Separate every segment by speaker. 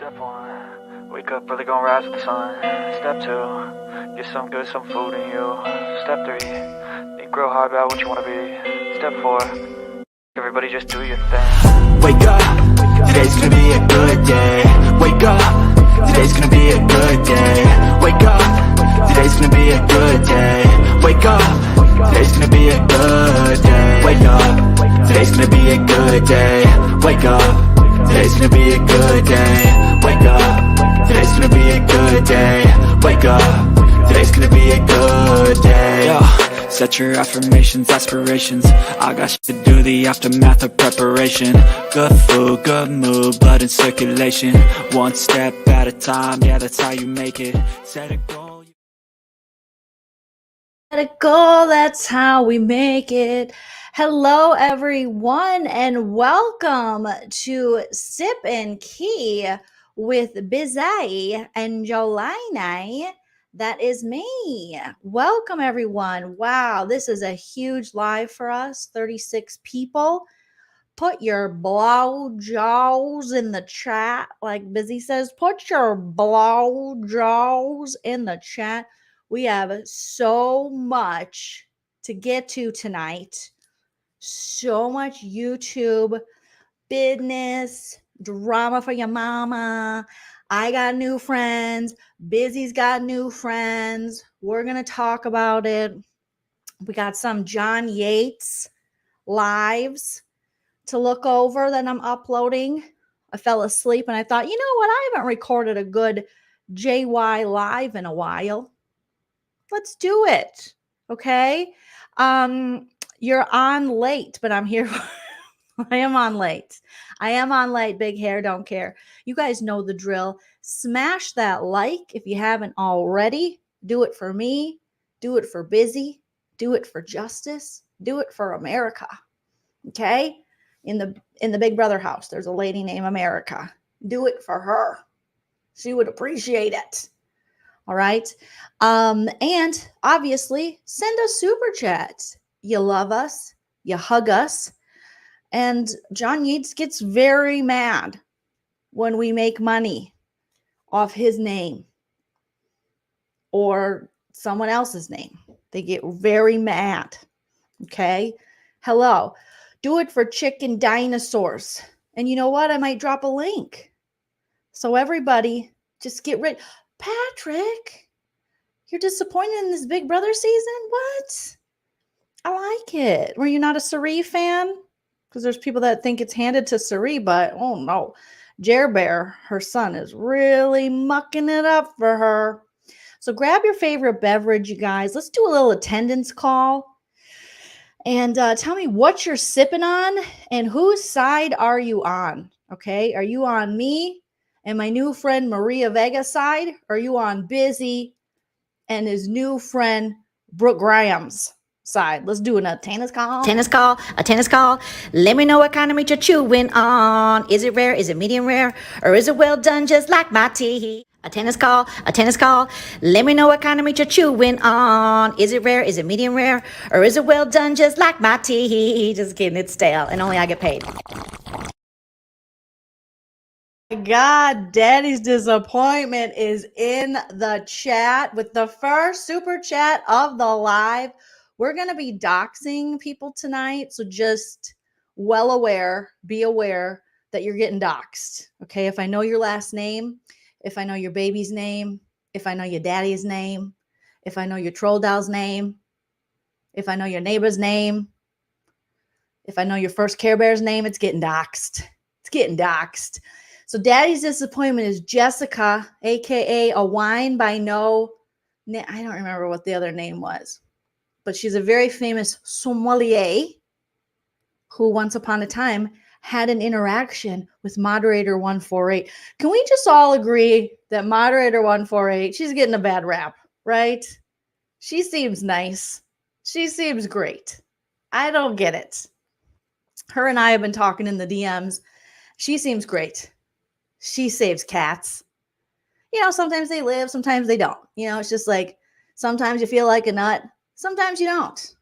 Speaker 1: Step one, wake up early, gonna rise with the sun. Step two, get some good, some food in you. Step three, think real hard about what you wanna be. Step four, everybody just do your thing.
Speaker 2: Wake up, today's gonna be a good day. Wake up, today's gonna be a good day. Wake up, today's gonna be a good day. Wake up, today's gonna be a good day. Wake up, today's gonna be a good day. Wake up, today's gonna be a good day. Wake up, today's gonna be a good day. Wake up, today's gonna be a good day. Yo, set your affirmations, aspirations. I got shit to do, the aftermath of preparation. Good food, good mood, blood in circulation. One step at a time, yeah, that's how you make it. Set a goal.
Speaker 3: Set a goal, that's how we make it. Hello, everyone, and welcome to Sip and Key with Bizay and Jolene. That is me. Welcome, everyone. Wow, this is a huge live for us, 36 people. Put your blow jaws in the chat, like Busy says. Put your blow jaws in the chat. We have so much to get to tonight. So much YouTube business, drama for your mama. I got new friends. Busy's got new friends. We're going to talk about it. We got some John Yates lives to look over that I'm uploading. I fell asleep and I thought, you know what? I haven't recorded a good JY live in a while. Let's do it. Okay. You're on late, but I'm here. I am on late. Big hair, don't care. You guys know the drill. Smash that like if you haven't already. Do it for me. Do it for Busy. Do it for justice. Do it for America. Okay? In the Big Brother house, there's a lady named America. Do it for her. She would appreciate it. All right. And obviously, send us super chats. You love us. You hug us. And John Yates gets very mad when we make money off his name or someone else's name. They get very mad. Okay. Hello. Do it for chicken dinosaurs. And you know what? I might drop a link. So everybody just get rid. Patrick, you're disappointed in this Big Brother season? What? I like it. Were you not a Sari fan? Because there's people that think it's handed to Sari, but oh no. Jer Bear, her son, is really mucking it up for her. So grab your favorite beverage, you guys. Let's do a little attendance call. And tell me what you're sipping on and whose side are you on? Okay. Are you on me and my new friend Maria Vega's side? Or are you on Busy and his new friend Brooke Graham's side? Let's do a tennis call.
Speaker 4: A tennis call. Let me know what kind of meat you're chewing on. Is it rare? Is it medium rare? Or is it well done just like my tea? A tennis call. Let me know what kind of meat you're chewing on. Is it rare? Is it medium rare? Or is it well done just like my tea? Just kidding, it's stale and only I get paid.
Speaker 3: God, Daddy's disappointment is in the chat with the first super chat of the live. We're going to be doxing people tonight, so just be aware that you're getting doxed. Okay, if I know your last name, if I know your baby's name, if I know your daddy's name, if I know your troll doll's name, if I know your neighbor's name, if I know your first Care Bear's name, it's getting doxed. So Daddy's disappointment is Jessica, a.k.a. a wine by no, I don't remember what the other name was, but she's a very famous sommelier who once upon a time had an interaction with Moderator 148. Can we just all agree that Moderator 148, she's getting a bad rap, right? She seems nice. She seems great. I don't get it. Her and I have been talking in the DMs. She seems great. She saves cats. You know, sometimes they live, sometimes they don't. You know, it's just like sometimes you feel like a nut, sometimes you don't.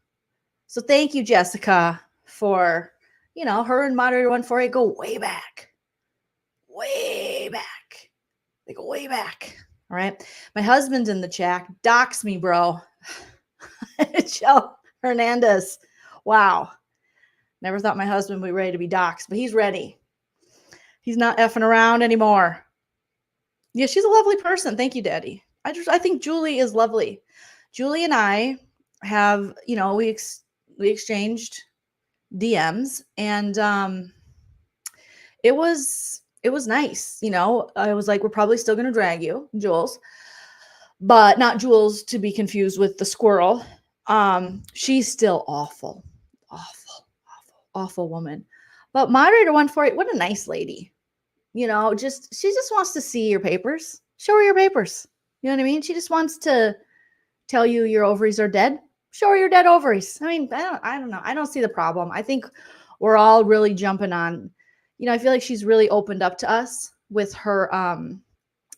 Speaker 3: So thank you, Jessica, for, you know, her and Moderator 148 go way back. They go way back. All right. My husband's in the chat. Dox me, bro. Joe Hernandez. Wow. Never thought my husband would be ready to be doxxed, but he's ready. He's not effing around anymore. Yeah, she's a lovely person. Thank you, Daddy. I think Julie is lovely. Julie and I have, we exchanged DMs, and it was nice. I was like, we're probably still gonna drag you, Jules, but not Jules to be confused with the squirrel. She's still awful woman. But moderator 148, what a nice lady. She just wants to see your papers. Show her your papers. You know what I mean? She just wants to tell you your ovaries are dead. Show her your dead ovaries. I mean, I don't know. I don't see the problem. I think we're all really jumping on. I feel like she's really opened up to us with her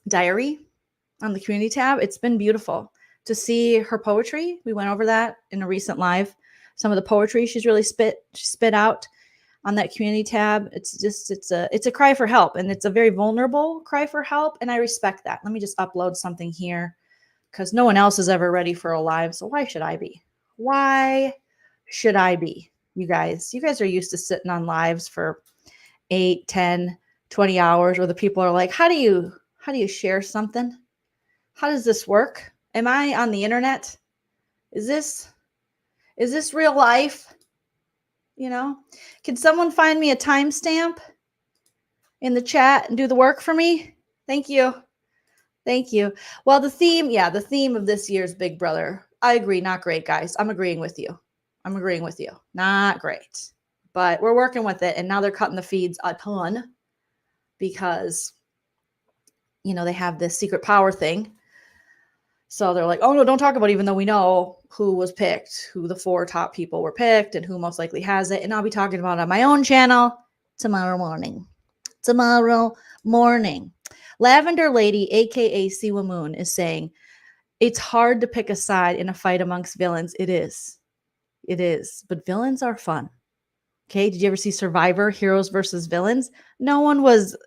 Speaker 3: diary on the community tab. It's been beautiful to see her poetry. We went over that in a recent live. Some of the poetry she's really spit out on that community tab. It's a cry for help, and it's a very vulnerable cry for help, and I respect that. Let me just upload something here because no one else is ever ready for a live, so why should I be? Why should I be? You guys are used to sitting on lives for 8, 10, 20 hours where the people are like, how do you share something? How does this work? Am I on the internet? Is this real life? Can someone find me a timestamp in the chat and do the work for me? Thank you. Well, the theme of this year's Big Brother, I agree, not great, guys. I'm agreeing with you. Not great, but we're working with it. And now they're cutting the feeds a ton because, they have this secret power thing. So they're like, oh no, don't talk about it, even though we know who was picked, who the 4 top people were picked, and who most likely has it. And I'll be talking about it on my own channel tomorrow morning. Lavender Lady, aka Siwa Moon, is saying, it's hard to pick a side in a fight amongst villains. It is. But villains are fun. Okay, did you ever see Survivor, heroes versus villains? No one was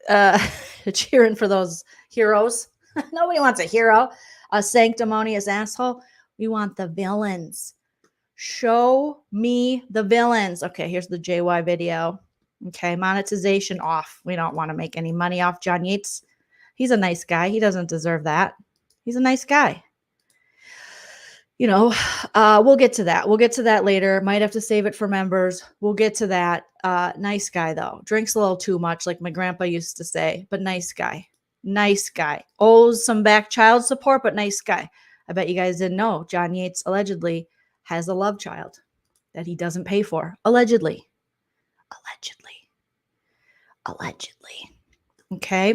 Speaker 3: cheering for those heroes. Nobody wants a hero. A sanctimonious asshole. We want the villains. Show me the villains. Okay, here's the JY video. Okay, monetization off. We don't want to make any money off John Yates. He's a nice guy. He doesn't deserve that. He's a nice guy. We'll get to that. We'll get to that later. Might have to save it for members. We'll get to that. Nice guy, though. Drinks a little too much, like my grandpa used to say, but nice guy. Owes some back child support, but nice guy. I bet you guys didn't know John Yates allegedly has a love child that he doesn't pay for. Allegedly. Okay.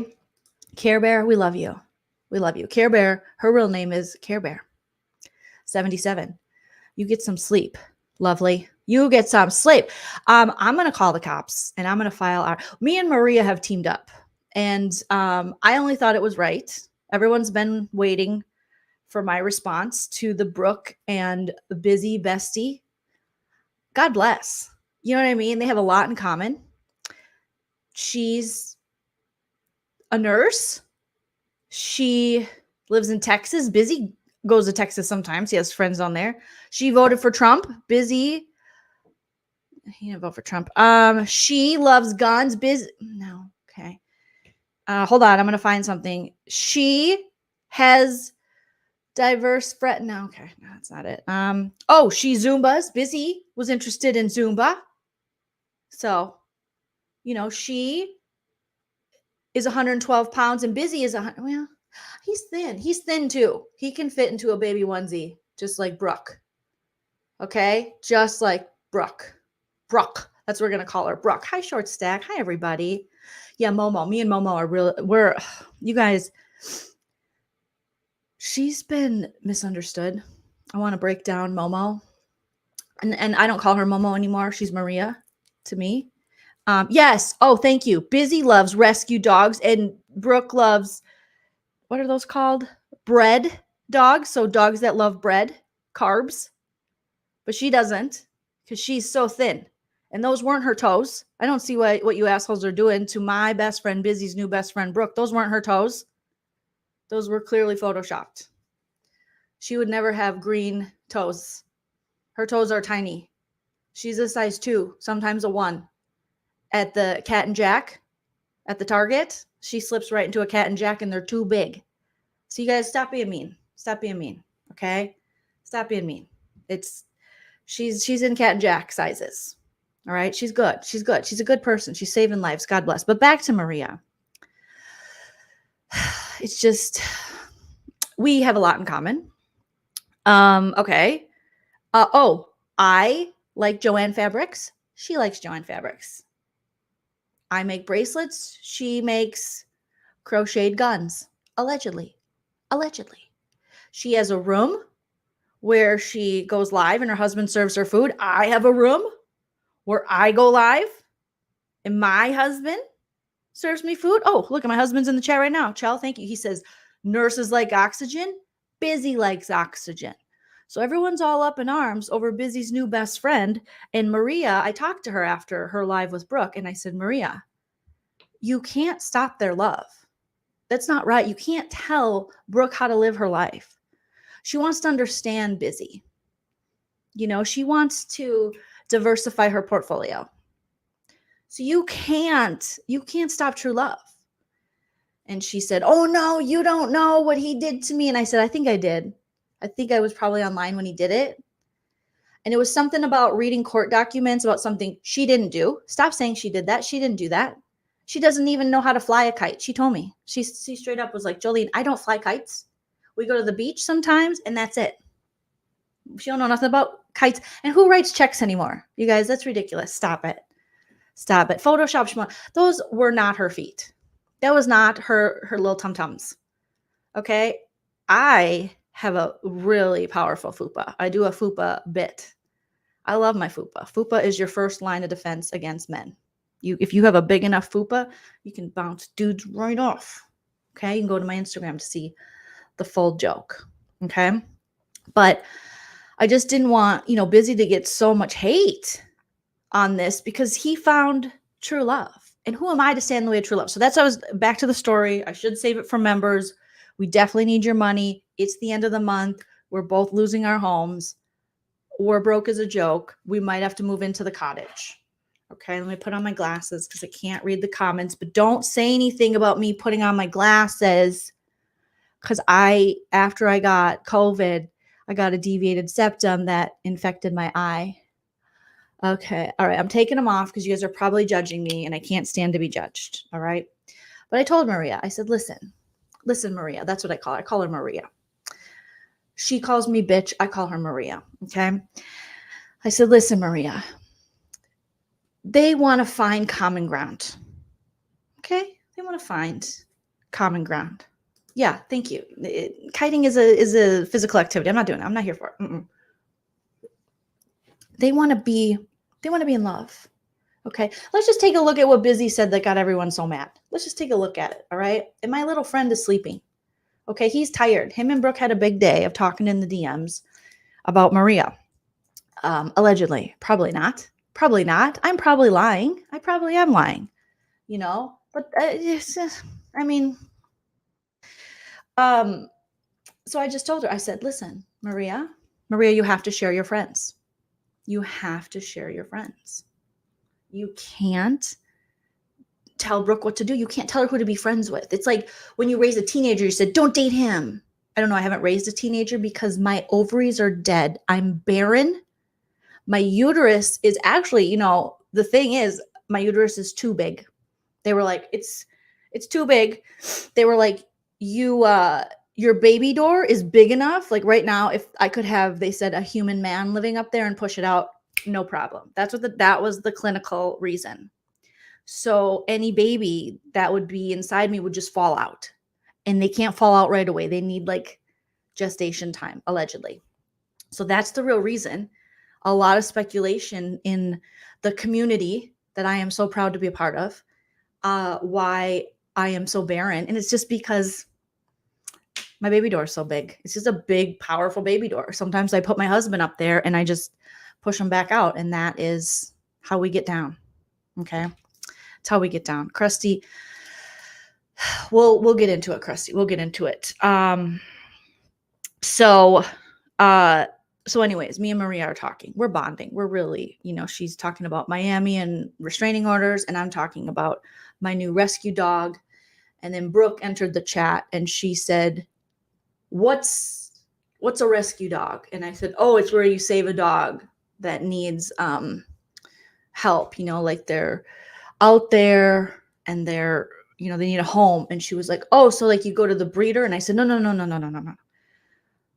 Speaker 3: Care Bear, we love you. Care Bear, her real name is Care Bear. 77. You get some sleep. Lovely. You get some sleep. I'm going to call the cops and I'm going to file me and Maria have teamed up. And I only thought it was right. Everyone's been waiting for my response to the Brooke and Busy bestie. God bless. You know what I mean? They have a lot in common. She's a nurse. She lives in Texas. Busy goes to Texas sometimes. He has friends on there. She voted for Trump. Busy. He didn't vote for Trump. She loves guns. Busy. No. Okay. Hold on. I'm going to find something. She has diverse friend. No, okay. No, that's not it. She Zumbas. Busy was interested in Zumba. So, she is 112 pounds and Busy is he's thin. He's thin too. He can fit into a baby onesie, just like Brooke. Okay? Just like Brooke. That's what we're going to call her. Brooke. Hi, Short Stack. Hi, everybody. Yeah, Momo. Me and Momo are you guys, she's been misunderstood. I want to break down Momo. And I don't call her Momo anymore. She's Maria to me. Yes. Oh, thank you. Busy loves rescue dogs and Brooke loves, what are those called? Bread dogs. So dogs that love bread, carbs. But she doesn't because she's so thin. And those weren't her toes. I don't see what you assholes are doing to my best friend, Busy's new best friend, Brooke. Those weren't her toes. Those were clearly photoshopped. She would never have green toes. Her toes are tiny. She's a size 2, sometimes a 1. At the Cat and Jack, at the Target, she slips right into a Cat and Jack and they're too big. So you guys stop being mean. Stop being mean. Okay? Stop being mean. She's in Cat and Jack sizes. All right? She's good. She's good. She's a good person. She's saving lives. God bless. But back to Maria. It's just, we have a lot in common. Okay. I like Joanne fabrics. She likes Joanne fabrics. I make bracelets. She makes crocheted guns. Allegedly. She has a room where she goes live and her husband serves her food. I have a room where I go live and my husband serves me food. Oh, look, my husband's in the chat right now. Chell, thank you. He says, nurses like oxygen. Busy likes oxygen. So everyone's all up in arms over Busy's new best friend. And Maria, I talked to her after her live with Brooke, and I said, Maria, you can't stop their love. That's not right. You can't tell Brooke how to live her life. She wants to understand Busy. You know, she wants to diversify her portfolio. So you can't stop true love. And she said, oh no, you don't know what he did to me. And I said, I think I did. I think I was probably online when he did it. And it was something about reading court documents about something she didn't do. Stop saying she did that. She didn't do that. She doesn't even know how to fly a kite. She told me. She straight up was like, Jolene, I don't fly kites. We go to the beach sometimes and that's it. She don't know nothing about kites. And who writes checks anymore? You guys, that's ridiculous. Stop it. Stop it. Photoshop. Those were not her feet. That was not her little tum-tums. Okay? I have a really powerful fupa. I do a fupa bit. I love my fupa. Fupa is your first line of defense against men. If you have a big enough fupa, you can bounce dudes right off. Okay? You can go to my Instagram to see the full joke. Okay? But I just didn't want, Busy to get so much hate on this because he found true love. And who am I to stand in the way of true love? So that's why I was back to the story. I should save it for members. We definitely need your money. It's the end of the month. We're both losing our homes. We're broke as a joke. We might have to move into the cottage. Okay, let me put on my glasses because I can't read the comments. But don't say anything about me putting on my glasses because after I got COVID, I got a deviated septum that infected my eye. Okay. All right. I'm taking them off because you guys are probably judging me and I can't stand to be judged. All right. But I told Maria, I said, listen, Maria. That's what I call her. I call her Maria. She calls me bitch. I call her Maria. Okay. I said, listen, Maria, they want to find common ground. Okay. They want to find common ground. Yeah. Thank you. Kiting is a physical activity. I'm not doing it. I'm not here for it. Mm-mm. They want to be in love. Okay. Let's just take a look at what Busy said that got everyone so mad. Let's just take a look at it. All right. And my little friend is sleeping. Okay. He's tired. Him and Brooke had a big day of talking in the DMs about Maria. Allegedly. Probably not. I'm probably lying. I probably am lying, but so I just told her, I said, listen, Maria, you have to share your friends. You have to share your friends. You can't tell Brooke what to do. You can't tell her who to be friends with. It's like when you raise a teenager, you said, don't date him. I don't know. I haven't raised a teenager because my ovaries are dead. I'm barren. My uterus is actually, the thing is, my uterus is too big. They were like, it's too big. They were like, your baby door is big enough. Like right now, if I could have, they said, a human man living up there and push it out, no problem. That was the clinical reason. So any baby that would be inside me would just fall out, and they can't fall out right away. They need like gestation time, allegedly. So that's the real reason. A lot of speculation in the community that I am so proud to be a part of, why I am so barren. And it's just because my baby door is so big. It's just a big, powerful baby door. Sometimes I put my husband up there and I just push him back out. And that is how we get down. Okay. That's how we get down. Krusty, we'll get into it, Krusty. We'll get into it. So anyways, me and Maria are talking. We're bonding. We're really, she's talking about Miami and restraining orders, and I'm talking about my new rescue dog. And then Brooke entered the chat and she said, what's a rescue dog? And I said, oh, it's where you save a dog that needs help, like they're out there and they're, they need a home. And she was like, oh, so like you go to the breeder? And I said, no,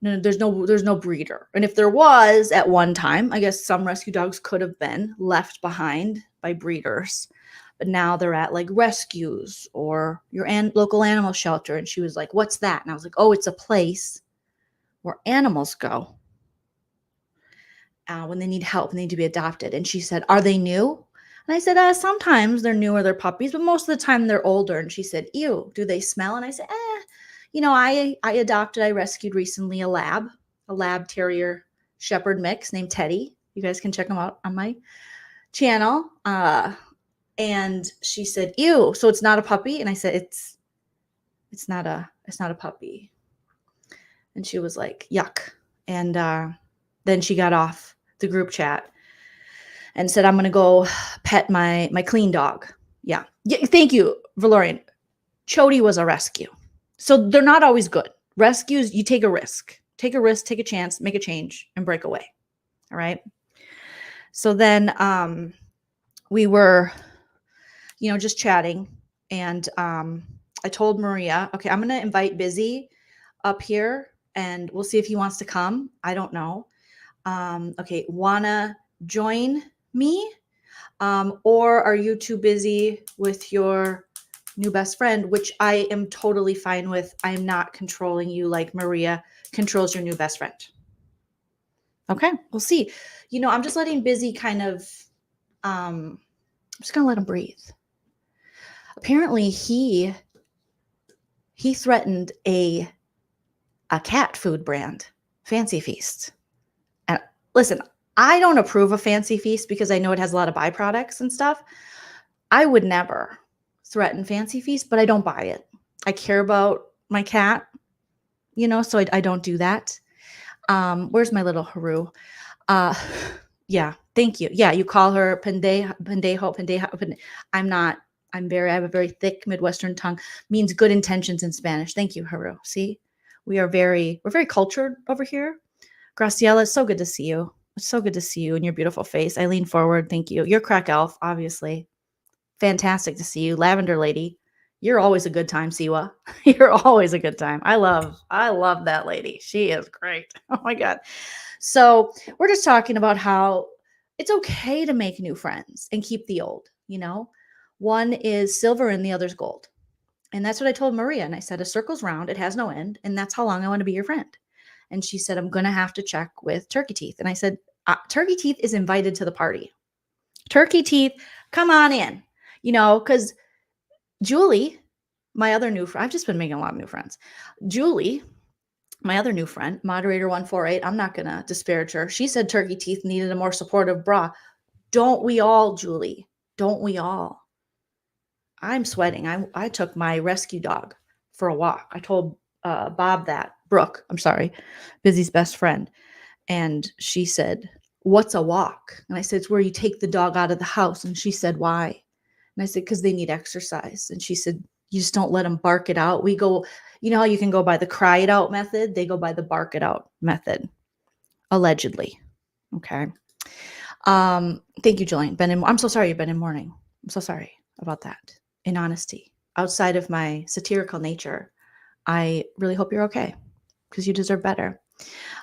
Speaker 3: there's no breeder. And if there was at one time, I guess some rescue dogs could have been left behind by breeders, but now they're at like rescues or your local animal shelter. And she was like, what's that? And I was like, oh, it's a place where animals go when they need help and they need to be adopted. And she said, are they new? And I said, sometimes they're new or they're puppies, but most of the time they're older. And she said, ew, do they smell? And I said, I rescued recently a lab terrier shepherd mix named Teddy. You guys can check him out on my channel. And she said, ew, so it's not a puppy? And I said, it's not a puppy. And she was like, yuck. And then she got off the group chat and said, I'm going to go pet my clean dog. Yeah. Thank you, Valorian. Chody was a rescue. So they're not always good. Rescues, you take a risk. Take a risk, take a chance, make a change, and break away. All right? So then we were, just chatting. And I told Maria, okay, I'm going to invite Busy up here, and we'll see if he wants to come. I don't know. Okay, wanna join me? Or are you too busy with your new best friend, which I am totally fine with. I am not controlling you like Maria controls your new best friend. Okay, we'll see. I'm just letting Busy kind of, I'm just going to let him breathe. Apparently he threatened a cat food brand, Fancy Feast. And listen, I don't approve of Fancy Feast because I know it has a lot of byproducts and stuff. I would never threaten Fancy Feast, but I don't buy it. I care about my cat, so I don't do that. Where's my little Haru? Yeah, thank you. Yeah, you call her pendejo. I have a very thick Midwestern tongue, means good intentions in Spanish. Thank you, Haru. See, we're very cultured over here. Graciela, it's so good to see you. It's so good to see you and your beautiful face. I lean forward. Thank you. You're Crack Elf, obviously. Fantastic to see you. Lavender Lady. You're always a good time, Siwa. You're always a good time. I love that lady. She is great. Oh my God. So we're just talking about how it's okay to make new friends and keep the old, One is silver and the other's gold. And that's what I told Maria. And I said, a circle's round. It has no end. And that's how long I want to be your friend. And she said, I'm going to have to check with Turkey Teeth. And I said, Turkey Teeth is invited to the party. Turkey Teeth, come on in, because Julie, my other new friend, I've just been making a lot of new friends. Julie, my other new friend, moderator 148, I'm not going to disparage her. She said Turkey Teeth needed a more supportive bra. Don't we all, Julie? Don't we all? I'm sweating. I took my rescue dog for a walk. I told Bob that. Brooke, I'm sorry, Busy's best friend. And she said, what's a walk? And I said, it's where you take the dog out of the house. And she said, why? And I said, because they need exercise. And she said, you just don't let them bark it out. We go, how you can go by the cry it out method? They go by the bark it out method, allegedly. Okay. Thank you, Jillian. I'm so sorry you've been in mourning. I'm so sorry about that. In honesty, outside of my satirical nature, I really hope you're okay because you deserve better.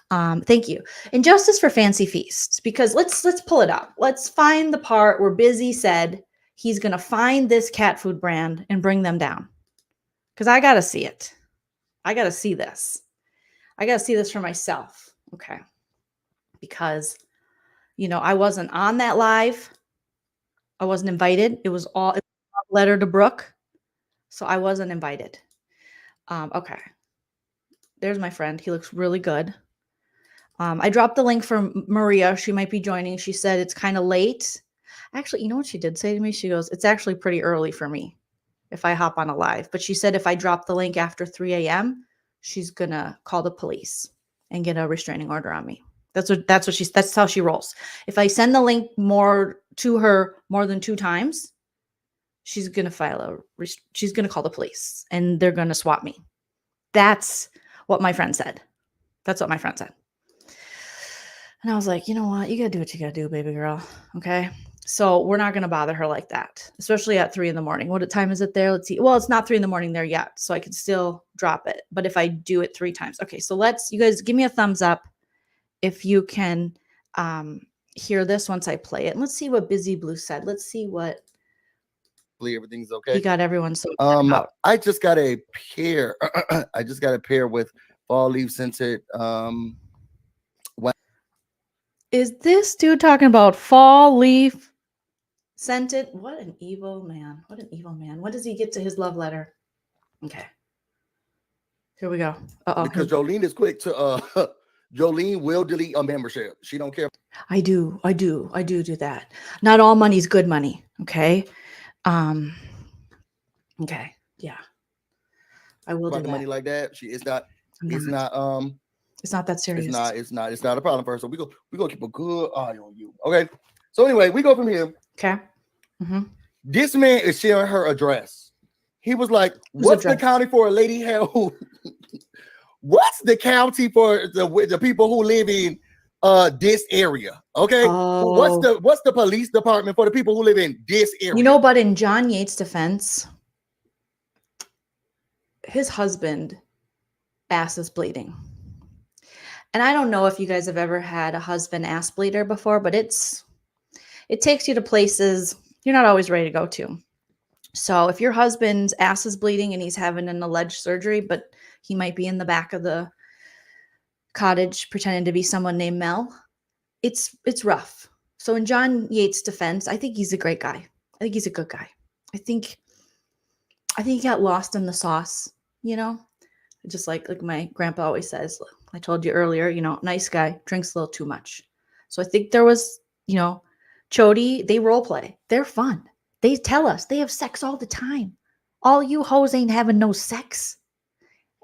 Speaker 3: Thank you. And justice for Fancy Feast, because let's pull it up. Let's find the part where Busy said he's going to find this cat food brand and bring them down. Because I got to see it. I got to see this. I got to see this for myself. Okay. Because, I wasn't on that live. I wasn't invited. It was all a letter to Brooke. So I wasn't invited. Okay. There's my friend. He looks really good. I dropped the link for Maria. She might be joining. She said it's kind of late. Actually, you know what she did say to me? She goes, it's actually pretty early for me. if I hop on a live. But she said if I drop the link after 3 a.m., she's gonna call the police and get a restraining order on me. That's how she rolls. If I send the link to her more than 2 times, she's gonna she's gonna call the police and they're gonna swap me. That's what my friend said. That's what my friend said. And I was like, you know what? You got to do what you got to do, baby girl. Okay. So we're not going to bother her like that, especially at 3 a.m. What time is it there? Let's see. Well, it's not 3 a.m. there yet. So I can still drop it. But if I do it 3 times. Okay. So you guys give me a thumbs up if you can hear this once I play it. And let's see what Busy Blue said. Let's see what.
Speaker 5: Everything's okay.
Speaker 3: He got everyone so out.
Speaker 5: I just got a pair. I just got a pair with fall leaf scented.
Speaker 3: Is this dude talking about fall leaf scented? What an evil man. What an evil man. When does he get to his love letter? Okay. Here we go.
Speaker 5: Because Jolene is quick to Jolene will delete a membership. She don't care.
Speaker 3: I do that. Not all money's good money. Okay. Okay. Yeah. I will do that.
Speaker 5: Money like that. It's not that serious. It's not a problem for her. So we're gonna keep a good eye on you. Okay. So anyway, we go from here.
Speaker 3: Okay. Mm-hmm.
Speaker 5: This man is sharing her address. He was like, what's the county for a lady who what's the county for the people who live in this area? Okay.
Speaker 3: Oh.
Speaker 5: What's the police department for the people who live in this area?
Speaker 3: You know, but in John Yates' defense, his husband ass is bleeding. And I don't know if you guys have ever had a husband ass bleeder before, but it takes you to places you're not always ready to go to. So if your husband's ass is bleeding and he's having an alleged surgery, but he might be in the back of the cottage pretending to be someone named Mel, it's rough. So in John Yates' defense, I think he's a great guy. I think he's a good guy. I think he got lost in the sauce, you know? Just like my grandpa always says, I told you earlier, nice guy, drinks a little too much. So I think there was, Chody, they role play. They're fun. They tell us they have sex all the time. All you hoes ain't having no sex.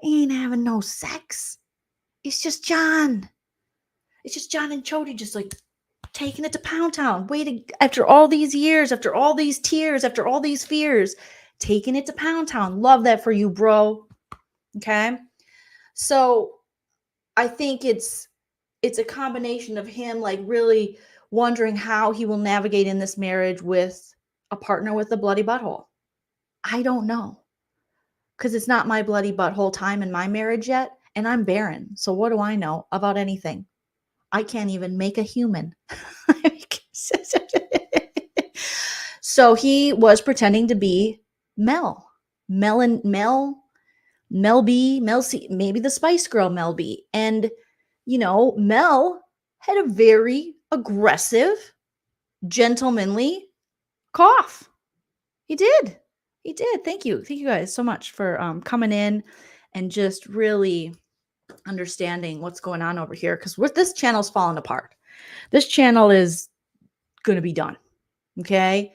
Speaker 3: Ain't having no sex. It's just John. It's just John and Chody just like taking it to Pound Town. Waiting after all these years, after all these tears, after all these fears, taking it to Pound Town. Love that for you, bro. Okay. So I think it's a combination of him like really wondering how he will navigate in this marriage with a partner with a bloody butthole. I don't know. Because it's not my bloody butthole time in my marriage yet. And I'm barren. So what do I know about anything? I can't even make a human. So he was pretending to be Mel B, Mel C, maybe the Spice Girl Mel B. And, Mel had a very aggressive, gentlemanly cough. He did. Thank you. Thank you guys so much for coming in and just really understanding what's going on over here. Because this channel's falling apart. This channel is going to be done. Okay.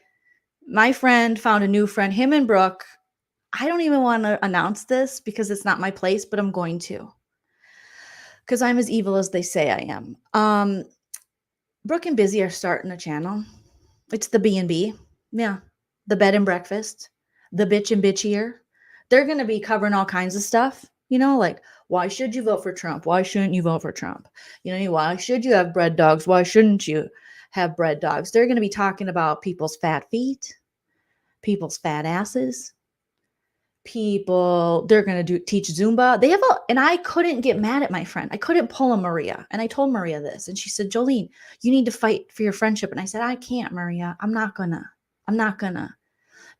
Speaker 3: My friend found a new friend, him and Brooke. I don't even want to announce this because it's not my place, but I'm going to. Because I'm as evil as they say I am. Brooke and Busy are starting a channel. It's the B&B. Yeah. The bed and breakfast. The bitch and bitchier. They're going to be covering all kinds of stuff. Like, why should you vote for Trump? Why shouldn't you vote for Trump? Why should you have bread dogs? Why shouldn't you have bread dogs? They're going to be talking about people's fat feet, people's fat asses, they're going to teach Zumba. And I couldn't get mad at my friend. I couldn't pull a Maria. And I told Maria this. And she said, Jolene, you need to fight for your friendship. And I said, I can't, Maria. I'm not gonna.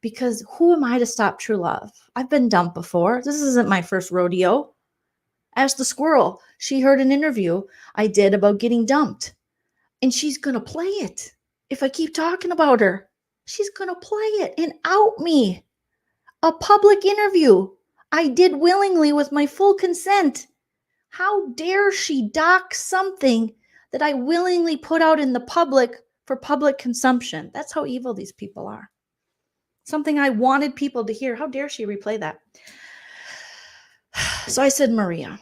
Speaker 3: Because who am I to stop true love? I've been dumped before. This isn't my first rodeo. Ask the squirrel. She heard an interview I did about getting dumped. And she's going to play it. If I keep talking about her, she's going to play it and out me. A public interview I did willingly with my full consent. How dare she dock something that I willingly put out in the public for public consumption? That's how evil these people are. Something I wanted people to hear. How dare she replay that? So I said, Maria,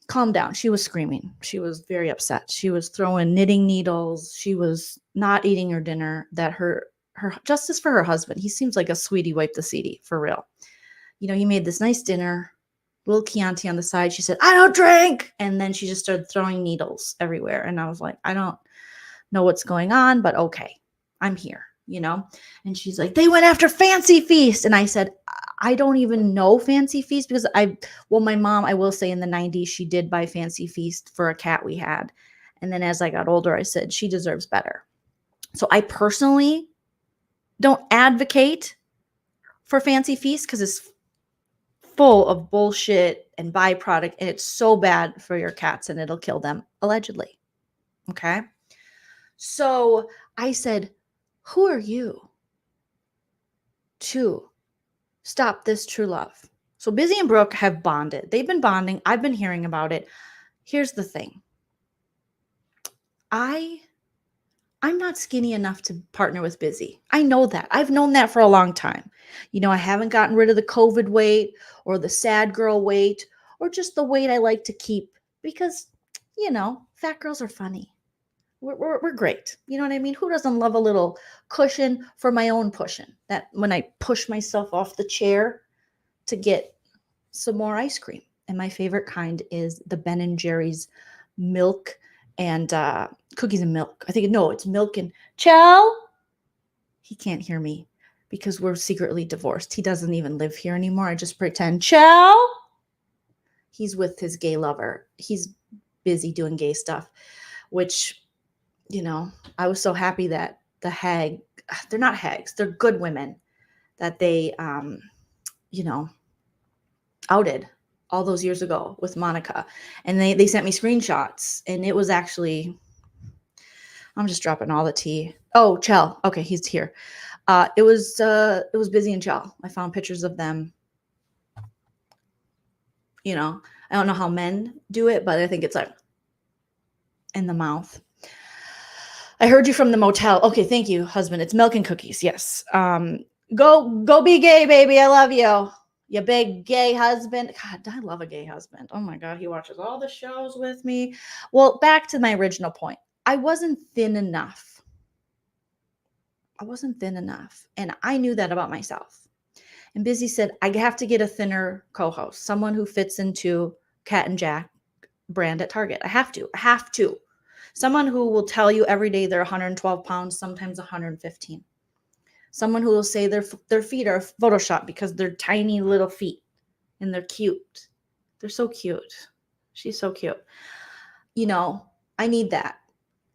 Speaker 3: calm down. She was screaming. She was very upset. She was throwing knitting needles. She was not eating her dinner. That her justice for her husband. He seems like a sweetie wipe the seedy, for real. You know, he made this nice dinner, little Chianti on the side. She said, I don't drink. And then she just started throwing needles everywhere. And I was like, I don't know what's going on, but okay, I'm here, you know? And she's like, they went after Fancy Feast. And I said, I don't even know Fancy Feast because my mom, I will say in the 90s, she did buy Fancy Feast for a cat we had. And then as I got older, I said, she deserves better. So I personally don't advocate for Fancy Feast because it's full of bullshit and byproduct, and it's so bad for your cats and it'll kill them, allegedly. Okay. So I said, who are you to stop this true love? So Busy and Brooke have bonded. They've been bonding. I've been hearing about it. Here's the thing. I'm not skinny enough to partner with Busy. I know that. I've known that for a long time. You know, I haven't gotten rid of the COVID weight or the sad girl weight or just the weight I like to keep because, you know, fat girls are funny. We're great. You know what I mean? Who doesn't love a little cushion for my own pushing? That when I push myself off the chair to get some more ice cream. And my favorite kind is the Ben & Jerry's milk and cookies and milk. I think, no, it's milk and Chow. He can't hear me because we're secretly divorced. He doesn't even live here anymore. I just pretend Chow. He's with his gay lover. He's busy doing gay stuff, which, you know, I was so happy that the hag, they're not hags, they're good women, that they, you know, outed all those years ago with Monica. And they sent me screenshots and it was actually, I'm just dropping all the tea. Oh, Chell. Okay, he's here. It was Busy and Chell. I found pictures of them. You know, I don't know how men do it, but I think it's like in the mouth. I heard you from the motel. Okay, thank you, husband. It's milk and cookies. Yes. Go be gay, baby. I love you. You big gay husband. God, I love a gay husband. Oh my God, he watches all the shows with me. Well, back to my original point. I wasn't thin enough. And I knew that about myself. And Busy said, I have to get a thinner co-host, someone who fits into Cat and Jack brand at Target. I have to. Someone who will tell you every day they're 112 pounds, sometimes 115. Someone who will say their feet are Photoshopped because they're tiny little feet and they're cute. They're so cute. She's so cute. You know, I need that.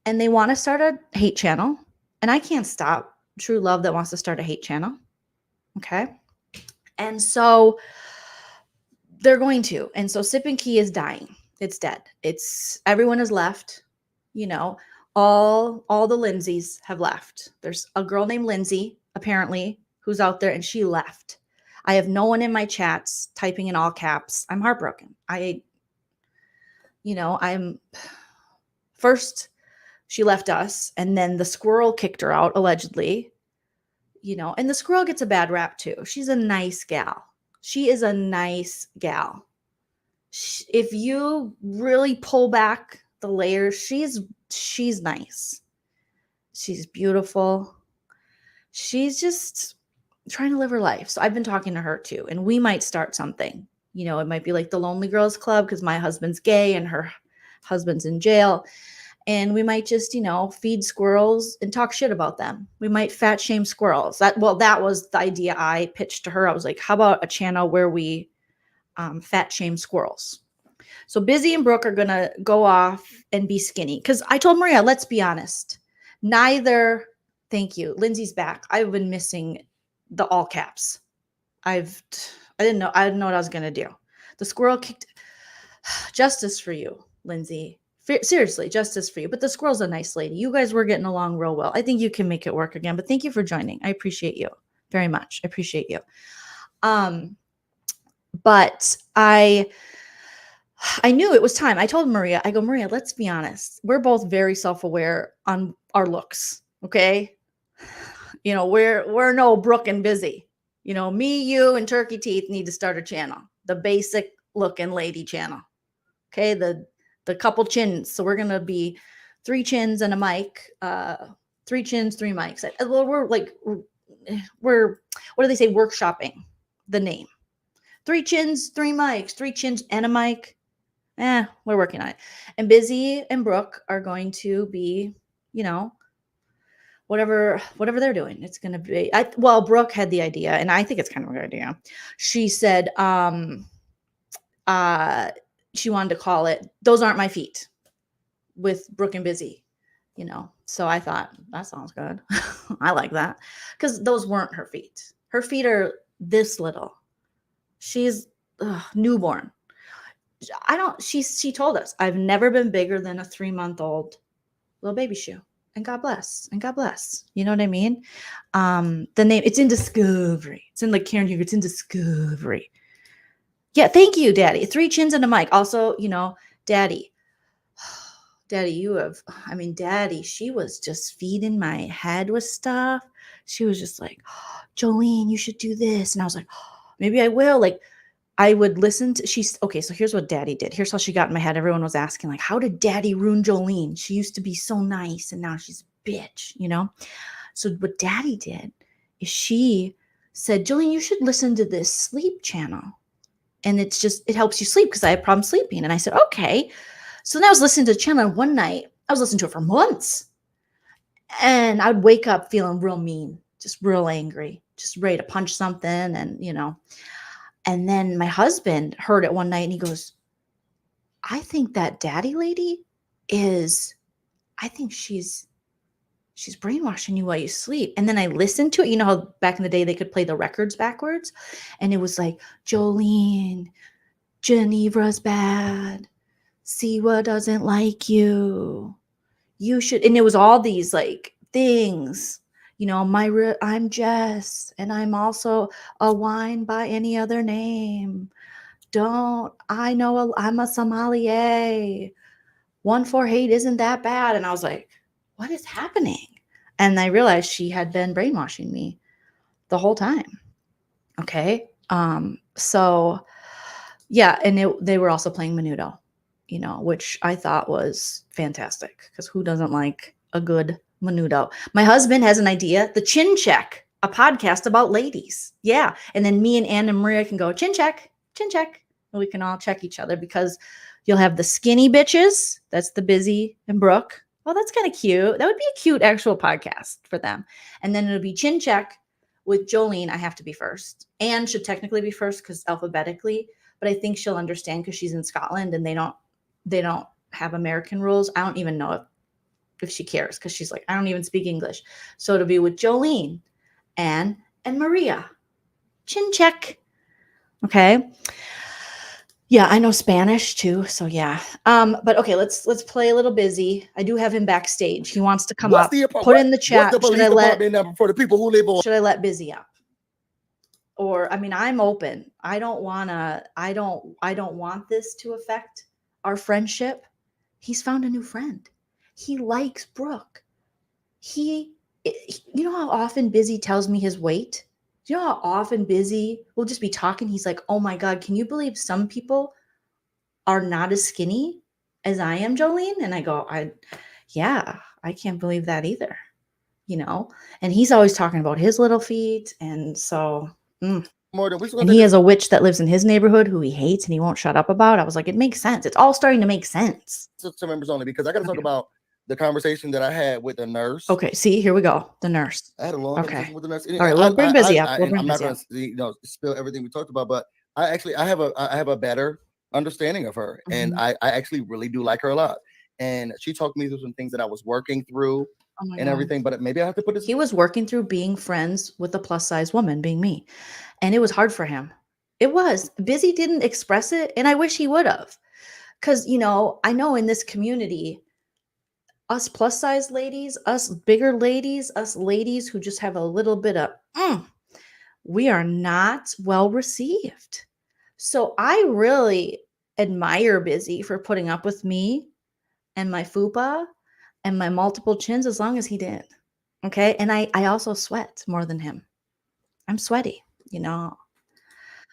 Speaker 3: And they want to start a hate channel. And I can't stop true love that wants to start a hate channel. Okay. And so they're going to. And so Sip and Key is dying. It's dead. Everyone has left. You know, all the Lindsays have left. There's a girl named Lindsay, apparently, who's out there, and she left. I have no one in my chats typing in all caps. I'm heartbroken. First, she left us, and then the squirrel kicked her out, allegedly. You know, and the squirrel gets a bad rap too. She's a nice gal. She is a nice gal. If you really pull back the layers, she's nice. She's beautiful. She's just trying to live her life. So I've been talking to her too, and we might start something. You know, it might be like the Lonely Girls Club because my husband's gay and her husband's in jail. And we might just, you know, feed squirrels and talk shit about them. We might fat shame squirrels. That was the idea I pitched to her. I was like, how about a channel where we fat shame squirrels? So Busy and Brooke are going to go off and be skinny. Because I told Maria, let's be honest. Thank you. Lindsay's back. I've been missing the all caps. I didn't know what I was going to do. The squirrel kicked. Justice for you, Lindsay. Seriously, justice for you. But the squirrel's a nice lady. You guys were getting along real well. I think you can make it work again. But thank you for joining. I appreciate you very much. I appreciate you. But I knew it was time. I told Maria, Maria, let's be honest. We're both very self-aware on our looks. Okay. You know, we're no Brooke and Busy. You know, me, you, and Turkey Teeth need to start a channel. The basic looking lady channel. Okay, the couple chins. So we're gonna be 3 chins and a mic. 3 chins, 3 mics. Well, we're what do they say? Workshopping the name. 3 chins, 3 mics, 3 chins and a mic. We're working on it. And Busy and Brooke are going to be, you know, whatever they're doing. It's going to be, well, Brooke had the idea, and I think it's kind of a good idea. She said, she wanted to call it "Those Aren't My Feet" with Brooke and Busy, you know. So I thought that sounds good. I like that, because those weren't her feet. Her feet are this little. She's newborn. She told us, I've never been bigger than a 3-month-old little baby shoe. And God bless. And God bless. You know what I mean? The name, it's in Discovery. It's in like Karen Huger. It's in Discovery. Yeah, thank you, Daddy. 3 chins and a mic. Also, you know, Daddy, Daddy, she was just feeding my head with stuff. She was just like, Jolene, you should do this. And I was like, maybe I will. Like, I would listen to, okay, so here's what Daddy did. Here's how she got in my head. Everyone was asking, like, how did Daddy ruin Jolene? She used to be so nice and now she's a bitch, you know? So what Daddy did is she said, Jolene, you should listen to this sleep channel. And it helps you sleep because I have problems sleeping. And I said, okay. So then I was listening to the channel, and one night, I was listening to it for months. And I'd wake up feeling real mean, just real angry, just ready to punch something. And, you know, and then my husband heard it one night and he goes, I think that Daddy lady I think she's brainwashing you while you sleep. And then I listened to it. You know how back in the day they could play the records backwards? And it was like, Jolene, Genevra's bad. Siwa doesn't like you. You should. And it was all these like things. You know, I'm Jess, and I'm also a wine by any other name. I'm a sommelier. 148 isn't that bad. And I was like, what is happening? And I realized she had been brainwashing me the whole time. Okay. So yeah. And they were also playing Menudo, you know, which I thought was fantastic, because who doesn't like a good Menudo? My husband has an idea, the Chin Check, a podcast about ladies. Yeah. And then me and Anna Maria can go chin check. And we can all check each other, because you'll have the skinny bitches. That's the Busy and Brooke. Well, that's kind of cute. That would be a cute actual podcast for them. And then it'll be Chin Check with Jolene. I have to be first. Anne should technically be first because alphabetically, but I think she'll understand because she's in Scotland and they don't have American rules. I don't even know if she cares, because she's like, I don't even speak English. So it'll be with Jolene, Anne, and Maria. Chin check. Okay. Yeah, I know Spanish too. So yeah. But okay, let's play a little Busy. I do have him backstage. He wants to come up. Put in the chat.
Speaker 5: What's the police department number for the people who live on?
Speaker 3: Should I let Busy up? Or, I mean, I'm open. I don't want this to affect our friendship. He's found a new friend. He likes Brooke. You know how often Busy tells me his weight? Do you know how often Busy will just be talking? He's like, oh my God, can you believe some people are not as skinny as I am, Jolene? And I go, yeah, I can't believe that either. You know, and he's always talking about his little feet. And so, and he has a witch that lives in his neighborhood who he hates and he won't shut up about. I was like, it makes sense. It's all starting to make sense.
Speaker 5: Some members only, because I got to talk about the conversation that I had with the nurse.
Speaker 3: Okay, see, here we go. The nurse.
Speaker 5: I had a long conversation with the nurse.
Speaker 3: All right, we'll bring Busy up.
Speaker 5: I'm not going to spill everything we talked about, but I have a better understanding of her, and I actually really do like her a lot. And she talked me through some things that I was working through and everything, but maybe I have to put this.
Speaker 3: He was working through being friends with a plus size woman, being me, and it was hard for him. It was. Busy didn't express it, and I wish he would have, because you know, I know in this community, us plus size ladies, us bigger ladies, us ladies who just have a little bit of, we are not well received. So I really admire Busy for putting up with me and my fupa and my multiple chins as long as he did. Okay. And I also sweat more than him. I'm sweaty. you know.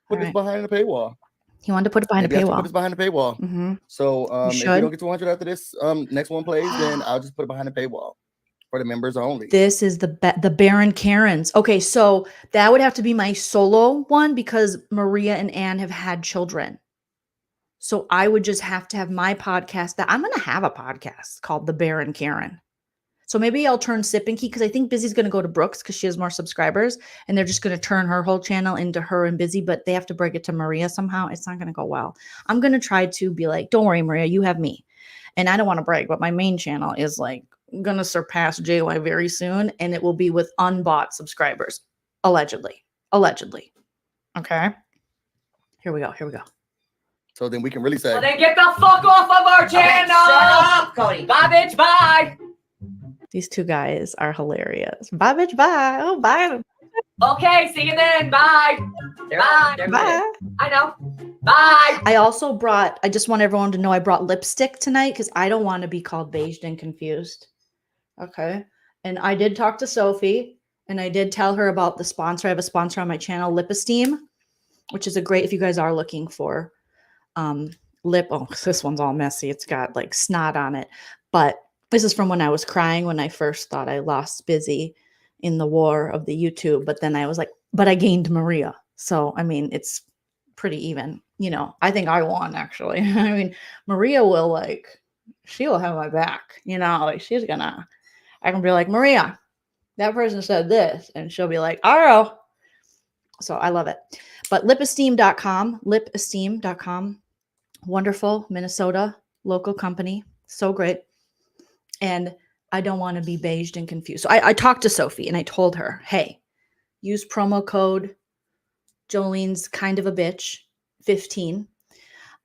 Speaker 5: Put this behind the paywall.
Speaker 3: He wanted to put it behind
Speaker 5: Maybe
Speaker 3: a paywall.
Speaker 5: I should put this behind the paywall.
Speaker 3: Mm-hmm.
Speaker 5: So if you don't get 200 after this next one plays, then I'll just put it behind the paywall for the members only.
Speaker 3: This is the Baron Karens. Okay, so that would have to be my solo one because Maria and Anne have had children. So I would just have to have my podcast that I'm going to have a podcast called The Baron Karen. So maybe I'll turn Sip and Key because I think Busy's going to go to Brooks because she has more subscribers and they're just going to turn her whole channel into her and Busy, but they have to break it to Maria somehow. It's not going to go well. I'm going to try to be like, don't worry, Maria, you have me. And I don't want to brag, but my main channel is like going to surpass JY very soon and it will be with unbought subscribers. Allegedly. Okay. Here we go.
Speaker 5: So then we can really say,
Speaker 6: well, then get the fuck off of our channel. Shut up, Cody. Bye, bitch. Bye.
Speaker 3: These two guys are hilarious. Bye, bitch. Bye. Oh, bye.
Speaker 6: Okay, see you then. Bye. Bye.
Speaker 3: Bye.
Speaker 6: I know. Bye.
Speaker 3: I just want everyone to know I brought lipstick tonight because I don't want to be called beiged and confused. Okay. And I did talk to Sophie and I did tell her about the sponsor. I have a sponsor on my channel, Lip Esteem, which is a great, if you guys are looking for lip. Oh, this one's all messy. It's got like snot on it. But this is from when I was crying when I first thought I lost Busy in the war of the YouTube. But then I was like, but I gained Maria. So, I mean, it's pretty even. You know, I think I won, actually. I mean, Maria will like, she will have my back. You know, like she's gonna, I can be like, Maria, that person said this. And she'll be like, oh. So I love it. But lipesteem.com, wonderful Minnesota local company. So great. And I don't want to be beiged and confused. So I talked to Sophie and I told her, hey, use promo code Jolene's kind of a bitch 15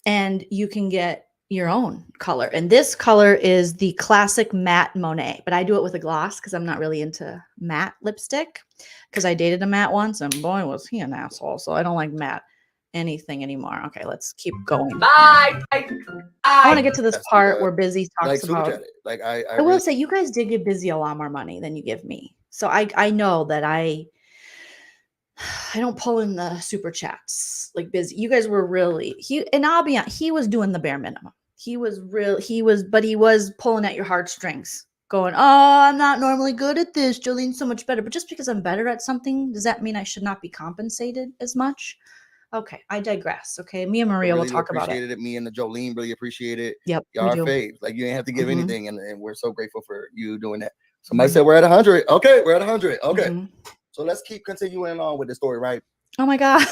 Speaker 3: and you can get your own color. And this color is the classic matte Monet, but I do it with a gloss because I'm not really into matte lipstick because I dated a matte once and boy, was he an asshole. So I don't like matte anything anymore. Okay, let's keep going.
Speaker 6: Bye.
Speaker 3: I want to get to this part where Busy talks about.
Speaker 5: Like
Speaker 3: I will really say, you guys did give Busy a lot more money than you give me, so I know that I don't pull in the super chats like Busy. You guys were really and I'll be honest, he was doing the bare minimum. He was pulling at your heartstrings, going, "Oh, I'm not normally good at this. Jolene's so much better." But just because I'm better at something, does that mean I should not be compensated as much? Okay, I digress. Okay, me and Maria will talk about it.
Speaker 5: Me and the Jolene really appreciate it.
Speaker 3: Yep,
Speaker 5: y'all are faves. Like you ain't have to give anything, and we're so grateful for you doing that. Somebody said we're at 100. Okay, we're at 100. Okay, so let's keep continuing on with the story, right?
Speaker 3: Oh my god.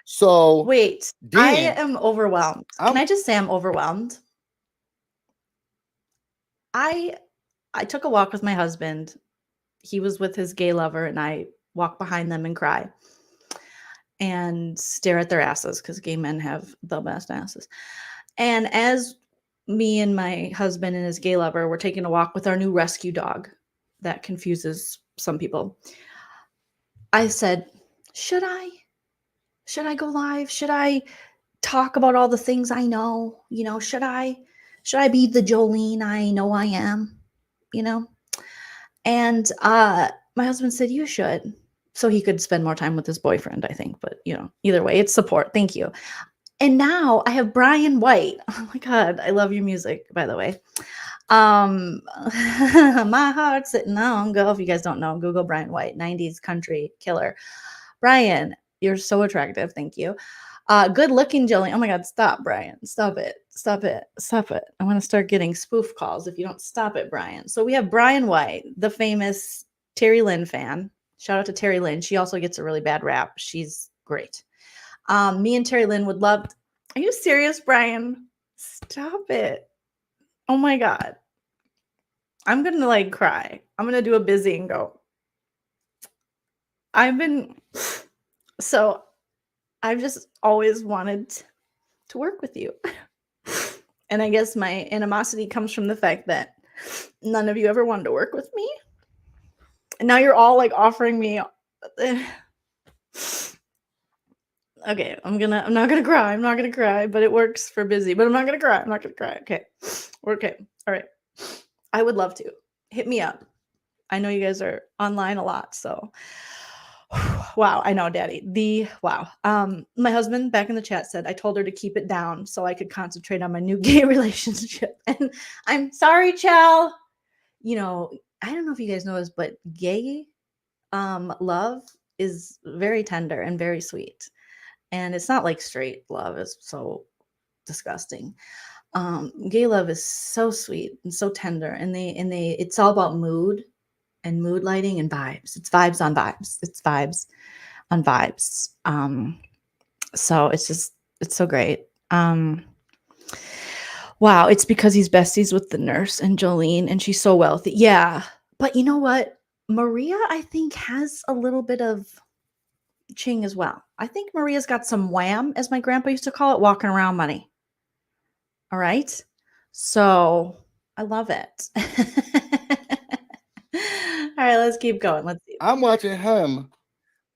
Speaker 5: So
Speaker 3: wait, I am overwhelmed. Can I just say I'm overwhelmed? I took a walk with my husband. He was with his gay lover, and I walk behind them and cry. And stare at their asses because gay men have the best asses. And as me and my husband and his gay lover were taking a walk with our new rescue dog, that confuses some people, I said, should I go live? Should I talk about all the things I know? You know, should I be the Jolene I know I am? You know? And my husband said, you should. So he could spend more time with his boyfriend, I think. But, you know, either way, it's support. Thank you. And now I have Brian White. Oh, my God. I love your music, by the way. My heart's sitting on go. If you guys don't know, Google Brian White, 90s country killer. Brian, you're so attractive. Thank you. Good looking, Jolene. Oh, my God. Stop, Brian. Stop it. I want to start getting spoof calls if you don't stop it, Brian. So we have Brian White, the famous Terry Lynn fan. Shout out to Terry Lynn. She also gets a really bad rap. She's great. Me and Terry Lynn would love. Are you serious, Brian? Stop it. Oh my God. I'm going to like cry. I'm going to do a busy and go. I've just always wanted to work with you. And I guess my animosity comes from the fact that none of you ever wanted to work with me. And now you're all like offering me. Okay, I'm not gonna cry, but it works for busy. But I'm not gonna cry. Okay, we're okay. All right. I would love to. Hit me up. I know you guys are online a lot, so Wow, I know, Daddy. Wow. My husband back in the chat said I told her to keep it down so I could concentrate on my new gay relationship. And I'm sorry, Chal. You know, I don't know if you guys know this, but gay love is very tender and very sweet. And it's not like straight love is so disgusting. Gay love is so sweet and so tender, and they it's all about mood and mood lighting and vibes. It's vibes on vibes. It's vibes on vibes. So it's so great. Wow, it's because he's besties with the nurse and Jolene, and she's so wealthy. Yeah, but you know what? Maria, I think, has a little bit of ching as well. I think Maria's got some wham, as my grandpa used to call it, walking around money. All right. So I love it. All right, let's keep going. Let's see.
Speaker 5: I'm watching him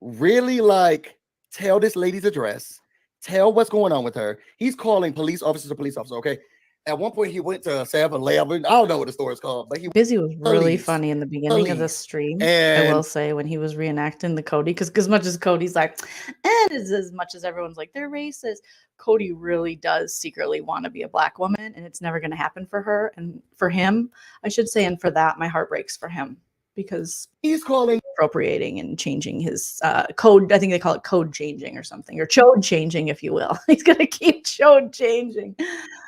Speaker 5: really like tell this lady's address, tell what's going on with her. He's calling police officers to police officer. Okay. At one point, he went to 7-Eleven. I don't know what the store is called, but he
Speaker 3: Busy was really
Speaker 5: police,
Speaker 3: funny in the beginning of the
Speaker 5: police.
Speaker 3: stream. I
Speaker 5: And
Speaker 3: will say when he was reenacting the Cody, because as much as Cody's like, and as much as everyone's like they're racist, Cody really does secretly want to be a black woman, and it's never going to happen for her and for him, I should say, and for that, my heart breaks for him because
Speaker 5: he's calling
Speaker 3: appropriating and changing his code. I think they call it code changing or something, or chode changing, if you will. He's going to keep chode changing.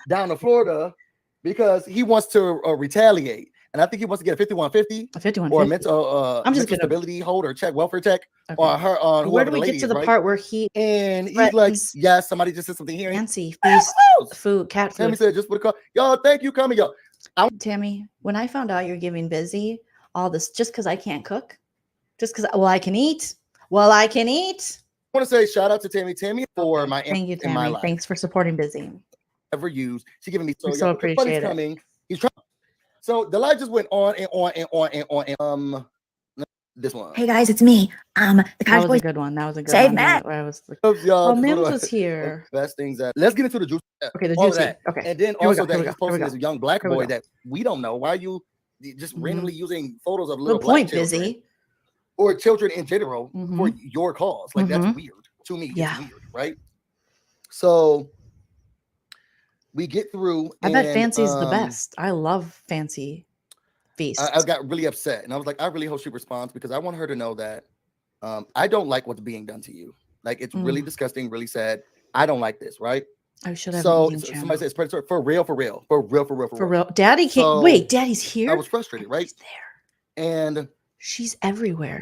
Speaker 5: down to Florida because he wants to retaliate. And I think he wants to get a 5150
Speaker 3: A 5150
Speaker 5: or a mental,
Speaker 3: I'm just
Speaker 5: mental
Speaker 3: gonna
Speaker 5: stability hold or check, welfare check
Speaker 3: okay.
Speaker 5: on her. On
Speaker 3: Where do
Speaker 5: whoever
Speaker 3: we
Speaker 5: the
Speaker 3: get to
Speaker 5: lady
Speaker 3: the
Speaker 5: is, right?
Speaker 3: part where he
Speaker 5: And he's like,
Speaker 3: threatens
Speaker 5: yes, somebody just said something here.
Speaker 3: fancy feast food, cat
Speaker 5: Tammy
Speaker 3: food?
Speaker 5: said, just put a call. Y'all, thank you coming, y'all.
Speaker 3: Tammy, when I found out you're giving Busy all this just because I can't cook, just because, well, I can eat. Well, I can eat.
Speaker 5: I want to say shout out to Tammy for my
Speaker 3: Thank you,
Speaker 5: in my
Speaker 3: Tammy.
Speaker 5: life.
Speaker 3: Thanks for supporting Busy.
Speaker 5: Ever used. She giving me
Speaker 3: I
Speaker 5: so,
Speaker 3: so
Speaker 5: y'all,
Speaker 3: appreciate it.
Speaker 5: coming. He's trying. So the live just went on and on and on and on and this one.
Speaker 4: Hey guys, it's me. The
Speaker 3: That
Speaker 4: Cottage
Speaker 3: was
Speaker 4: Boys.
Speaker 3: a good one. That was a good
Speaker 4: Save
Speaker 3: one.
Speaker 4: Matt.
Speaker 3: I was like,
Speaker 5: Y'all,
Speaker 3: oh, Mims was here.
Speaker 5: Best things that let's get into the juice.
Speaker 3: Okay, the
Speaker 5: all of
Speaker 3: juicy.
Speaker 5: that.
Speaker 3: Okay.
Speaker 5: And then
Speaker 3: Here we
Speaker 5: also
Speaker 3: go, here
Speaker 5: that
Speaker 3: we
Speaker 5: he's
Speaker 3: go, here we
Speaker 5: posting
Speaker 3: go.
Speaker 5: this young black
Speaker 3: Here we
Speaker 5: boy
Speaker 3: go.
Speaker 5: that we don't know. Why are you just randomly using photos of little
Speaker 3: Good
Speaker 5: black
Speaker 3: point,
Speaker 5: children
Speaker 3: Busy.
Speaker 5: or children in general for your cause? Like that's
Speaker 3: Mhm.
Speaker 5: weird to me.
Speaker 3: Yeah.
Speaker 5: It's weird, right? So we get through.
Speaker 3: I bet Fancy's the best. I love Fancy Feast.
Speaker 5: I got really upset, and I was like, I really hope she responds because I want her to know that I don't like what's being done to you. Like it's really disgusting, really sad. I don't like this, right?
Speaker 3: I should have
Speaker 5: So
Speaker 3: an eating
Speaker 5: somebody
Speaker 3: channel.
Speaker 5: says predatory for real.
Speaker 3: For real. Daddy can't
Speaker 5: So,
Speaker 3: wait, Daddy's here.
Speaker 5: I was frustrated, right?
Speaker 3: She's there.
Speaker 5: And
Speaker 3: She's everywhere.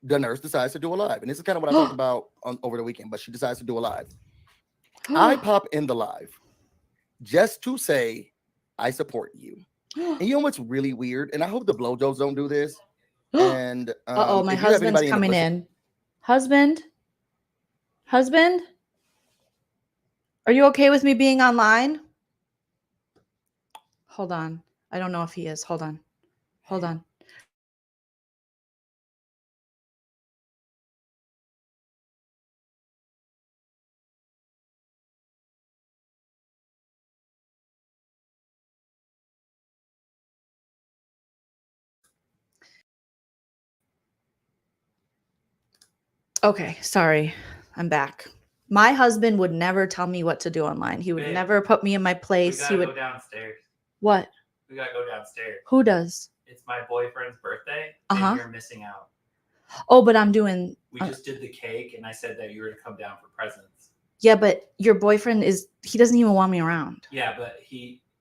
Speaker 5: the nurse decides to do a live, and this is kind of what I talked about over the weekend. But she decides to do a live. I pop in the live just to say I support you. And you know what's really weird? And I hope the blowjobs don't do this. And
Speaker 3: my husband's coming in. Husband, are you okay with me being online? Hold on. I don't know if he is. Hold on. Okay, sorry. I'm back. My husband would never tell me what to do online. He would never put me in my place. He would
Speaker 7: go downstairs.
Speaker 3: What?
Speaker 7: We gotta go downstairs.
Speaker 3: Who does?
Speaker 7: It's my boyfriend's birthday,
Speaker 3: Uh-huh.
Speaker 7: and you're missing out.
Speaker 3: Oh, but I'm doing.
Speaker 7: We just did the cake, and I said that you were to come down for presents.
Speaker 3: Yeah, but your boyfriend he doesn't even want me around.
Speaker 7: Yeah, but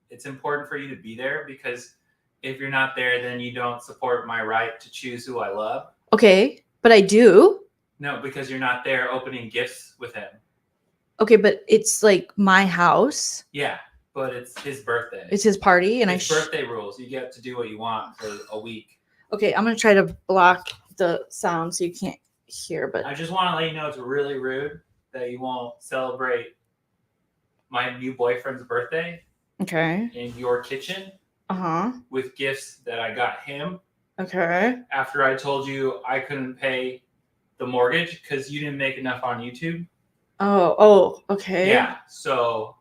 Speaker 7: it's important for you to be there because if you're not there, then you don't support my right to choose who I love.
Speaker 3: Okay, but I do.
Speaker 7: No, because you're not there opening gifts with him.
Speaker 3: Okay, but it's like my house.
Speaker 7: Yeah, but it's his birthday.
Speaker 3: It's his party, and
Speaker 7: it's birthday rules. You get to do what you want for a week.
Speaker 3: Okay, I'm gonna try to block the sound so you can't hear. But
Speaker 7: I just want to let you know it's really rude that you won't celebrate my new boyfriend's birthday.
Speaker 3: Okay.
Speaker 7: In your kitchen. With gifts that I got him.
Speaker 3: Okay.
Speaker 7: After I told you I couldn't pay the mortgage because you didn't make enough on YouTube.
Speaker 3: Oh, okay.
Speaker 7: Yeah. So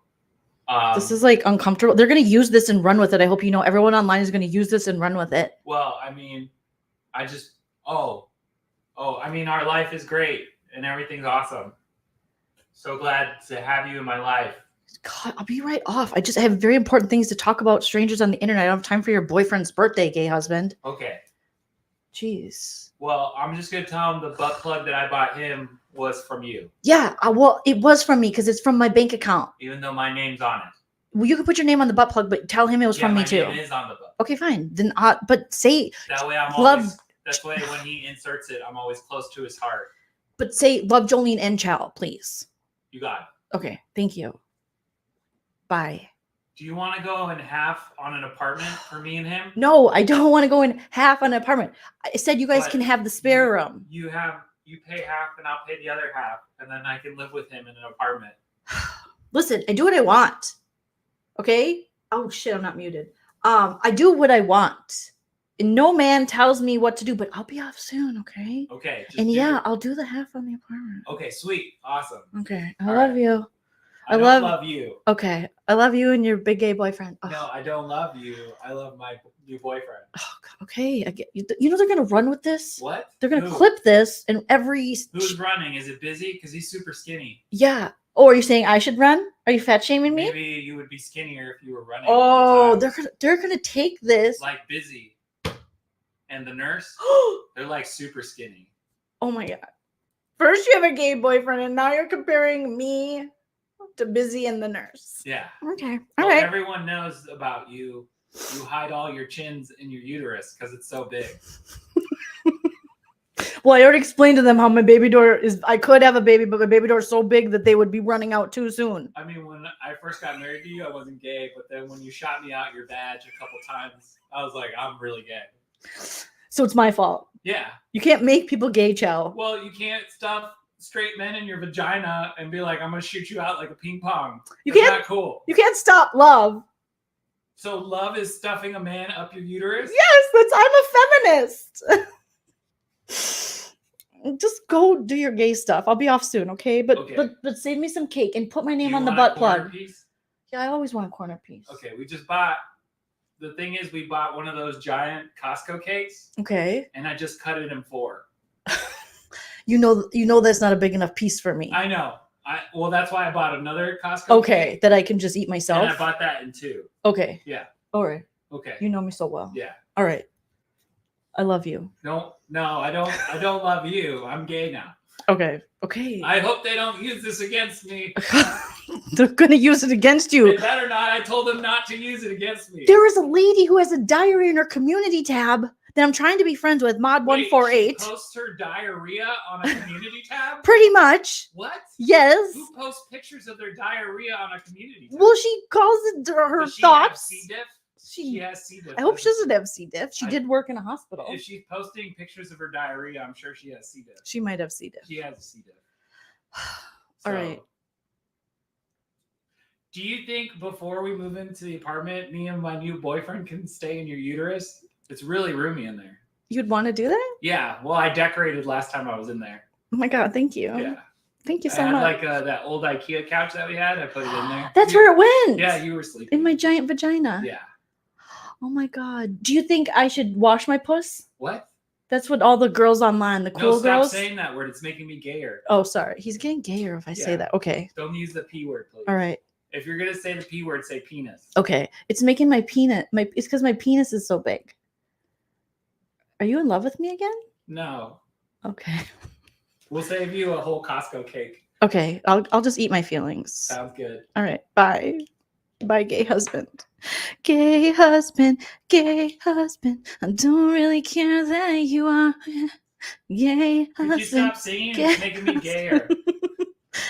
Speaker 3: this is like uncomfortable. They're gonna use this and run with it. I hope you know everyone online is gonna use this and run with it.
Speaker 7: Well, I mean, Oh, I mean, our life is great and everything's awesome. So glad to have you in my life.
Speaker 3: God, I'll be right off. I have very important things to talk about strangers on the internet. I don't have time for your boyfriend's birthday, gay husband.
Speaker 7: Okay.
Speaker 3: Jeez.
Speaker 7: Well, I'm just going to tell him the butt plug that I bought him was from you.
Speaker 3: Yeah, well, it was from me because it's from my bank account.
Speaker 7: Even though my name's on it.
Speaker 3: Well, you can put your name on the butt plug, but tell him it was from me too.
Speaker 7: My name is on the butt.
Speaker 3: Okay, fine. Then, but say
Speaker 7: that way I'm
Speaker 3: love.
Speaker 7: Always, that's why when he inserts it, I'm always close to his heart.
Speaker 3: But say love Jolene and Chow, please.
Speaker 7: You got it.
Speaker 3: Okay, thank you. Bye.
Speaker 7: Do you want to go in half on an apartment for me and him?
Speaker 3: No, I don't want to go in half on an apartment. I said you guys can have the spare room.
Speaker 7: You pay half and I'll pay the other half, and then I can live with him in an apartment.
Speaker 3: Listen, I do what I want. Okay? Oh shit, I'm not muted. I do what I want. And no man tells me what to do, but I'll be off soon, okay?
Speaker 7: Okay.
Speaker 3: And yeah, I'll do the half on the apartment.
Speaker 7: Okay, sweet. Awesome.
Speaker 3: Okay. I love you.
Speaker 7: I love you.
Speaker 3: Okay. I love you and your big gay boyfriend. Oh.
Speaker 7: No, I don't love you. I love my new boyfriend.
Speaker 3: Oh, God. Okay. I get you. You know they're gonna run with this?
Speaker 7: What?
Speaker 3: They're gonna clip this and every
Speaker 7: Who's running? Is it busy? Because he's super skinny.
Speaker 3: Yeah. Oh, are you saying I should run? Are you fat shaming me?
Speaker 7: Maybe you would be skinnier if you were running.
Speaker 3: Oh, they're gonna take this.
Speaker 7: Like Busy and the nurse. They're like super skinny.
Speaker 3: Oh my God. First you have a gay boyfriend and now you're comparing me to Busy and the nurse.
Speaker 7: Yeah.
Speaker 3: Okay. All right.
Speaker 7: Everyone knows about you. You hide all your chins in your uterus because it's so big.
Speaker 3: Well, I already explained to them how my baby door is. I could have a baby, but my baby door is so big that they would be running out too soon.
Speaker 7: I mean, when I first got married to you, I wasn't gay, but then when you shot me out your badge a couple times, I was like, I'm really gay.
Speaker 3: So it's my fault.
Speaker 7: Yeah.
Speaker 3: You can't make people gay, Chow.
Speaker 7: Well, you can't stuff straight men in your vagina and be like, I'm going to shoot you out like a ping pong.
Speaker 3: You can't.
Speaker 7: Not cool.
Speaker 3: You can't stop love.
Speaker 7: So love is stuffing a man up your uterus?
Speaker 3: Yes, I'm a feminist. Just go do your gay stuff. I'll be off soon, okay? But save me some cake and put my name on the butt plug.
Speaker 7: Piece?
Speaker 3: Yeah, I always want a corner piece.
Speaker 7: Okay, we just bought. The thing is, we bought one of those giant Costco cakes.
Speaker 3: Okay.
Speaker 7: And I just cut it in 4.
Speaker 3: You know that's not a big enough piece for me.
Speaker 7: I know. Well, that's why I bought another Costco.
Speaker 3: Okay,
Speaker 7: cake,
Speaker 3: that I can just eat myself.
Speaker 7: And I bought that in 2.
Speaker 3: Okay.
Speaker 7: Yeah.
Speaker 3: All right.
Speaker 7: Okay.
Speaker 3: You know me so well.
Speaker 7: Yeah.
Speaker 3: All right. I love you.
Speaker 7: No, I don't. I don't love you. I'm gay now.
Speaker 3: Okay. Okay.
Speaker 7: I hope they don't use this against me.
Speaker 3: They're gonna use it against you.
Speaker 7: They better not. I told them not to use it against me.
Speaker 3: There is a lady who has a diary in her community tab that I'm trying to be friends with, Mod148.
Speaker 7: She posts her diarrhea on a community tab?
Speaker 3: Pretty much.
Speaker 7: What?
Speaker 3: Yes.
Speaker 7: Who posts pictures of their diarrhea on a community tab?
Speaker 3: Well, she calls it her
Speaker 7: Does she
Speaker 3: thoughts.
Speaker 7: Have C. diff? She has C. diff.
Speaker 3: I hope she doesn't have C. diff. She did work in a hospital.
Speaker 7: If she's posting pictures of her diarrhea, I'm sure she has C. diff.
Speaker 3: She might have C. diff.
Speaker 7: She has C. diff.
Speaker 3: All right.
Speaker 7: Do you think before we move into the apartment, me and my new boyfriend can stay in your uterus? It's really roomy in there.
Speaker 3: You'd want to do that?
Speaker 7: Yeah. Well, I decorated last time I was in there.
Speaker 3: Oh my God. Thank you.
Speaker 7: Yeah.
Speaker 3: Thank you so
Speaker 7: I had
Speaker 3: much.
Speaker 7: like that old IKEA couch that we had. I put it in there.
Speaker 3: That's where it went.
Speaker 7: Yeah, you were sleeping.
Speaker 3: In my giant vagina.
Speaker 7: Yeah.
Speaker 3: Oh my God. Do you think I should wash my puss?
Speaker 7: What?
Speaker 3: That's what all the girls online, the cool girls.
Speaker 7: Stop saying that word. It's making me gayer.
Speaker 3: Oh, sorry. He's getting gayer if I say that. Okay.
Speaker 7: Don't use the P word, please.
Speaker 3: All right.
Speaker 7: If you're gonna say the P word, say penis.
Speaker 3: Okay. It's making my penis. It's because my penis is so big. Are you in love with me again?
Speaker 7: No.
Speaker 3: Okay.
Speaker 7: We'll save you a whole Costco cake.
Speaker 3: Okay. I'll just eat my feelings.
Speaker 7: Sounds good.
Speaker 3: All right. Bye. Bye, gay husband. Gay husband, gay husband. I don't really care that you are. Gay husband.
Speaker 7: Could you stop singing? It's making me gayer.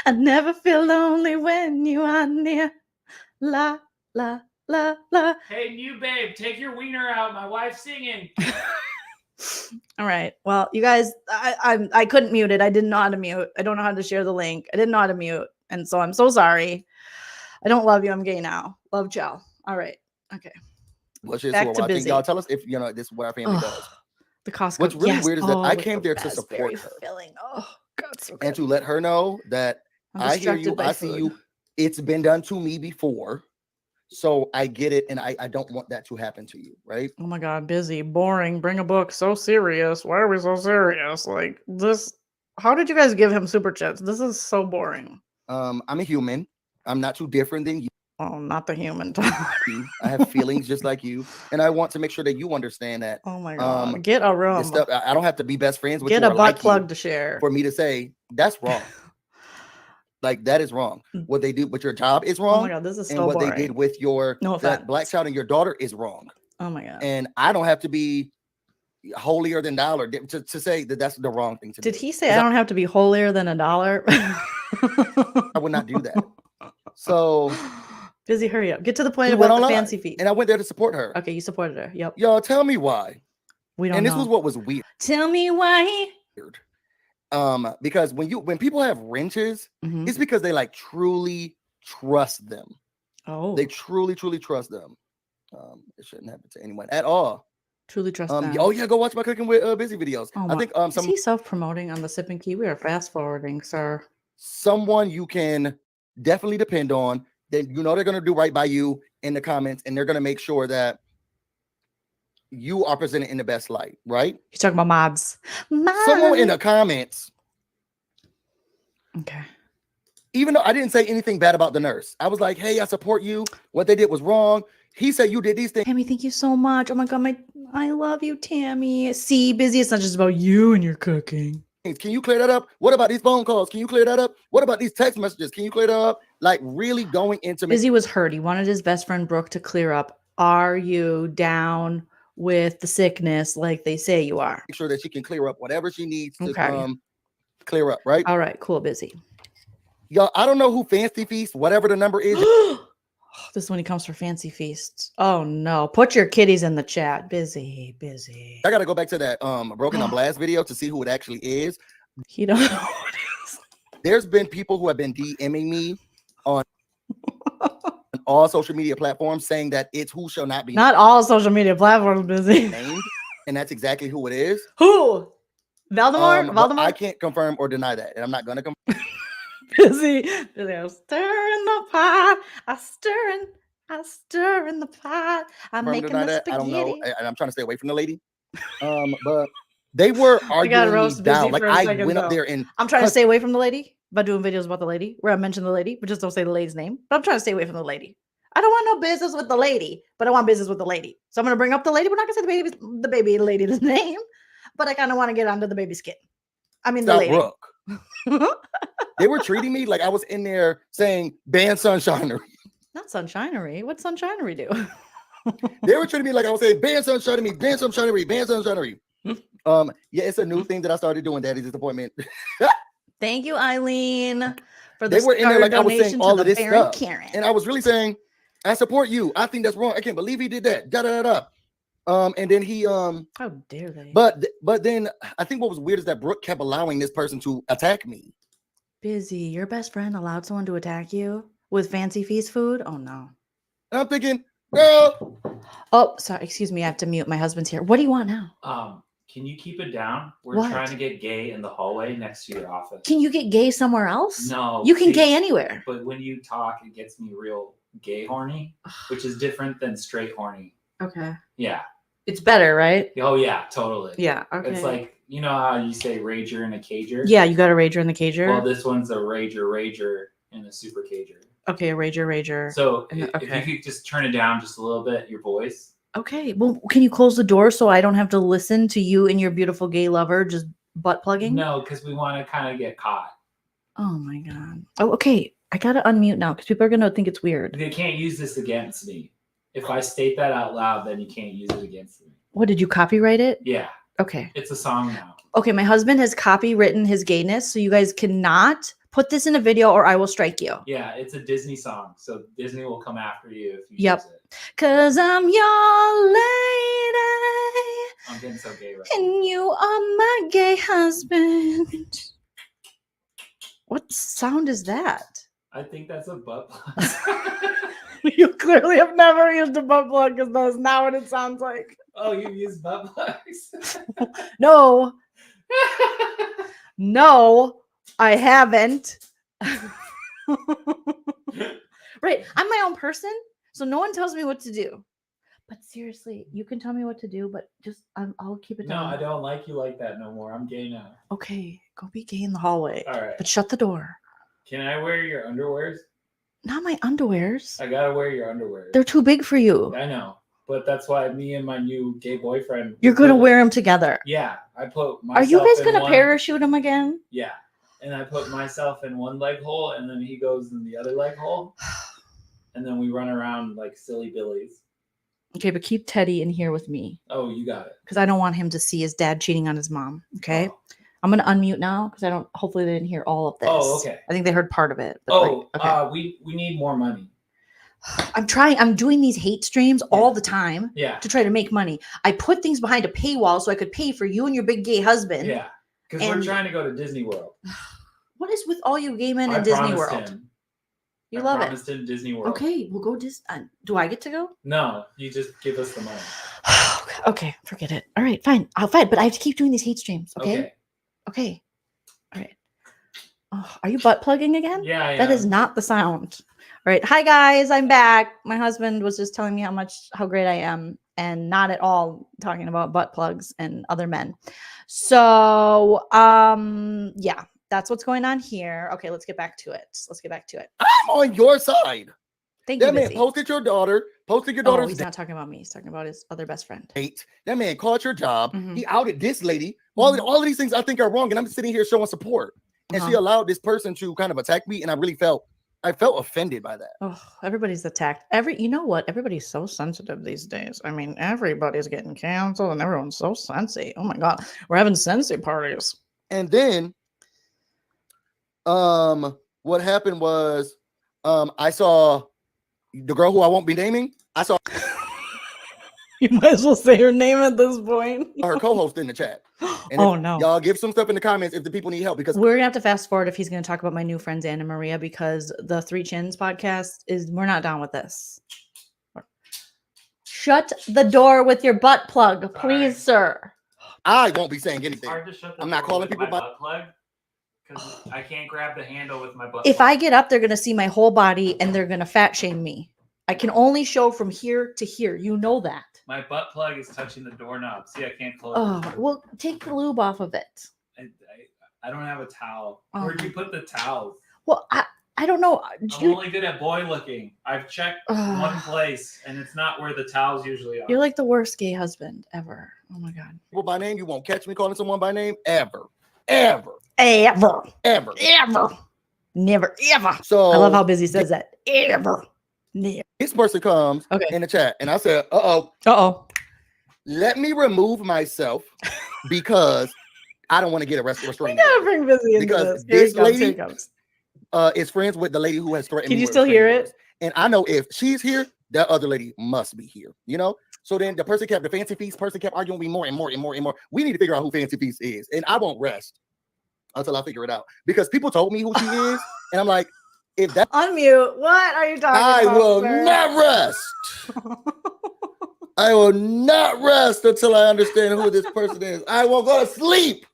Speaker 3: I never feel lonely when you are near. La, la, la, la.
Speaker 7: Hey, new babe, take your wiener out. My wife's singing.
Speaker 3: All right. Well, you guys, I couldn't mute it. I didn't know how to mute. I don't know how to share the link. I didn't know how to mute. And so I'm so sorry. I don't love you. I'm gay now. Love Chow. All right. Okay.
Speaker 5: Well, shit,
Speaker 3: back
Speaker 5: so
Speaker 3: to busy.
Speaker 5: y'all tell us if this is what our family does.
Speaker 3: The Costco.
Speaker 5: What's really weird is that I came there to support her.
Speaker 3: Oh God, so
Speaker 5: and to let her know that I hear you, I see you. It's been done to me before. So I get it, and I don't want that to happen to you, right?
Speaker 3: Oh my God, busy, boring, bring a book, so serious. Why are we so serious? Like this, how did you guys give him super chats? This is so boring.
Speaker 5: I'm a human. I'm not too different than you.
Speaker 3: Oh, not the human.
Speaker 5: I have feelings just like you, and I want to make sure that you understand that.
Speaker 3: Oh my God, get a room.
Speaker 5: Stuff, I don't have to be best friends with
Speaker 3: Get
Speaker 5: you
Speaker 3: a
Speaker 5: or
Speaker 3: butt
Speaker 5: like
Speaker 3: plug
Speaker 5: you
Speaker 3: to share.
Speaker 5: for me to say that's wrong. Like that is wrong. What they do with your job is
Speaker 3: Oh
Speaker 5: wrong.
Speaker 3: my God, this is so
Speaker 5: and what
Speaker 3: boring.
Speaker 5: they did with your that black child and your daughter is wrong.
Speaker 3: Oh my God.
Speaker 5: And I don't have to be holier than thou to say that that's the wrong thing to do.
Speaker 3: Did he say I don't have to be holier than a dollar?
Speaker 5: I would not do that. So
Speaker 3: busy, hurry up. Get to the point about the fancy feet.
Speaker 5: And I went there to support her.
Speaker 3: Okay, you supported her. Yep.
Speaker 5: Y'all tell me why.
Speaker 3: We don't know.
Speaker 5: And this was what was weird.
Speaker 3: Tell me why.
Speaker 5: Because when people have wrenches, it's because they like truly trust them.
Speaker 3: Oh.
Speaker 5: They truly trust them. It shouldn't happen to anyone at all.
Speaker 3: Truly trust them.
Speaker 5: Oh yeah, go watch my cooking with busy videos.
Speaker 3: Oh,
Speaker 5: I think
Speaker 3: is he self-promoting on the Sip and Key? We are fast forwarding, sir.
Speaker 5: Someone you can definitely depend on. That you know they're gonna do right by you in the comments, and they're gonna make sure that you are presented in the best light, right?
Speaker 3: You're talking about mods.
Speaker 5: Someone in the comments.
Speaker 3: Okay.
Speaker 5: Even though I didn't say anything bad about the nurse, I was like, hey, I support you. What they did was wrong. He said you did these things.
Speaker 3: Tammy, thank you so much. Oh my God, I love you, Tammy. See, busy, it's not just about you and your cooking.
Speaker 5: Can you clear that up? What about these phone calls? Can you clear that up? What about these text messages? Can you clear that up? Like really going into
Speaker 3: Busy was hurt. He wanted his best friend Brooke to clear up. Are you down with the sickness like they say you are?
Speaker 5: Make sure that she can clear up whatever she needs to clear up, right?
Speaker 3: All right, cool, busy.
Speaker 5: Y'all, I don't know who Fancy Feast, whatever the number is.
Speaker 3: This is when he comes for Fancy Feasts. Oh no. Put your kitties in the chat. Busy.
Speaker 5: I gotta go back to that Broken on Blast video to see who it actually is.
Speaker 3: He don't know who it is.
Speaker 5: There's been people who have been DMing me on all social media platforms saying that it's who shall not be
Speaker 3: not all social media platforms, busy
Speaker 5: named, and that's exactly who it is.
Speaker 3: Who? Voldemort?
Speaker 5: I can't confirm or deny that, and I'm not gonna confirm.
Speaker 3: busy. I'm stirring the pot. I stir in the pot. I'm making the spaghetti.
Speaker 5: I don't know, and I'm trying to stay away from the lady. But they were arguing me down. Like I went up there and
Speaker 3: I'm trying to stay away from the lady by doing videos about the lady where I mention the lady, but just don't say the lady's name. But I'm trying to stay away from the lady. I don't want no business with the lady, but I want business with the lady. So I'm gonna bring up the lady. We're not gonna say the baby lady's name, but I kind of want to get under the baby's skin. I mean the lady.
Speaker 5: Brooke. They were treating me like I was in there saying ban Sunshinery.
Speaker 3: Not Sunshinery. What's Sunshinery do?
Speaker 5: They were treating me like I was saying ban Sunshinery, ban Sunshinery, ban Sunshinery. Yeah, it's a new thing that I started doing. Daddy's disappointment.
Speaker 3: Thank you, Eileen, for the
Speaker 5: they were in there like I was saying all of this stuff,
Speaker 3: Karen.
Speaker 5: and I was really saying, I support you. I think that's wrong. I can't believe he did that. Da da da. And then he
Speaker 3: how dare they?
Speaker 5: But then I think what was weird is that Brooke kept allowing this person to attack me.
Speaker 3: Busy, your best friend allowed someone to attack you with Fancy Feast food? Oh no.
Speaker 5: And I'm thinking, girl.
Speaker 3: Oh, sorry. Excuse me. I have to mute. My husband's here. What do you want now?
Speaker 7: Can you keep it down? We're
Speaker 3: What?
Speaker 7: trying to get gay in the hallway next to your office.
Speaker 3: Can you get gay somewhere else?
Speaker 7: No.
Speaker 3: You can gay anywhere.
Speaker 7: But when you talk, it gets me real gay horny, which is different than straight horny.
Speaker 3: Okay.
Speaker 7: Yeah.
Speaker 3: It's better, right?
Speaker 7: Oh yeah, totally.
Speaker 3: Yeah. Okay.
Speaker 7: It's like, you know how you say rager and a cager?
Speaker 3: Yeah, you got a rager in the cager.
Speaker 7: Well, this one's a rager and a super cager.
Speaker 3: Okay, a rager.
Speaker 7: So
Speaker 3: if
Speaker 7: you could just turn it down just a little bit, your voice.
Speaker 3: Okay. Well, can you close the door so I don't have to listen to you and your beautiful gay lover just butt plugging?
Speaker 7: No, because we want to kind of get caught.
Speaker 3: Oh my God. Oh, okay. I gotta unmute now because people are gonna think it's weird.
Speaker 7: They can't use this against me. If I state that out loud, then you can't use it against me.
Speaker 3: What, did you copyright it?
Speaker 7: Yeah.
Speaker 3: Okay.
Speaker 7: It's a song now.
Speaker 3: Okay, my husband has copywritten his gayness, so you guys cannot put this in a video or I will strike you.
Speaker 7: Yeah, it's a Disney song, so Disney will come after you if you
Speaker 3: Yep.
Speaker 7: use it.
Speaker 3: Cause I'm your lady.
Speaker 7: I'm getting so gay right
Speaker 3: And you are my gay husband. What sound is that?
Speaker 7: now. I think that's a butt plug.
Speaker 3: You clearly have never used a butt plug because that's not what it sounds like.
Speaker 7: Oh, you use butt plugs?
Speaker 3: No. No, I haven't. Right. I'm my own person. So no one tells me what to do. But seriously, you can tell me what to do, but just I'll keep it
Speaker 7: No,
Speaker 3: down.
Speaker 7: I don't like you like that no more. I'm gay now.
Speaker 3: Okay, go be gay in the hallway.
Speaker 7: All right.
Speaker 3: But shut the door.
Speaker 7: Can I wear your underwears?
Speaker 3: Not my underwears.
Speaker 7: I gotta wear your underwears.
Speaker 3: They're too big for you.
Speaker 7: I know, but that's why me and my new gay boyfriend.
Speaker 3: You're gonna wear them together.
Speaker 7: Yeah, I put myself.
Speaker 3: Are you guys gonna
Speaker 7: one,
Speaker 3: parachute them again?
Speaker 7: Yeah, and I put myself in one leg hole, and then he goes in the other leg hole, and then we run around like silly billies.
Speaker 3: Okay, but keep Teddy in here with me.
Speaker 7: Oh, you got it.
Speaker 3: Because I don't want him to see his dad cheating on his mom. Okay.
Speaker 7: Oh.
Speaker 3: I'm gonna unmute now because I don't. Hopefully, they didn't hear all of this.
Speaker 7: Oh, okay.
Speaker 3: I think they heard part of it. But
Speaker 7: okay. We need more money.
Speaker 3: I'm trying. I'm doing these hate streams all the time.
Speaker 7: Yeah.
Speaker 3: To try to make money. I put things behind a paywall so I could pay for you and your big gay husband.
Speaker 7: Yeah. Because we're trying to go to Disney World.
Speaker 3: What is with all you gay men in Disney World?
Speaker 7: Him.
Speaker 3: You
Speaker 7: I
Speaker 3: love
Speaker 7: promised him Disney World.
Speaker 3: Okay, we'll go Disney. Do I get to go?
Speaker 7: No, you just give us the money.
Speaker 3: Okay, forget it. All right, fine. I'll fight, but I have to keep doing these hate streams. Okay. All right. Oh, are you butt plugging again?
Speaker 7: Yeah, I
Speaker 3: That
Speaker 7: am.
Speaker 3: is not the sound. All right. Hi guys, I'm back. My husband was just telling me how great I am, and not at all talking about butt plugs and other men. So, yeah, that's what's going on here. Okay, let's get back to it.
Speaker 5: I'm on your side.
Speaker 3: Thank you.
Speaker 5: That man
Speaker 3: Busy.
Speaker 5: posted your daughter's
Speaker 3: He's not talking about me. He's talking about his other best friend.
Speaker 5: date. That man called your job.
Speaker 3: Mhm.
Speaker 5: He outed this lady. All of these things I think are wrong, and I'm sitting here showing support. And she allowed this person to kind of attack me, and I felt offended by that.
Speaker 3: Oh, everybody's attacked. You know what? Everybody's so sensitive these days. I mean, everybody's getting canceled, and everyone's so sensy. Oh my god, we're having sensy parties.
Speaker 5: And then, what happened was, I saw the girl who I won't be naming. I saw
Speaker 3: You might as well say her name at this point.
Speaker 5: her co-host in the chat. And
Speaker 3: Oh no!
Speaker 5: Y'all give some stuff in the comments if the people need help, because
Speaker 3: We're gonna have to fast forward if he's gonna talk about my new friends Anna Maria, because the Three Chins podcast we're not down with this. Shut the door with your butt plug, please, sir.
Speaker 5: I won't be saying
Speaker 7: It's
Speaker 5: anything.
Speaker 7: hard to shut the
Speaker 5: I'm not
Speaker 7: door
Speaker 5: calling
Speaker 7: with
Speaker 5: people
Speaker 7: my butt plug because I can't grab the handle with my butt.
Speaker 3: If
Speaker 7: plug.
Speaker 3: I get up, they're gonna see my whole body and they're gonna fat shame me. I can only show from here to here. You know that.
Speaker 7: My butt plug is touching the doorknob. See, I can't close
Speaker 3: Oh,
Speaker 7: it.
Speaker 3: well, take the lube off of it.
Speaker 7: I don't have a towel.
Speaker 3: Oh.
Speaker 7: Where'd you put the towel?
Speaker 3: Well, I don't know.
Speaker 7: I'm only good at boy looking. I've checked one place, and it's not where the towels usually are.
Speaker 3: You're like the worst gay husband ever. Oh my god.
Speaker 5: People by name, you won't catch me calling someone by name ever. Ever.
Speaker 3: Ever.
Speaker 5: Ever.
Speaker 3: Ever. Never. Ever.
Speaker 5: So
Speaker 3: I love how Busy says that. Ever. Never.
Speaker 5: this person comes in the chat, and I said,
Speaker 3: Uh-oh.
Speaker 5: let me remove myself because I don't want to get arrested.
Speaker 3: We gotta bring Busy into
Speaker 5: Because
Speaker 3: this.
Speaker 5: this lady
Speaker 3: Here it comes.
Speaker 5: is friends with the lady who has threatened
Speaker 3: Can
Speaker 5: me
Speaker 3: you
Speaker 5: with
Speaker 3: still hear
Speaker 5: restraining
Speaker 3: it?
Speaker 5: orders. And I know if she's here, that other lady must be here, you know? So then the Fancy Feast person kept arguing with me more and more and more and more. We need to figure out who Fancy Feast is. And I won't rest until I figure it out. Because people told me who she is. And I'm like, if that
Speaker 3: Unmute. What are you talking
Speaker 5: I
Speaker 3: about?
Speaker 5: will
Speaker 3: sir?
Speaker 5: not rest. I will not rest until I understand who this person is. I will go to sleep.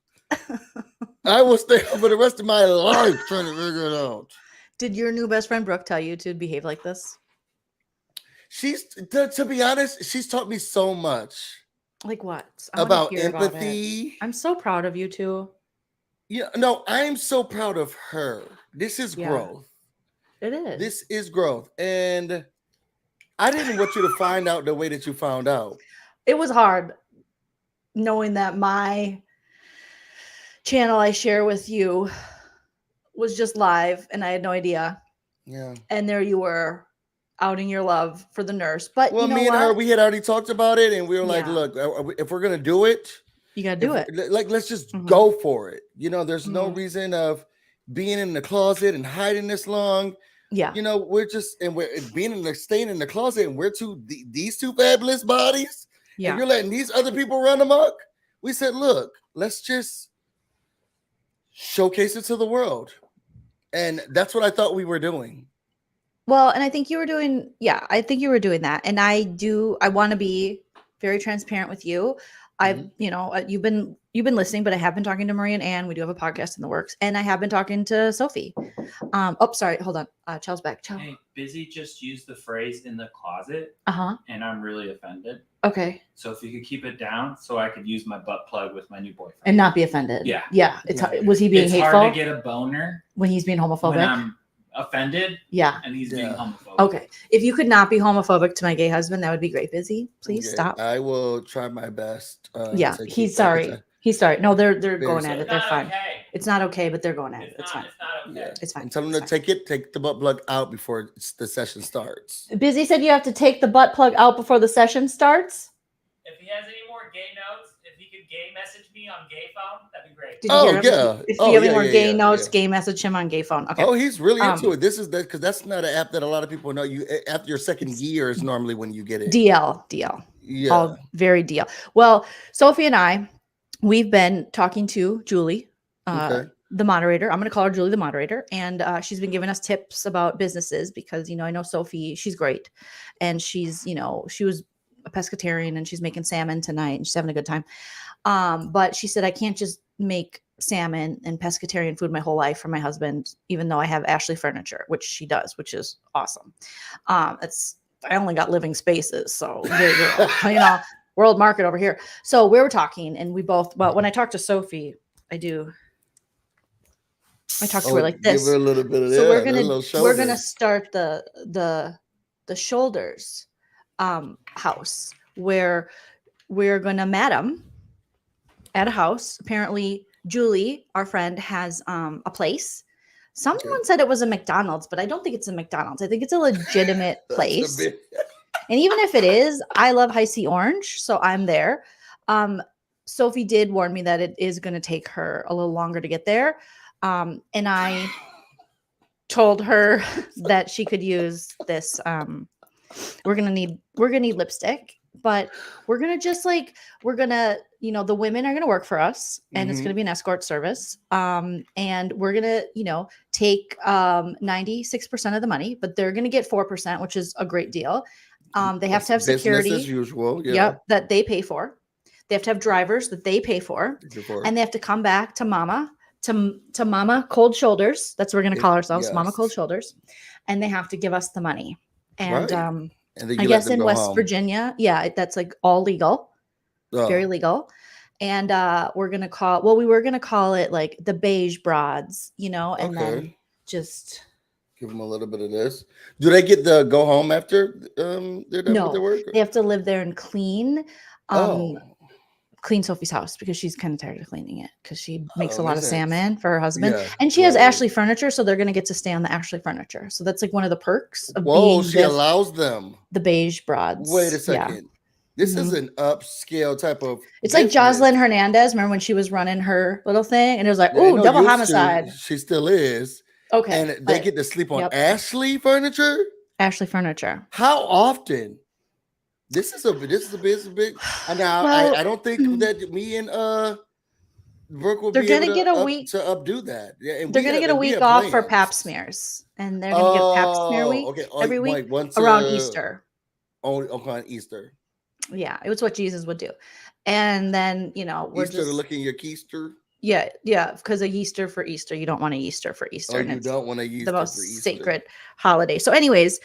Speaker 5: I will stay up for the rest of my life trying to figure it out.
Speaker 3: Did your new best friend Brooke tell you to behave like this?
Speaker 5: She's to be honest, she's taught me so much
Speaker 3: Like what? I wanna
Speaker 5: about
Speaker 3: hear about it.
Speaker 5: empathy.
Speaker 3: I'm so proud of you too.
Speaker 5: Yeah, no, I am so proud of her. This is
Speaker 3: Yeah.
Speaker 5: growth.
Speaker 3: It is.
Speaker 5: This is growth. And I didn't want you to find out the way that you found out.
Speaker 3: It was hard knowing that my channel I share with you was just live and I had no idea.
Speaker 5: Yeah.
Speaker 3: And there you were outing your love for the nurse. But
Speaker 5: Well,
Speaker 3: you know
Speaker 5: me and
Speaker 3: what?
Speaker 5: her, we had already talked about it, and we were like,
Speaker 3: Yeah.
Speaker 5: look, if we're gonna do it,
Speaker 3: You gotta do it.
Speaker 5: Like, let's just
Speaker 3: Mhm.
Speaker 5: go for it. You know, there's no
Speaker 3: Mhm.
Speaker 5: reason of being in the closet and hiding this long.
Speaker 3: Yeah.
Speaker 5: You know, we're staying in the closet, and we're these two fabulous bodies.
Speaker 3: Yeah.
Speaker 5: And you're letting these other people run amok. We said, look, let's just showcase it to the world. And that's what I thought we were doing.
Speaker 3: Well, and I think you were doing, I think you were doing that. And I want to be very transparent with you. I've, you've been listening, but I have been talking to Maria and Ann. We do have a podcast in the works, and I have been talking to Sophie. Sorry, hold on. Chel's back. Chel.
Speaker 7: Hey, Busy just used the phrase "in the closet," and I'm really offended.
Speaker 3: Okay.
Speaker 7: So if you could keep it down, so I could use my butt plug with my new boyfriend
Speaker 3: and not be offended.
Speaker 7: Yeah.
Speaker 3: Was he being hateful?
Speaker 7: It's hard to get a boner
Speaker 3: when he's being homophobic.
Speaker 7: when I'm offended.
Speaker 3: Yeah.
Speaker 7: And he's being homophobic.
Speaker 3: Okay. If you could not be homophobic to my gay husband, that would be great. Busy, please stop.
Speaker 5: I will try my best.
Speaker 3: He's sorry. He's sorry. No, they're going
Speaker 5: sorry.
Speaker 3: at it. They're fine.
Speaker 7: Okay.
Speaker 3: It's not okay, but they're going at it. It's fine.
Speaker 7: It's not okay.
Speaker 3: It's fine.
Speaker 5: And tell them to take the butt plug out before the session starts.
Speaker 3: Busy said you have to take the butt plug out before the session starts.
Speaker 7: If he has any more gay notes, if he could gay message me on gay phone, that'd be great.
Speaker 3: Did you hear him? If you have any more gay notes, gay message him on gay phone. Okay.
Speaker 5: Oh, he's really into it. This is that because that's not an app that a lot of people know. You after your second year is normally when you get it.
Speaker 3: DL.
Speaker 5: Yeah.
Speaker 3: All very DL. Well, Sophie and I, we've been talking to Julie, the moderator. I'm going to call her Julie, the moderator, and she's been giving us tips about businesses because I know Sophie. She's great, and she's she was a pescatarian and she's making salmon tonight and she's having a good time. But she said, I can't just make salmon and pescatarian food my whole life for my husband, even though I have Ashley Furniture, which she does, which is awesome. I only got living spaces. So world market over here. So we were talking and when I talk to Sophie, I talk to her like this.
Speaker 5: Give her a little bit of
Speaker 3: so we're gonna start the shoulders house where we're gonna madam at a house. Apparently Julie, our friend, has a place. Someone said it was a McDonald's, but I don't think it's a McDonald's. I think it's a legitimate place. And even if it is, I love High C Orange, so I'm there. Sophie did warn me that it is going to take her a little longer to get there. And I told her that she could use this. We're gonna need lipstick, but we're gonna the women are gonna work for us, and it's gonna be an escort service. And we're gonna take 96% of the money, but they're gonna get 4%, which is a great deal. They have to have security
Speaker 5: as usual.
Speaker 3: Yep, that they pay for. They have to have drivers that they pay for, and they have to come back to Mama Cold Shoulders. That's what we're gonna call ourselves, yes. Mama Cold Shoulders, and they have to give us the money. And
Speaker 5: and
Speaker 3: I guess in West Virginia, that's like all legal, very legal. And we were gonna call it like the beige broads, and then just
Speaker 5: give them a little bit of this. Do they get to go home after they're done with their work?
Speaker 3: They have to live there and clean. Clean Sophie's house because she's kind of tired of cleaning it because she makes a lot of salmon for her husband, and she has Ashley Furniture, so they're going to get to stay on the Ashley Furniture. So that's like one of the perks of being.
Speaker 5: She allows them
Speaker 3: the beige broads.
Speaker 5: Wait a second, this is an upscale type of.
Speaker 3: It's business. Like Jocelyn Hernandez. Remember when she was running her little thing, and it was like, "Ooh, double homicide."
Speaker 5: She still is.
Speaker 3: Okay,
Speaker 5: and they get to sleep on Ashley Furniture.
Speaker 3: Ashley Furniture.
Speaker 5: How often? This is a big. Now I don't think that me and Brooke will be able to updo that. Yeah, and
Speaker 3: they're gonna get a week off for Pap smears, and they're gonna get Pap smear week every week around Easter.
Speaker 5: On Easter.
Speaker 3: Yeah, it was what Jesus would do, and then we're
Speaker 5: Easter to look in your keister.
Speaker 3: Yeah, because a Easter for Easter, you don't want a Easter for Easter.
Speaker 5: Oh, you don't want a Easter
Speaker 3: the most
Speaker 5: for Easter.
Speaker 3: Sacred holiday. So, anyways,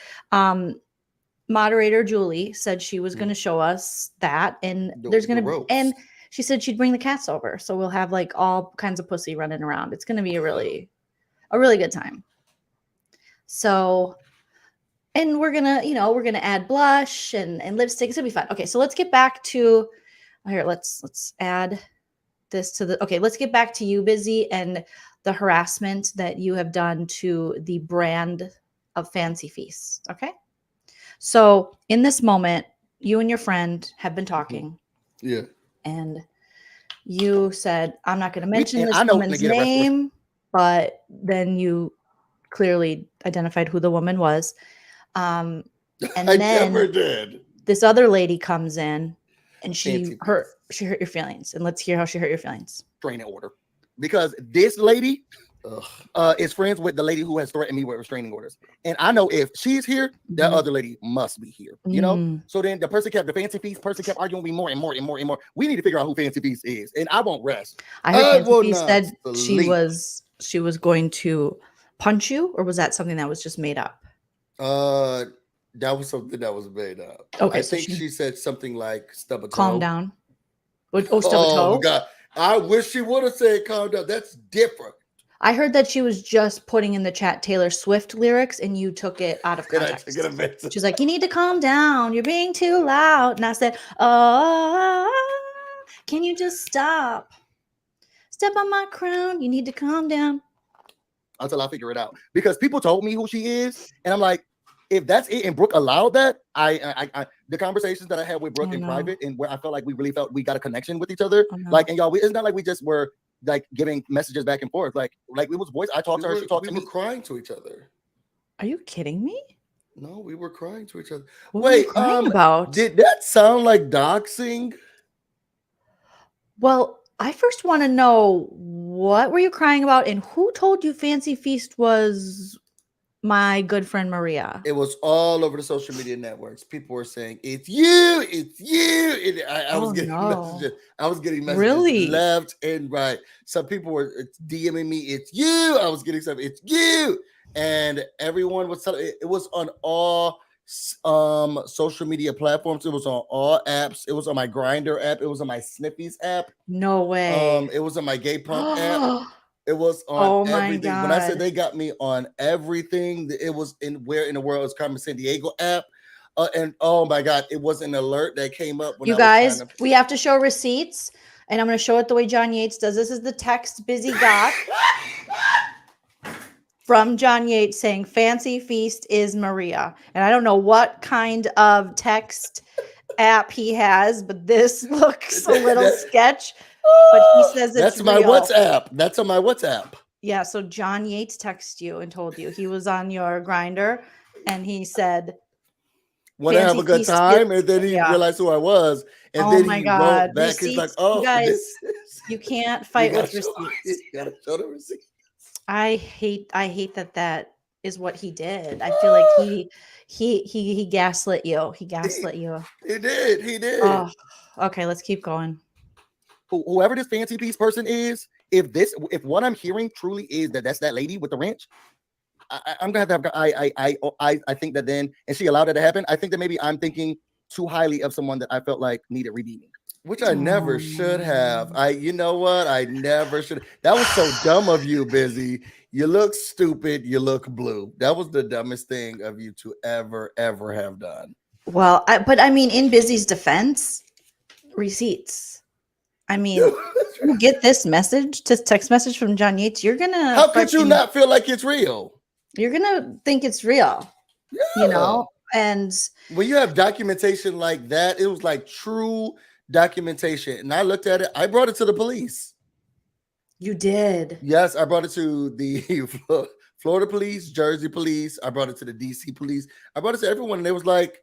Speaker 3: moderator Julie said she was going to show us that, and there's going to and she said she'd bring the cats over, so we'll have like all kinds of pussy running around. It's going to be a really good time. So, and we're gonna add blush and lipstick. It's gonna be fun. Okay, so let's get back to here. Let's add this to the. Okay, let's get back to you, Busy, and the harassment that you have done to the brand of Fancy Feast. Okay. So in this moment, you and your friend have been talking.
Speaker 5: Yeah.
Speaker 3: And you said, I'm not going to mention this woman's name, but then you clearly identified who the woman was. And
Speaker 5: I never did.
Speaker 3: This other lady comes in and she hurt your feelings. And let's hear how she hurt your feelings.
Speaker 5: Restraining order. Because this lady is friends with the lady who has threatened me with restraining orders. And I know if she's here, that other lady must be here, you know? So then the Fancy Feast person kept arguing with me more and more and more and more. We need to figure out who Fancy Feast is. And I won't rest.
Speaker 3: I heard Fancy Feast said
Speaker 5: sleep.
Speaker 3: she was going to punch you, or was that something that was just made up?
Speaker 5: That was something that was made up.
Speaker 3: Okay,
Speaker 5: I think she said something like stub a toe.
Speaker 3: Calm down. Oh, stub a toe?
Speaker 5: Oh, God. I wish she would have said calm down. That's different.
Speaker 3: I heard that she was just putting in the chat Taylor Swift lyrics and you took it out of context. She's like, you need to calm down. You're being too loud. And I said, can you just stop? Step on my crown. You need to calm down.
Speaker 5: Until I figure it out. Because people told me who she is. And I'm like, if that's it and Brooke allowed that, I the conversations that I had with Brooke in private and where I felt like we really felt we got a connection with each other. Like, and y'all, it's not like we just were like giving messages back and forth. Like it was voice. I talked to her. She talked to me.
Speaker 8: We were crying to each other.
Speaker 3: Are you kidding me?
Speaker 8: No, we were crying to each other.
Speaker 3: What were you crying about?
Speaker 5: Did that sound like doxing?
Speaker 3: Well, I first want to know, what were you crying about and who told you Fancy Feast was my good friend Maria?
Speaker 8: It was all over the social media networks. People were saying, it's you, it's you. And I was getting messages. I was getting messages left and right. Some people were DMing me, it's you. I was getting something, it's you. And everyone was telling it was on all social media platforms. It was on all apps. It was on my Grindr app. It was on my Sniffies app.
Speaker 3: No way.
Speaker 8: It was on my Gay Punk app. It was on everything. When I said they got me on everything, it was in Where in the World is Carmen San Diego app. And oh my God, it was an alert that came up. When
Speaker 3: you guys, we have to show receipts, and I'm going to show it the way John Yates does. This is the text Busy got from John Yates saying Fancy Feast is Maria. And I don't know what kind of text app he has, but this looks a little sketch. But he says
Speaker 5: that's
Speaker 3: it's
Speaker 5: my
Speaker 3: real.
Speaker 5: WhatsApp. That's on my WhatsApp.
Speaker 3: Yeah, so John Yates texted you and told you he was on your Grindr, and he said,
Speaker 5: "Want to have a good time?" And then he realized who I was, and then he wrote back.
Speaker 3: Receipts,
Speaker 5: he's like, "Oh,
Speaker 3: you guys, you can't fight with receipts.
Speaker 5: You gotta show the receipts."
Speaker 3: I hate that is what he did. I feel like he gaslit you. He gaslit you.
Speaker 5: He did.
Speaker 3: Oh, okay, let's keep going.
Speaker 5: Whoever this Fancy Feast person is, if what I'm hearing truly is that's that lady with the wrench, I'm gonna have to I think that then, and she allowed it to happen. I think that maybe I'm thinking too highly of someone that I felt like needed redeeming,
Speaker 8: which I never should have. You know what? I never should. That was so dumb of you, Busy. You look stupid. You look blue. That was the dumbest thing of you to ever have done.
Speaker 3: Well, but I mean, in Busy's defense, receipts. I mean, you get this text message from John Yates, you're gonna.
Speaker 8: How could you not feel like it's real?
Speaker 3: You're gonna think it's real, you know. And
Speaker 8: when you have documentation like that, it was like true documentation. And I looked at it. I brought it to the police.
Speaker 3: You did?
Speaker 8: Yes, I brought it to the Florida police, Jersey police. I brought it to the DC police. I brought it to everyone, and they was like,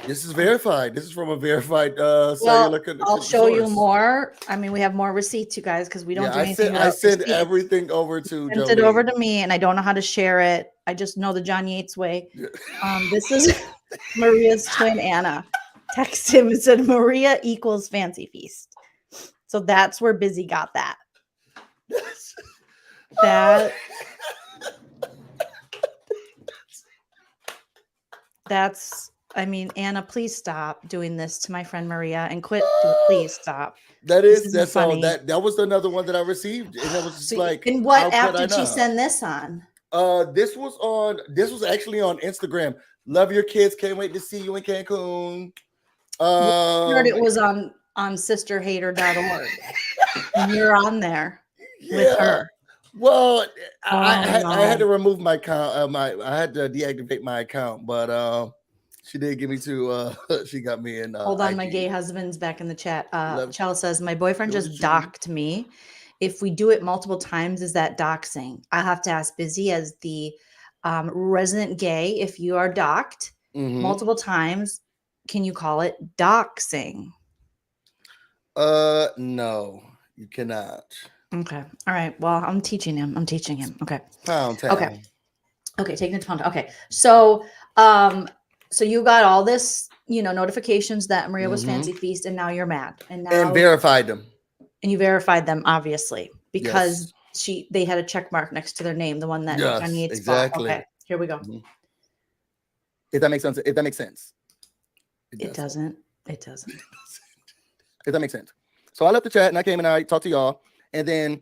Speaker 8: "This is verified. This is from a verified cellular."
Speaker 3: I'll show you more. I mean, we have more receipts, you guys, because we don't do anything.
Speaker 8: I sent everything over to.
Speaker 3: Sent it over to me, and I don't know how to share it. I just know the John Yates way. This is Maria's twin Anna. Text him and said Maria equals Fancy Feast. So that's where Busy got that. That's. I mean, Anna, please stop doing this to my friend Maria and quit. Please stop.
Speaker 8: That's funny. All. That was another one that I received, and it was just like.
Speaker 3: And what app did she send this on?
Speaker 8: This was actually on Instagram. Love your kids. Can't wait to see you in Cancun.
Speaker 3: I heard it was on sisterhater.org, and you're on there with her.
Speaker 8: Well, I had to remove my account. I had to deactivate my account, but she did give me she got me in.
Speaker 3: Hold on, IG. My gay husband's back in the chat. Chell says, my boyfriend just doxed me. If we do it multiple times, is that doxing? I have to ask Busy as the resident gay. If you are doxed multiple times, can you call it doxing?
Speaker 8: No, you cannot.
Speaker 3: Okay. All right. Well, I'm teaching him. Okay.
Speaker 8: Pound town.
Speaker 3: Okay. Okay. Taking it to Pound Town. Okay. So, so you got all this, notifications that Maria was Fancy Feast, and now you're mad, and
Speaker 8: verified them,
Speaker 3: and you verified them, obviously, because they had a check mark next to their name, the one that Johnny Yates
Speaker 8: exactly.
Speaker 3: bought. Okay. Here we go.
Speaker 5: If that makes sense. If that makes sense.
Speaker 3: It doesn't.
Speaker 5: If that makes sense. So I left the chat and I came and I talked to y'all, and then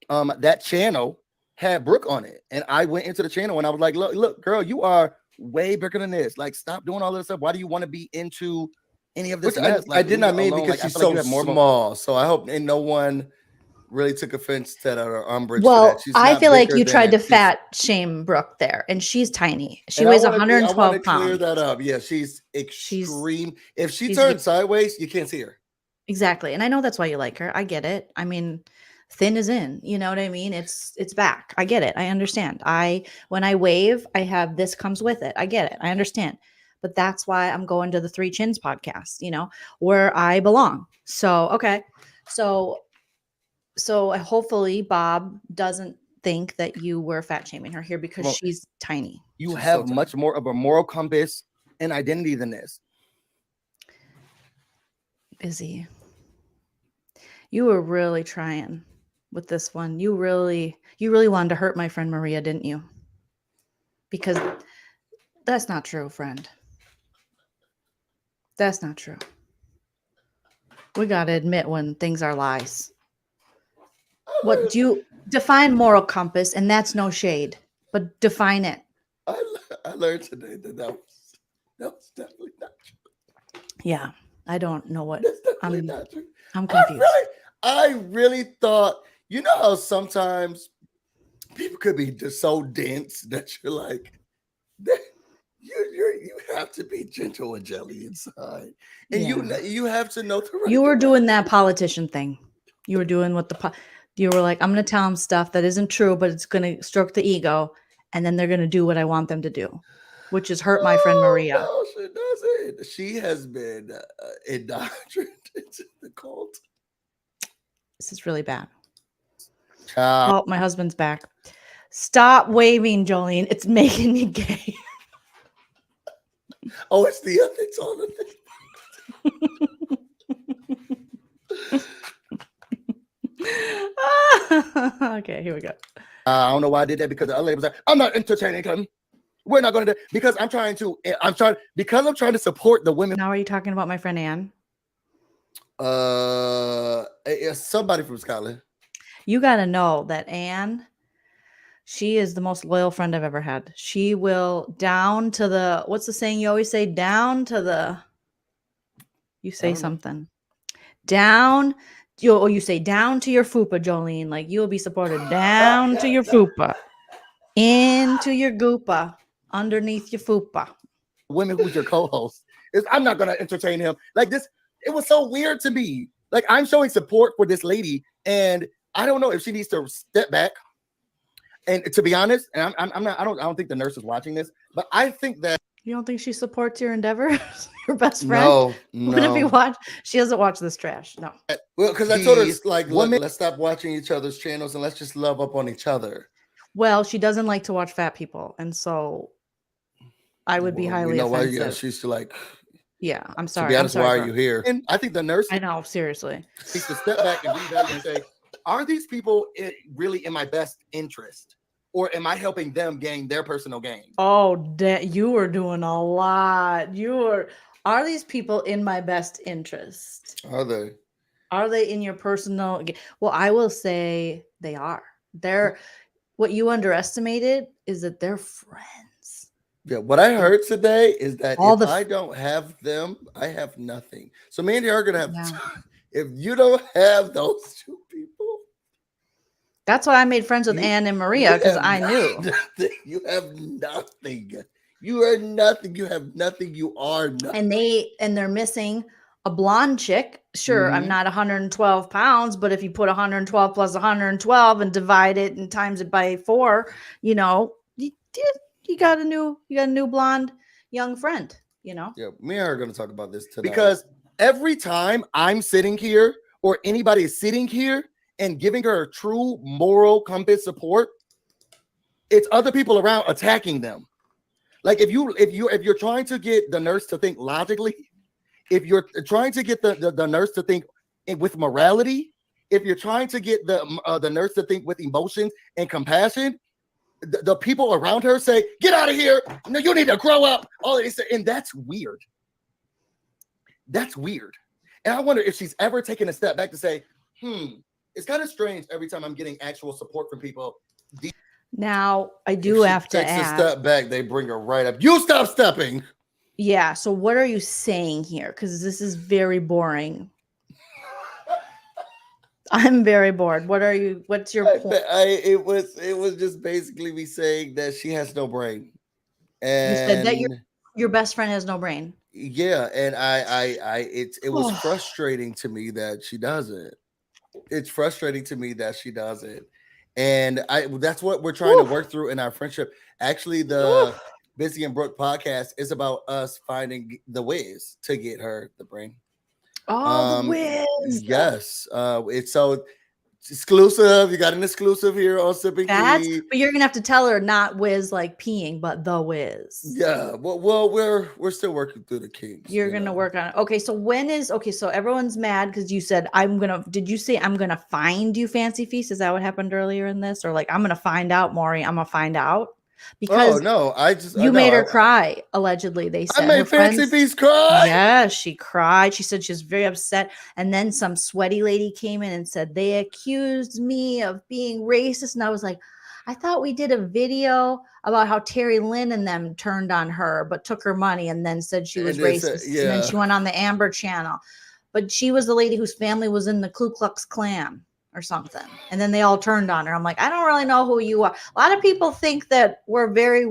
Speaker 5: that channel had Brooke on it, and I went into the channel and I was like, look, girl, you are way bigger than this. Like, stop doing all this stuff. Why do you want to be into any of this mess?
Speaker 8: I did not mean because she's so small. So I hope no one really took offense to that or umbrage.
Speaker 3: Well, I feel like you tried to fat shame Brooke there, and she's tiny. She weighs 112 pounds.
Speaker 8: Clear that up. Yeah, she's extreme. If she turns sideways, you can't see her.
Speaker 3: Exactly, and I know that's why you like her. I get it. I mean, thin is in. You know what I mean? It's back. I get it. I understand. When I wave, I have this comes with it. I get it. I understand. But that's why I'm going to the Three Chins podcast. Where I belong. So okay, so hopefully Bob doesn't think that you were fat shaming her here because she's tiny.
Speaker 5: You have much more of a moral compass and identity than this.
Speaker 3: Izzy, you were really trying with this one. You really wanted to hurt my friend Maria, didn't you? Because that's not true, friend. That's not true. We got to admit when things are lies. What do you define moral compass? And that's no shade, but define it.
Speaker 8: I learned today that was definitely not true.
Speaker 3: Yeah, I don't know what.
Speaker 8: That's definitely not true.
Speaker 3: I'm confused.
Speaker 8: I really thought, how sometimes people could be just so dense that you're like, you have to be gentle and jelly inside, and you have to know the right.
Speaker 3: You were doing that politician thing. You were doing what you were like, I'm going to tell them stuff that isn't true, but it's going to stroke the ego, and then they're going to do what I want them to do, which is hurt my friend Maria.
Speaker 8: No, she doesn't. She has been indoctrinated into the cult.
Speaker 3: This is really bad. Oh, my husband's back. Stop waving, Jolene. It's making me gay.
Speaker 8: Oh, it's the ethics on
Speaker 3: the thing. Okay, here we go.
Speaker 5: I don't know why I did that, because the other lady was like, I'm not entertaining him. We're not going to do it because I'm trying to support the women.
Speaker 3: Now, are you talking about my friend Anne?
Speaker 8: Somebody from Scotland.
Speaker 3: You got to know that Anne, she is the most loyal friend I've ever had. She will down to the, what's the saying you always say? Down to the, you say something. Down, you say down to your fupa, Jolene. Like, you'll be supported down to your fupa. Into your goopa. Underneath your fupa.
Speaker 5: Women who's your co-host. I'm not going to entertain him. Like this, it was so weird to me. Like, I'm showing support for this lady, and I don't know if she needs to step back. And to be honest, and I don't think the nurse is watching this, but I think that.
Speaker 3: You don't think she supports your endeavors? Your best friend?
Speaker 8: No.
Speaker 3: What if you watch? She doesn't watch this trash. No.
Speaker 8: Well, because I told her, like, let's stop watching each other's channels and let's just love up on each other.
Speaker 3: Well, she doesn't like to watch fat people, and so I would be highly offensive.
Speaker 8: Yeah, she's like.
Speaker 3: Yeah, I'm sorry.
Speaker 8: To be honest, why are you here?
Speaker 5: And I think the nurse.
Speaker 3: I know, seriously.
Speaker 5: Needs to step back and reevaluate and say, are these people really in my best interest? Or am I helping them gain their personal gain?
Speaker 3: Oh, you were doing a lot. Are these people in my best interest?
Speaker 8: Are they?
Speaker 3: Are they in your personal? Well, I will say they are. What you underestimated is that they're friends.
Speaker 8: Yeah, what I heard today is that I don't have them, I have nothing. So me and you are gonna have. If you don't have those two people,
Speaker 3: that's why I made friends with Anne and Maria, because I knew.
Speaker 8: Nothing. You have nothing. You are nothing. You have nothing. You are nothing.
Speaker 3: And they're missing a blonde chick. Sure, I'm not 112 pounds, but if you put 112 plus 112 and divide it and times it by 4, you got a new blonde young friend.
Speaker 8: Yeah, me and her are going to talk about this tonight.
Speaker 5: Because every time I'm sitting here or anybody is sitting here, and giving her true moral compass support, it's other people around attacking them. Like if you're trying to get the nurse to think logically, if you're trying to get the nurse to think with morality, if you're trying to get the nurse to think with emotions and compassion, the people around her say, "Get out of here! No, you need to grow up." All this, and that's weird. That's weird. And I wonder if she's ever taken a step back to say, it's kind of strange every time I'm getting actual support from people.
Speaker 3: Now, I do have to add.
Speaker 5: Takes a step back, they bring her right up. You stop stepping.
Speaker 3: Yeah. So what are you saying here? Because this is very boring. I'm very bored. What's your point?
Speaker 5: It was just basically me saying that she has no brain. And
Speaker 3: you said that your best friend has no brain.
Speaker 5: Yeah, and it was frustrating to me that she doesn't. It's frustrating to me that she doesn't. And that's what we're trying to work through in our friendship. Actually, the Busy and Brooke podcast is about us finding the ways to get her the brain.
Speaker 3: Oh, the whiz.
Speaker 5: Yes. It's so exclusive. You got an exclusive here on Sipping Key.
Speaker 3: But you're gonna have to tell her not whiz like peeing, but the whiz.
Speaker 5: Yeah. Well, we're still working through the kinks.
Speaker 3: You're gonna work on it. Okay, so so everyone's mad because you said did you say I'm gonna find you Fancy Feast? Is that what happened earlier in this? Or like I'm gonna find out, Maury, I'm gonna find out? Because
Speaker 5: you
Speaker 3: made her cry, allegedly. They said
Speaker 5: I made Fancy Feast cry.
Speaker 3: Yeah, she cried. She said she was very upset. And then some sweaty lady came in and said, they accused me of being racist. And I was like, I thought we did a video about how Terry Lynn and them turned on her, but took her money and then said she was racist. And then she went on the Amber channel. But she was the lady whose family was in the Ku Klux Klan or something. And then they all turned on her. I'm like, I don't really know who you are. A lot of people think that we're very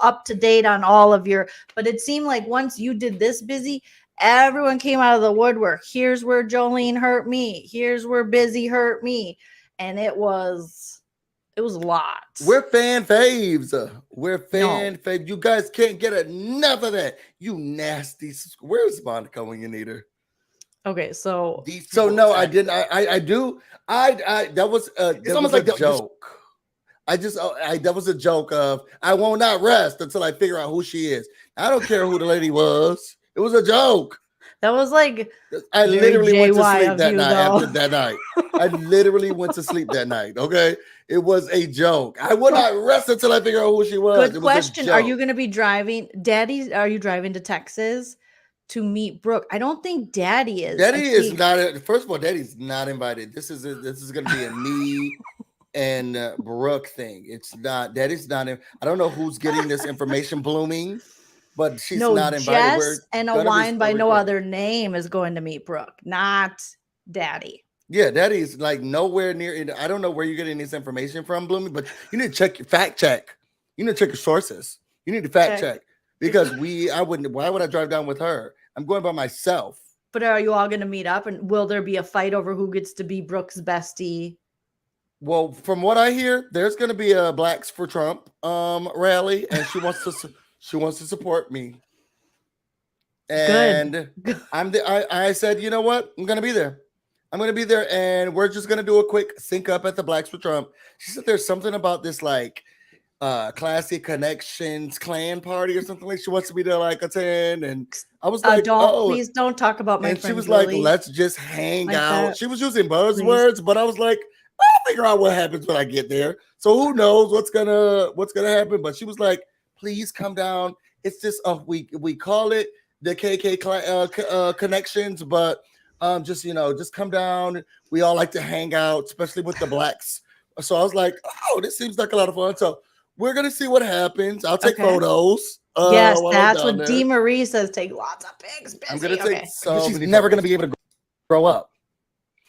Speaker 3: up to date on all of but it seemed like once you did this Busy, everyone came out of the woodwork. Here's where Jolene hurt me. Here's where Busy hurt me. And it was a lot.
Speaker 5: We're fan faves. We're fan faves. You guys can't get enough of that. You nasty. Where's Monica when you need her?
Speaker 3: Okay, so
Speaker 5: no, I didn't. I do. That was it's almost like a joke. That was a joke of I will not rest until I figure out who she is. I don't care who the lady was. It was a joke.
Speaker 3: That was like
Speaker 5: I literally went to sleep that night after that night. I literally went to sleep that night. Okay. It was a joke. I would not rest until I figure out who she was.
Speaker 3: Good question. Are you going to be driving? Are you driving to Texas to meet Brooke? I don't think Daddy is.
Speaker 5: Daddy is not. First of all, Daddy's not invited. This is going to be a me and Brooke thing. It's not. Daddy's not. I don't know who's getting this information, Blooming, but she's not invited.
Speaker 3: Jess and a wine by no other name is going to meet Brooke, not Daddy.
Speaker 5: Yeah, Daddy's like nowhere near it. I don't know where you're getting this information from, Blooming, but you need to check your fact check. You need to check your sources. You need to fact check. Because why would I drive down with her? I'm going by myself.
Speaker 3: But are you all going to meet up, and will there be a fight over who gets to be Brooke's bestie?
Speaker 5: Well, from what I hear, there's going to be a Blacks for Trump rally, and she wants to support me. And good. I said, you know what? I'm going to be there. I'm going to be there, and we're just going to do a quick sync up at the Blacks for Trump. She said there's something about this like Classy Connections clan party or something like she wants me to like attend, and I was like,
Speaker 3: please don't talk about my friend.
Speaker 5: She was like, let's just hang out. She was using buzzwords, but I was like, I'll figure out what happens when I get there. So who knows what's gonna happen? But she was like, please come down. It's just we call it the KK Connections, but just come down. We all like to hang out, especially with the Blacks. So I was like, this seems like a lot of fun. So we're gonna see what happens. I'll take photos.
Speaker 3: Yes, that's what Dee Marie says. Take lots of pics.
Speaker 5: I'm gonna take so she's never gonna be able to grow up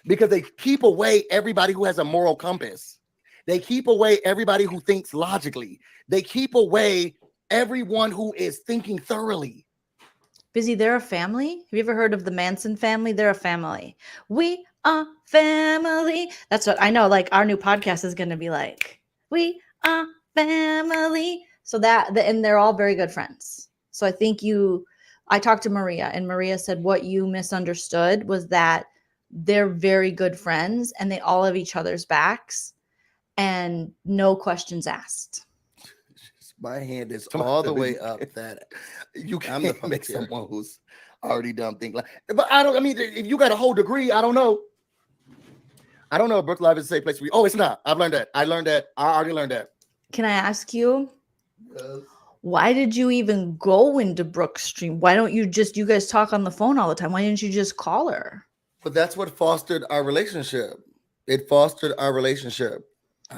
Speaker 5: because they keep away everybody who has a moral compass. They keep away everybody who thinks logically. They keep away everyone who is thinking thoroughly.
Speaker 3: Busy, they're a family. Have you ever heard of the Manson family? They're a family. We are family. That's what I know. Like our new podcast is going to be like, we are family. So and they're all very good friends. So I think I talked to Maria, and Maria said what you misunderstood was that they're very good friends and they all have each other's backs and no questions asked.
Speaker 8: My hand is all the way up that
Speaker 5: you can't make someone who's already dumb think like, but I mean, if you got a whole degree, I don't know if Brooks Live is a safe place for you. Oh, it's not. I've learned that. I already learned that.
Speaker 3: Can I ask you, why did you even go into Brooks' stream? Why don't you guys talk on the phone all the time? Why didn't you just call her?
Speaker 8: But that's what fostered our relationship. It fostered our relationship.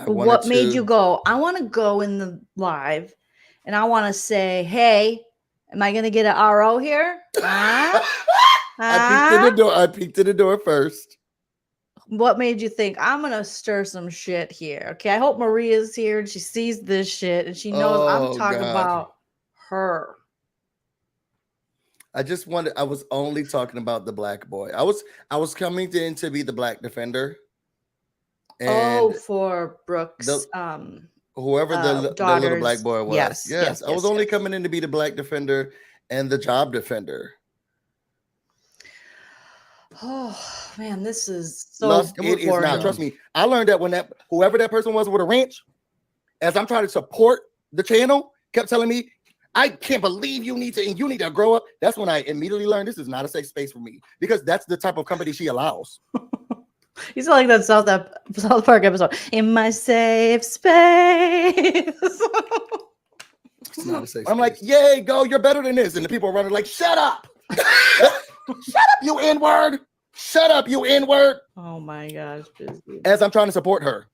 Speaker 3: What made you go, I want to go in the live and I want to say, hey, am I going to get an RO here?
Speaker 8: I peeked in the door first.
Speaker 3: What made you think I'm going to stir some shit here? Okay, I hope Maria's here and she sees this shit and she knows I'm talking about her.
Speaker 8: I was only talking about the black boy. I was coming in to be the black defender.
Speaker 3: And for Brooks,
Speaker 8: whoever the little black boy was. Yes. I was only coming in to be the black defender and the job defender.
Speaker 3: Oh man, this is so
Speaker 5: it is not. Trust me. I learned that when whoever that person was with a wrench, as I'm trying to support the channel, kept telling me, I can't believe you need to grow up. That's when I immediately learned this is not a safe space for me, because that's the type of company she allows.
Speaker 3: You sound like that South Park episode. In my safe space.
Speaker 8: It's not a safe space.
Speaker 5: I'm like, yay, go, you're better than this. And the people are running like, shut up. Shut up, you N-word. Shut up, you N-word.
Speaker 3: Oh my gosh.
Speaker 5: As I'm trying to support her.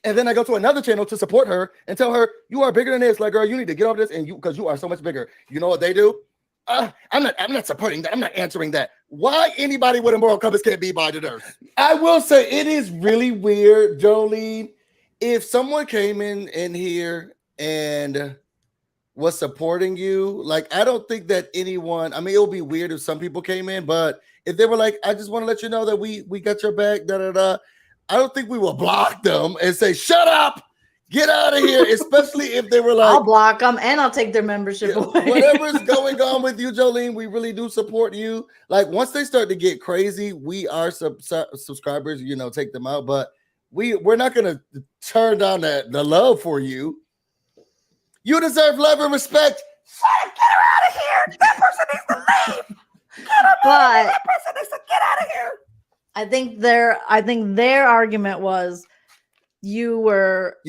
Speaker 5: And then I go to another channel to support her and tell her, you are bigger than this. Like, girl, you need to get over this, and because you are so much bigger. You know what they do? I'm not supporting that. I'm not answering that. Why anybody with a moral compass can't be by the nurse?
Speaker 8: I will say it is really weird, Jolene. If someone came in here and was supporting you, like, I don't think that anyone, I mean, it'll be weird if some people came in, but if they were like, I just want to let you know that we got your back, I don't think we will block them and say, shut up, get out of here, especially if they were like,
Speaker 3: I'll block them and I'll take their membership away.
Speaker 8: Whatever's going on with you, Jolene, we really do support you. Like, once they start to get crazy, we are subscribers, take them out, but we're not going to turn down the love for you. You deserve love and respect. Shut up, get her out of here. That person needs to leave. That person needs to get out of here.
Speaker 3: I think their argument was you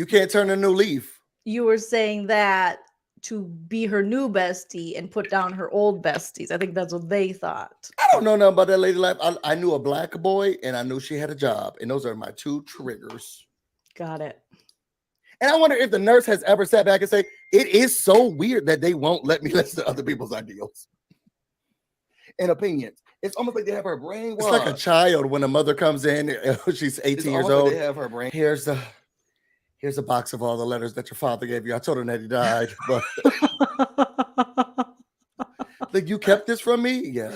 Speaker 8: can't turn a new leaf.
Speaker 3: You were saying that to be her new bestie and put down her old besties. I think that's what they thought.
Speaker 8: I don't know nothing about that lady life. I knew a black boy and I knew she had a job, and those are my two triggers.
Speaker 3: Got it.
Speaker 5: And I wonder if the nurse has ever sat back and say, it is so weird that they won't let me listen to other people's ideals and opinions. It's almost like they have her brain washed.
Speaker 8: It's like a child when a mother comes in, she's 18 years old.
Speaker 5: Like they have her brain.
Speaker 8: Here's a box of all the letters that your father gave you. I told him that he died, but like, you kept this from me? Yeah.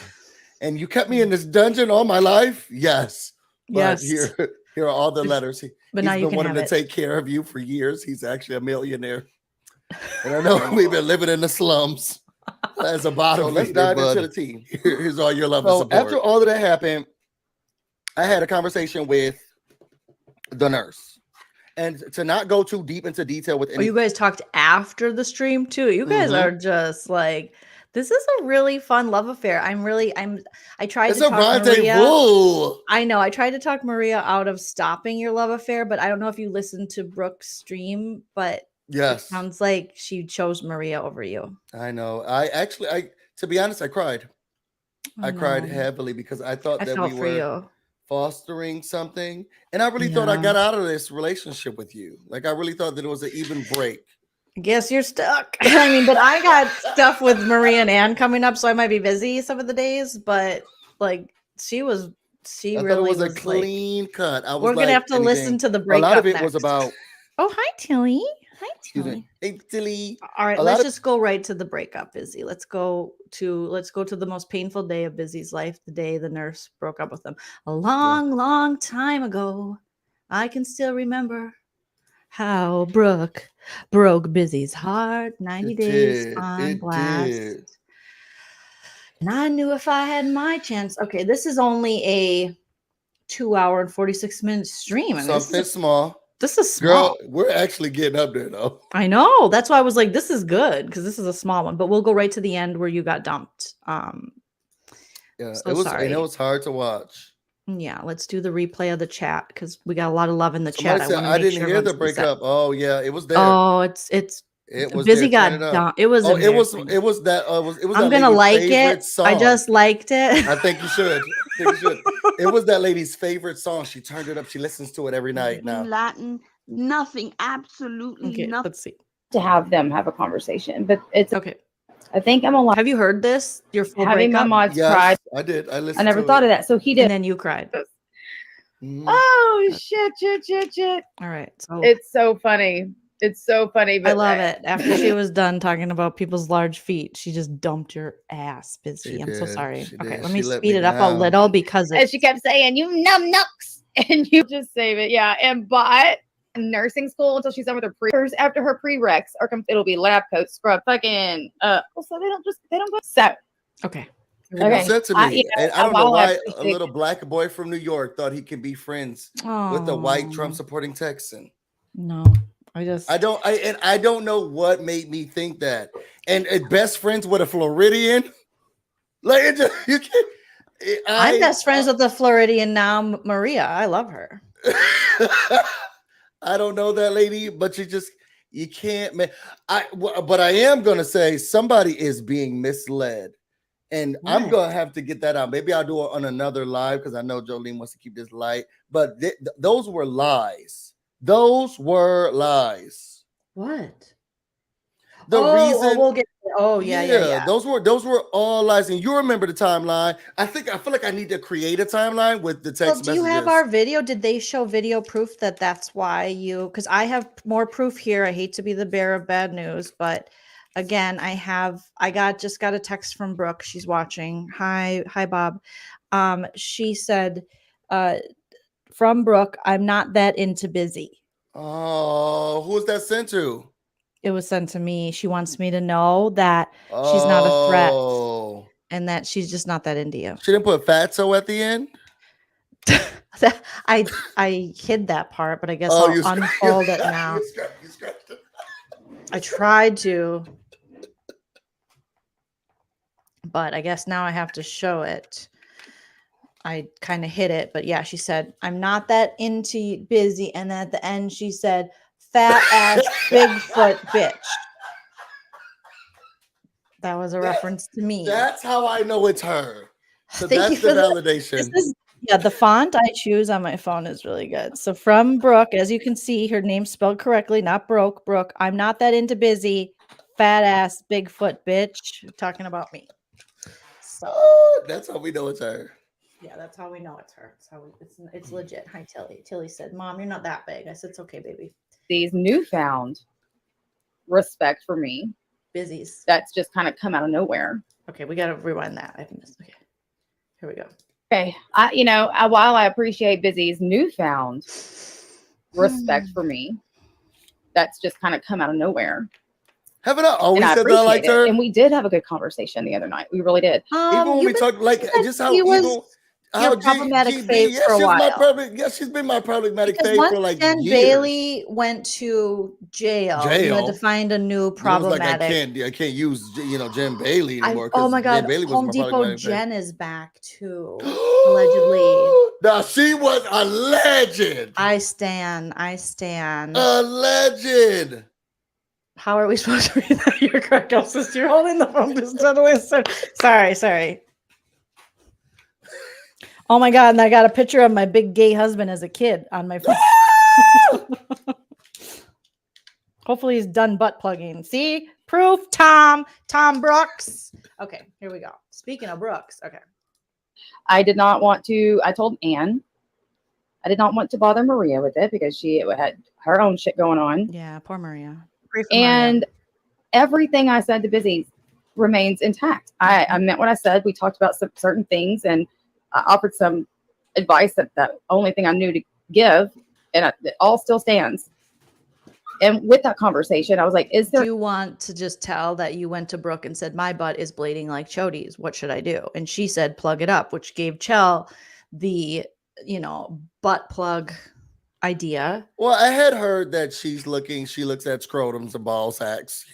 Speaker 8: And you kept me in this dungeon all my life? Yes. But
Speaker 3: yes.
Speaker 8: Here are all the letters. He's
Speaker 3: now you
Speaker 8: been wanting to take care of you for years. He's actually a millionaire. And I know we've been living in the slums as a bottom.
Speaker 5: So let's dive into the tea.
Speaker 8: Here's all your love and support.
Speaker 5: After all of that happened, I had a conversation with the nurse. And to not go too deep into detail with
Speaker 3: you guys talked after the stream too. You guys are just like, this is a really fun love affair. I tried to talk Maria. I know. I tried to talk Maria out of stopping your love affair, but I don't know if you listened to Brooke's stream, but
Speaker 8: yes,
Speaker 3: it sounds like she chose Maria over you.
Speaker 8: I know. To be honest, I cried. I cried heavily because I thought that we were fostering something, and I really thought I got out of this relationship with you. Like, I really thought that it was an even break.
Speaker 3: I guess you're stuck. I mean, but I got stuff with Maria and Ann coming up, so I might be busy some of the days. But like, she really was
Speaker 8: a clean cut.
Speaker 3: We're gonna have to listen to the breakup.
Speaker 5: A lot of it was about.
Speaker 3: Oh, hi, Tilly. Hi, Tilly.
Speaker 8: Hey, Tilly.
Speaker 3: All right, let's just go right to the breakup, Busy. Let's go to the most painful day of Busy's life, the day the nurse broke up with him. A long time ago. I can still remember how Brooke broke Busy's heart. 90 days on blast. And I knew if I had my chance. Okay, this is only a 2 hour and 46 minute stream.
Speaker 8: Something small.
Speaker 3: This is small.
Speaker 8: Girl, we're actually getting up there though.
Speaker 3: I know. That's why I was like, this is good because this is a small one. But we'll go right to the end where you got dumped.
Speaker 8: Yeah,
Speaker 3: so
Speaker 8: it was.
Speaker 3: sorry.
Speaker 8: And it was hard to watch.
Speaker 3: Yeah, let's do the replay of the chat because we got a lot of love in the chat.
Speaker 8: I didn't hear the breakup. Oh yeah, it was there.
Speaker 3: Oh, it was busy. Got dumped. It was.
Speaker 8: Oh, it was that. It was.
Speaker 3: I'm gonna like it. Song. I just liked it.
Speaker 8: I think you should. It was that lady's favorite song. She turned it up. She listens to it every night now.
Speaker 9: Latin, nothing, absolutely nothing.
Speaker 3: Let's see.
Speaker 10: To have them have a conversation, but it's
Speaker 3: okay.
Speaker 10: I think I'm alive.
Speaker 3: Have you heard this? Your full
Speaker 10: having
Speaker 3: breakup?
Speaker 10: my mods cried.
Speaker 8: I did. I listened.
Speaker 10: I never thought of that. So he did.
Speaker 3: And then you cried.
Speaker 10: Oh shit.
Speaker 3: All right. So
Speaker 10: it's so funny. It's so funny. But
Speaker 3: I love it. After she was done talking about people's large feet, she just dumped your ass, Busy. I'm so sorry. Okay, let me speed it up a little because
Speaker 10: and she kept saying, "You numb knucks," and you just save it. Yeah, and but nursing school until she's done with her after her prereqs or it'll be lab coat, scrub, fucking. So they don't go. So
Speaker 3: okay.
Speaker 8: People said to me, and I don't know why a little black boy from New York thought he could be friends with a white Trump supporting Texan.
Speaker 3: No. I
Speaker 8: don't know what made me think that. And best friends with a Floridian, like it just, you can't.
Speaker 3: I'm best friends with the Floridian now, Maria. I love her.
Speaker 8: I don't know that lady, but you can't. But I am gonna say somebody is being misled, and I'm gonna have to get that out. Maybe I'll do it on another live because I know Jolene wants to keep this light. But those were lies. Those were lies.
Speaker 3: What?
Speaker 8: The reason
Speaker 3: we'll get yeah.
Speaker 8: Those were all lies. And you remember the timeline. I feel like I need to create a timeline with the text messages.
Speaker 3: Do you have our video? Did they show video proof that that's why because I have more proof here. I hate to be the bearer of bad news, but again, I just got a text from Brooke. She's watching. Hi, Bob. She said, from Brooke, I'm not that into Busy.
Speaker 8: Oh, who was that sent to?
Speaker 3: It was sent to me. She wants me to know that she's not a threat and that she's just not that into you.
Speaker 8: She didn't put fatso at the end?
Speaker 3: I hid that part, but I guess I'll unfold it now.
Speaker 8: You scratched it.
Speaker 3: I tried to, but I guess now I have to show it. I kind of hid it, but yeah, she said, I'm not that into Busy. And then at the end, she said, fat ass Bigfoot bitch. That was a reference to me.
Speaker 8: That's how I know it's her. So that's the validation.
Speaker 3: The font I choose on my phone is really good. So from Brooke, as you can see, her name's spelled correctly, not Brooke. Brooke, I'm not that into Busy. Fat ass Bigfoot bitch. Talking about me. So
Speaker 8: that's how we know it's her.
Speaker 3: Yeah, that's how we know it's her. It's legit. Hi, Tilly. Tilly said, Mom, you're not that big. I said, it's okay, baby.
Speaker 10: These newfound respect for me.
Speaker 3: Busies.
Speaker 10: That's just kind of come out of nowhere.
Speaker 3: Okay, we got to rewind that. I missed. Okay, here we go.
Speaker 10: Okay, while I appreciate Busy's newfound respect for me, that's just kind of come out of nowhere.
Speaker 8: Haven't I always said that I liked her?
Speaker 10: And we did have a good conversation the other night. We really did.
Speaker 8: Even when we talked, like just how evil.
Speaker 3: Your problematic fave for a while.
Speaker 8: She's been my problematic fave for like
Speaker 3: Jen
Speaker 8: years.
Speaker 3: Bailey went to jail. You had to find a new problematic.
Speaker 8: I can't use Jen Bailey anymore.
Speaker 3: Oh my God, Home Depot Jen is back too. Allegedly.
Speaker 8: Now she was a legend.
Speaker 3: I stand.
Speaker 8: A legend.
Speaker 3: How are we supposed to read that? You're correct, sister. You're holding the phone just totally. Sorry. Oh my God, and I got a picture of my big gay husband as a kid on my phone. Hopefully he's done butt plugging. See? Proof, Tom Brooks. Okay, here we go. Speaking of Brooks, okay.
Speaker 10: I told Anne, I did not want to bother Maria with it because she had her own shit going on.
Speaker 3: Yeah, poor Maria.
Speaker 10: And everything I said to Busy remains intact. I meant what I said. We talked about some certain things and I offered some advice that the only thing I knew to give, and it all still stands. And with that conversation, I was like, is there...
Speaker 3: Do you want to just tell that you went to Brooke and said, my butt is bleeding like Chody's. What should I do? And she said, plug it up, which gave Chell the, butt plug idea.
Speaker 5: Well, I had heard that she looks at scrotums and ball sacks,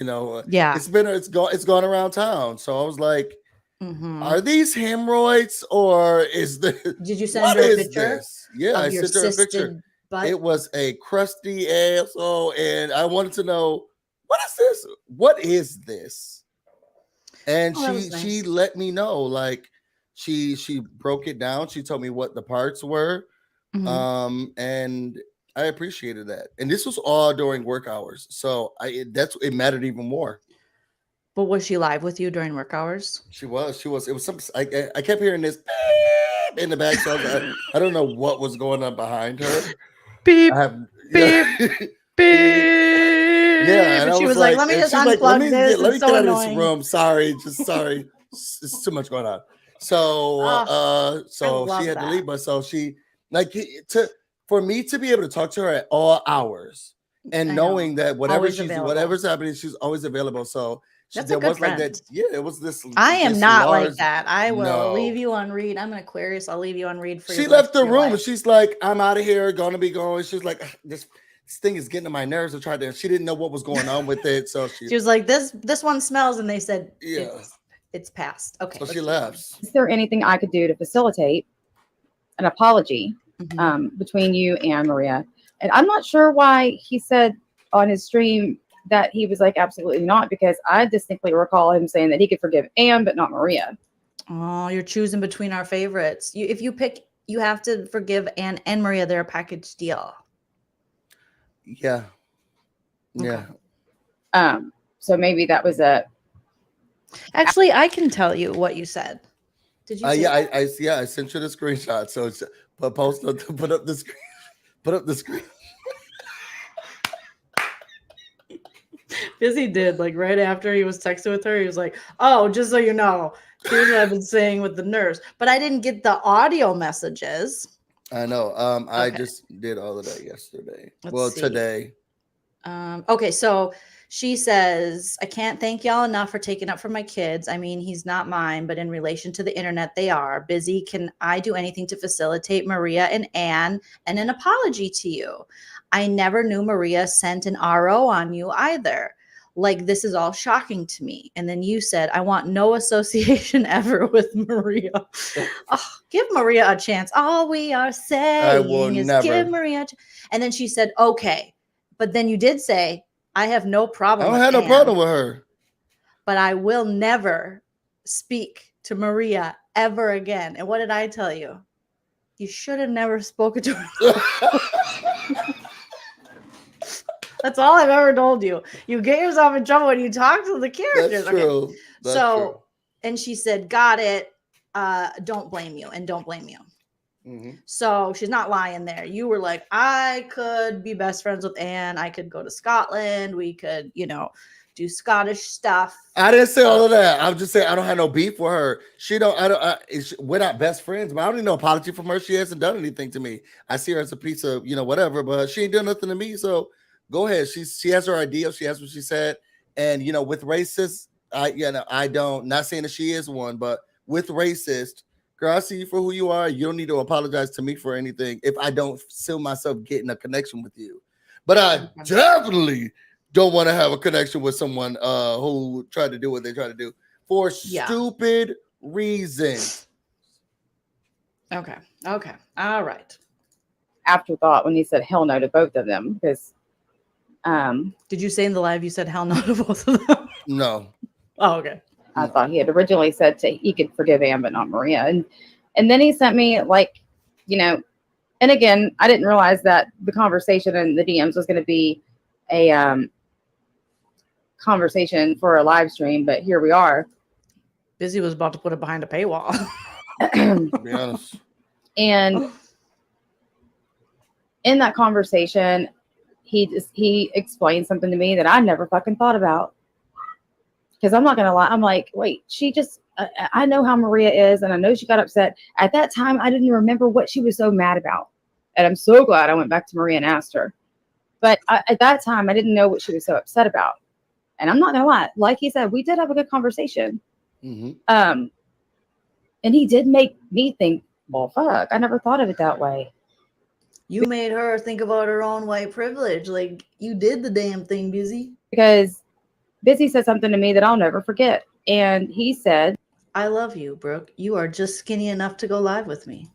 Speaker 3: Yeah.
Speaker 5: It's gone around town. So I was like, are these hemorrhoids or is the
Speaker 3: Did you send her a picture?
Speaker 5: This? Yeah, I sent her a picture. Butt? It was a crusty asshole, and I wanted to know, what is this? What is this? And she let me know, like she broke it down. She told me what the parts were. And I appreciated that. And this was all during work hours. So it mattered even more.
Speaker 3: But was she live with you during work hours?
Speaker 5: She was. It was some. I kept hearing this beep in the back, so I don't know what was going on behind her.
Speaker 3: Beep, beep, beep.
Speaker 5: Yeah, and
Speaker 3: she was like, "Let me just unplug this.
Speaker 5: Let me
Speaker 3: so
Speaker 5: get out
Speaker 3: annoying.
Speaker 5: of this room. Sorry, it's too much going on." So, she had to leave, but so she for me to be able to talk to her at all hours and knowing that whatever's happening, she's always available. So.
Speaker 3: That's a good friend.
Speaker 5: Like that. Yeah, it was this.
Speaker 3: I am not like that. I will leave you on read. I'm an Aquarius. I'll leave you on read for.
Speaker 5: She left the room and she's like, "I'm out of here. Gonna be going." She's like, "This thing is getting on my nerves." She didn't know what was going on with it, so she
Speaker 3: was like, "This one smells," and they said, "Yeah, it's passed." Okay,
Speaker 5: so she left.
Speaker 10: Is there anything I could do to facilitate an apology between you and Maria? And I'm not sure why he said on his stream that he was like, absolutely not, because I distinctly recall him saying that he could forgive Anne, but not Maria.
Speaker 3: Oh, you're choosing between our favorites. If you pick, you have to forgive Anne and Maria. They're a package deal.
Speaker 5: Yeah. Yeah.
Speaker 10: Okay. So maybe that was a.
Speaker 3: Actually, I can tell you what you said. Did you?
Speaker 5: I sent you the screenshot. So it's put up the screen. Put up the screen.
Speaker 3: Busy did, like right after he was texting with her, he was like, "Oh, just so you know, here's what I've been saying with the nurse." But I didn't get the audio messages.
Speaker 5: I know. I just did all of that yesterday. Today.
Speaker 3: Okay, so she says, "I can't thank y'all enough for taking up for my kids. I mean, he's not mine, but in relation to the internet, they are. Busy, can I do anything to facilitate Maria and Anne and an apology to you? I never knew Maria sent an RO on you either. Like, this is all shocking to me." And then you said, "I want no association ever with Maria." Give Maria a chance. All we are saying is give Maria a chance. And then she said, "Okay." But then you did say, "I have no problem with Anne.
Speaker 5: I don't have no problem with her.
Speaker 3: But I will never speak to Maria ever again." And what did I tell you? You should have never spoken to her. That's all I've ever told you. You get yourself in trouble when you talk to the characters.
Speaker 5: That's true.
Speaker 3: Okay. That's true. And she said, "Got it. Don't blame you and don't blame you." So she's not lying there. You were like, "I could be best friends with Anne. I could go to Scotland. We could, do Scottish stuff."
Speaker 5: I didn't say all of that. I'm just saying I don't have no beef with her. We're not best friends, but I don't need no apology from her. She hasn't done anything to me. I see her as a piece of, whatever, but she ain't done nothing to me. So go ahead. She has her idea. She has what she said. And, with racist, I don't, not saying that she is one, but with racist, girl, I see you for who you are. You don't need to apologize to me for anything if I don't feel myself getting a connection with you. But I definitely don't want to have a connection with someone who tried to do what they tried to do for stupid reasons.
Speaker 3: Okay. All right.
Speaker 10: Afterthought when he said hell no to both of them, because
Speaker 3: did you say in the live you said hell no to both of them?
Speaker 5: No.
Speaker 3: Oh, okay.
Speaker 10: I thought he had originally said he could forgive Anne but not Maria, and then he sent me and again, I didn't realize that the conversation in the DMs was going to be a conversation for a live stream, but here we are.
Speaker 3: Busy was about to put it behind a paywall.
Speaker 5: To be honest.
Speaker 10: And in that conversation, he explained something to me that I never fucking thought about. Because I'm not going to lie. I'm like, wait, I know how Maria is, and I know she got upset. At that time, I didn't remember what she was so mad about. And I'm so glad I went back to Maria and asked her. But at that time, I didn't know what she was so upset about. And I'm not gonna lie, like he said, we did have a good conversation.
Speaker 8: Mm-hmm.
Speaker 10: And he did make me think, well, fuck, I never thought of it that way.
Speaker 3: You made her think about her own white privilege. Like, you did the damn thing, Busy.
Speaker 10: Because Busy said something to me that I'll never forget. And he said,
Speaker 3: I love you, Brooke. You are just skinny enough to go live with me.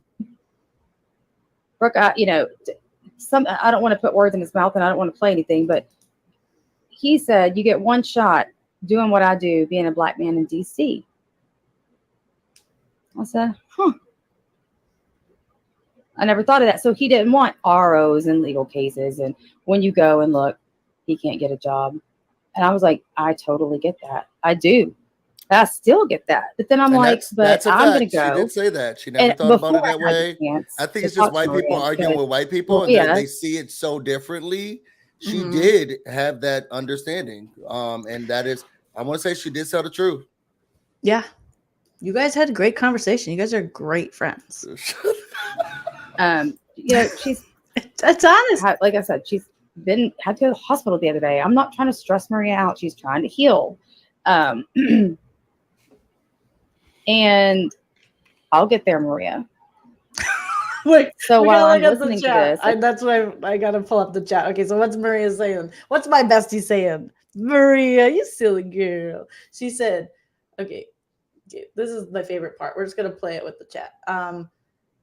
Speaker 10: Brooke, I don't want to put words in his mouth and I don't want to play anything, but he said, you get one shot doing what I do, being a black man in DC. I said, huh. I never thought of that. So he didn't want ROs and legal cases. And when you go and look, he can't get a job. And I was like, I totally get that. I do. I still get that. But then I'm like, but I'm going to go.
Speaker 8: She did say that. She never thought about it that way. I think it's just white people arguing with white people and they see it so differently. She did have that understanding. And that is, I want to say she did tell the truth.
Speaker 3: Yeah. You guys had a great conversation. You guys are great friends.
Speaker 10: She's
Speaker 3: that's honest.
Speaker 10: Like I said, she's had to go to the hospital the other day. I'm not trying to stress Maria out. She's trying to heal. And I'll get there, Maria.
Speaker 3: Wait,
Speaker 10: so while I'm listening to this,
Speaker 3: that's why I gotta pull up the chat. Okay, so what's Maria saying? What's my bestie saying? Maria, you silly girl. She said, okay, this is my favorite part. We're just gonna play it with the chat.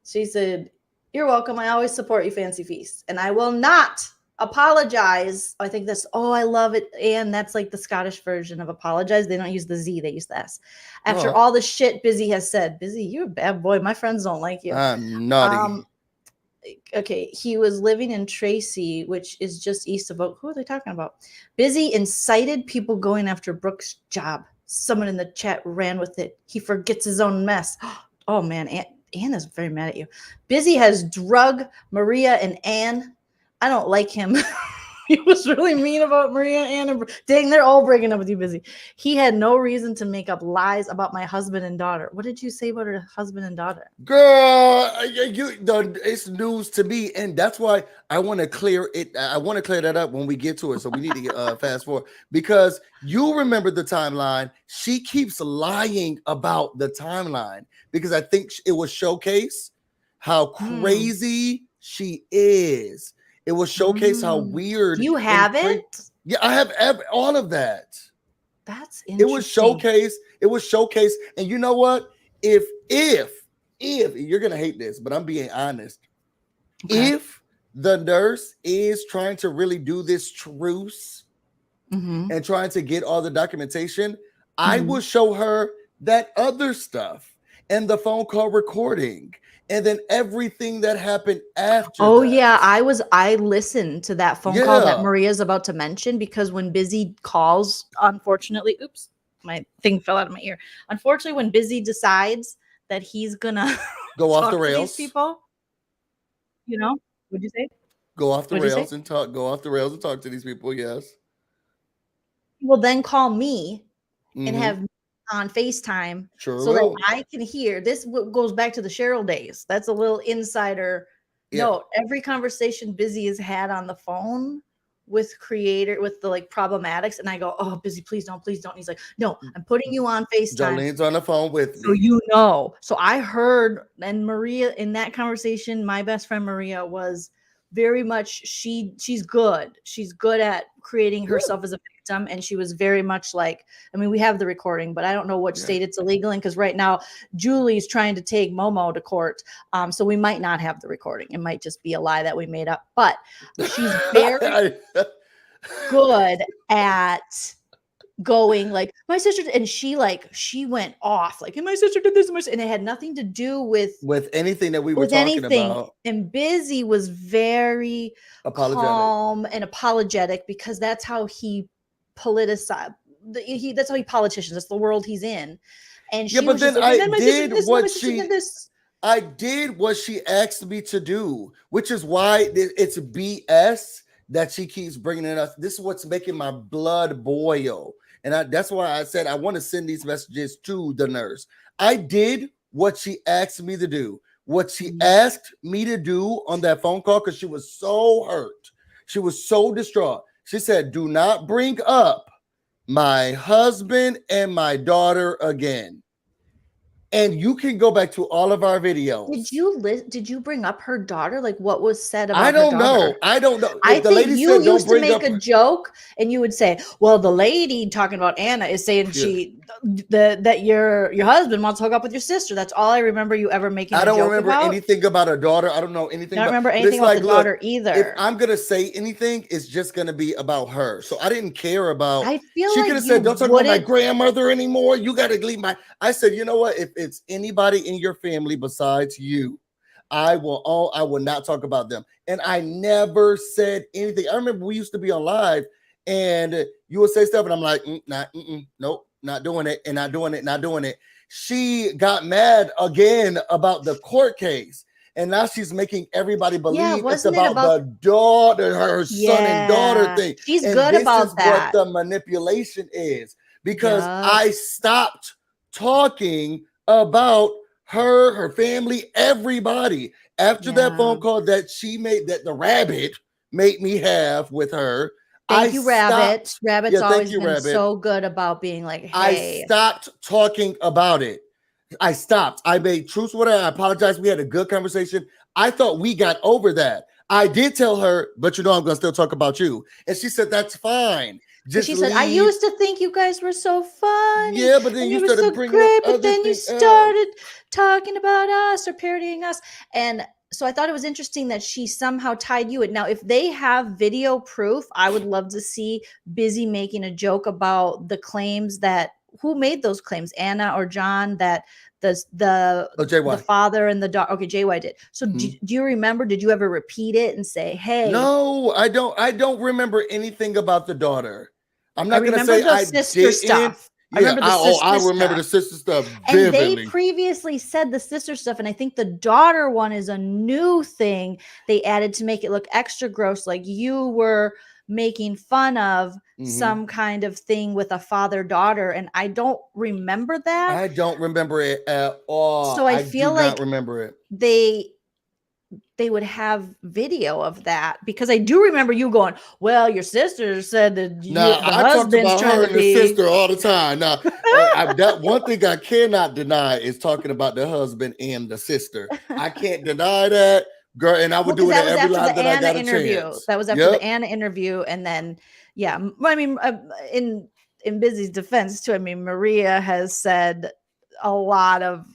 Speaker 3: She said, you're welcome. I always support you, Fancy Feast. And I will not apologize. I think that's, I love it. And that's like the Scottish version of apologize. They don't use the Z, they use the S. After all the shit Busy has said. Busy, you're a bad boy. My friends don't like you.
Speaker 8: I'm naughty.
Speaker 3: Okay, he was living in Tracy, which is just east of Oak. Who are they talking about? Busy incited people going after Brooke's job. Someone in the chat ran with it. He forgets his own mess. Oh, man, Anna's very mad at you. Busy has drug Maria and Anne. I don't like him. He was really mean about Maria and Anne. Dang, they're all breaking up with you, Busy. He had no reason to make up lies about my husband and daughter. What did you say about her husband and daughter?
Speaker 8: Girl, it's news to me, and that's why I want to clear it. I want to clear that up when we get to it. So we need to get fast forward because you remember the timeline. She keeps lying about the timeline because I think it will showcase how crazy she is. It will showcase how weird.
Speaker 3: You have it?
Speaker 8: Yeah, I have all of that.
Speaker 3: That's interesting.
Speaker 8: It was showcase. And you know what? If you're gonna hate this, but I'm being honest. Okay. If the nurse is trying to really do this truce and trying to get all the documentation, I will show her that other stuff and the phone call recording. And then everything that happened after.
Speaker 3: Oh, yeah. I listened to that phone call that Maria's about to mention because when Busy calls, unfortunately, oops, my thing fell out of my ear. Unfortunately, when Busy decides that he's gonna
Speaker 8: go off the rails,
Speaker 3: these people, what'd you say?
Speaker 8: Go off the rails and talk. Go off the rails and talk to these people. Yes.
Speaker 3: He will then call me and have me on FaceTime so that I can hear. This goes back to the Cheryl days. That's a little insider note. Every conversation Busy has had on the phone with the like problematics, and I go, oh, Busy, please don't. And he's like, no, I'm putting you on FaceTime.
Speaker 8: Jolene's on the phone with
Speaker 3: me. So So I heard, and Maria in that conversation, my best friend Maria was very much, she's good. She's good at creating herself as a victim. And she was very much like, we have the recording, but I don't know what state it's illegal in. Cause right now Julie's trying to take Momo to court. So we might not have the recording. It might just be a lie that we made up, but she's very good at going like my sister, and she went off like, and my sister did this, and it had nothing to do with
Speaker 8: anything that we were talking about.
Speaker 3: And Busy was very calm and apologetic because that's how he politicized. That's how he politicians. That's the world he's in. And she
Speaker 8: but then
Speaker 3: like,
Speaker 8: I did what she asked me to do, which is why it's BS that she keeps bringing it up. This is what's making my blood boil. And that's why I said I want to send these messages to the nurse. I did what she asked me to do. What she asked me to do on that phone call, because she was so hurt. She was so distraught. She said, do not bring up my husband and my daughter again. And you can go back to all of our videos.
Speaker 3: Did you bring up her daughter? Like what was said about
Speaker 8: I don't
Speaker 3: her daughter?
Speaker 8: know. I don't know.
Speaker 3: I
Speaker 8: the
Speaker 3: think
Speaker 8: lady
Speaker 3: you
Speaker 8: said, don't
Speaker 3: used to
Speaker 8: bring
Speaker 3: make
Speaker 8: up
Speaker 3: a joke and you would say, well, the lady talking about Anna is saying that your husband wants to hook up with your sister. That's all I remember you ever making a joke about.
Speaker 8: I don't remember anything about a daughter. I don't know anything.
Speaker 3: I don't remember anything about the daughter either.
Speaker 8: If I'm going to say anything, it's just going to be about her. So I didn't care about.
Speaker 3: I feel
Speaker 8: she
Speaker 3: like
Speaker 8: could have said, don't talk about my grandmother anymore. You got to leave my. I said, you know what? If it's anybody in your family besides you, I will not talk about them. And I never said anything. I remember we used to be on live and you would say stuff and I'm like, nope, not doing it. And not doing it. She got mad again about the court case. And now she's making everybody believe it's about the daughter, her son and daughter thing.
Speaker 3: She's
Speaker 8: and
Speaker 3: good
Speaker 8: this
Speaker 3: about
Speaker 8: is
Speaker 3: that.
Speaker 8: what the manipulation is. Because I stopped talking about her family, everybody. After that phone call that she made, that the rabbit made me have with her.
Speaker 3: Thank you, Rabbit. Rabbit's always been so good about being like, hey.
Speaker 8: I stopped talking about it. I stopped. I made truce with her. I apologize. We had a good conversation. I thought we got over that. I did tell her, but you know, I'm going to still talk about you. And she said, that's fine.
Speaker 3: She said, I used to think you guys were so funny.
Speaker 8: Yeah, but then you started bringing up
Speaker 3: but then you started talking about us or parodying us. And so I thought it was interesting that she somehow tied you in. Now, if they have video proof, I would love to see Busy making a joke about the claims that who made those claims, Anna or John, that the father and the daughter. Okay, JY did. So do you remember? Did you ever repeat it and say, "Hey"?
Speaker 8: No, I don't. I don't remember anything about the daughter. I'm not going to say
Speaker 3: I sister stuff.
Speaker 8: Yeah, I remember the sister stuff
Speaker 3: vividly. And they previously said the sister stuff, and I think the daughter one is a new thing they added to make it look extra gross, like you were making fun of some kind of thing with a father-daughter, and I don't remember that.
Speaker 8: I don't remember it at all.
Speaker 3: So I feel like
Speaker 8: not remember it.
Speaker 3: They would have video of that, because I do remember you going, well, your sister said that the husband's
Speaker 8: talked about her and the sister all the time. Now, that one thing I cannot deny is talking about the husband and the sister. I can't deny that, girl, and I would do it at every live that I got a chance.
Speaker 3: That was after the Anna interview, and then I mean, in Busy's defense too, I mean, Maria has said a lot of,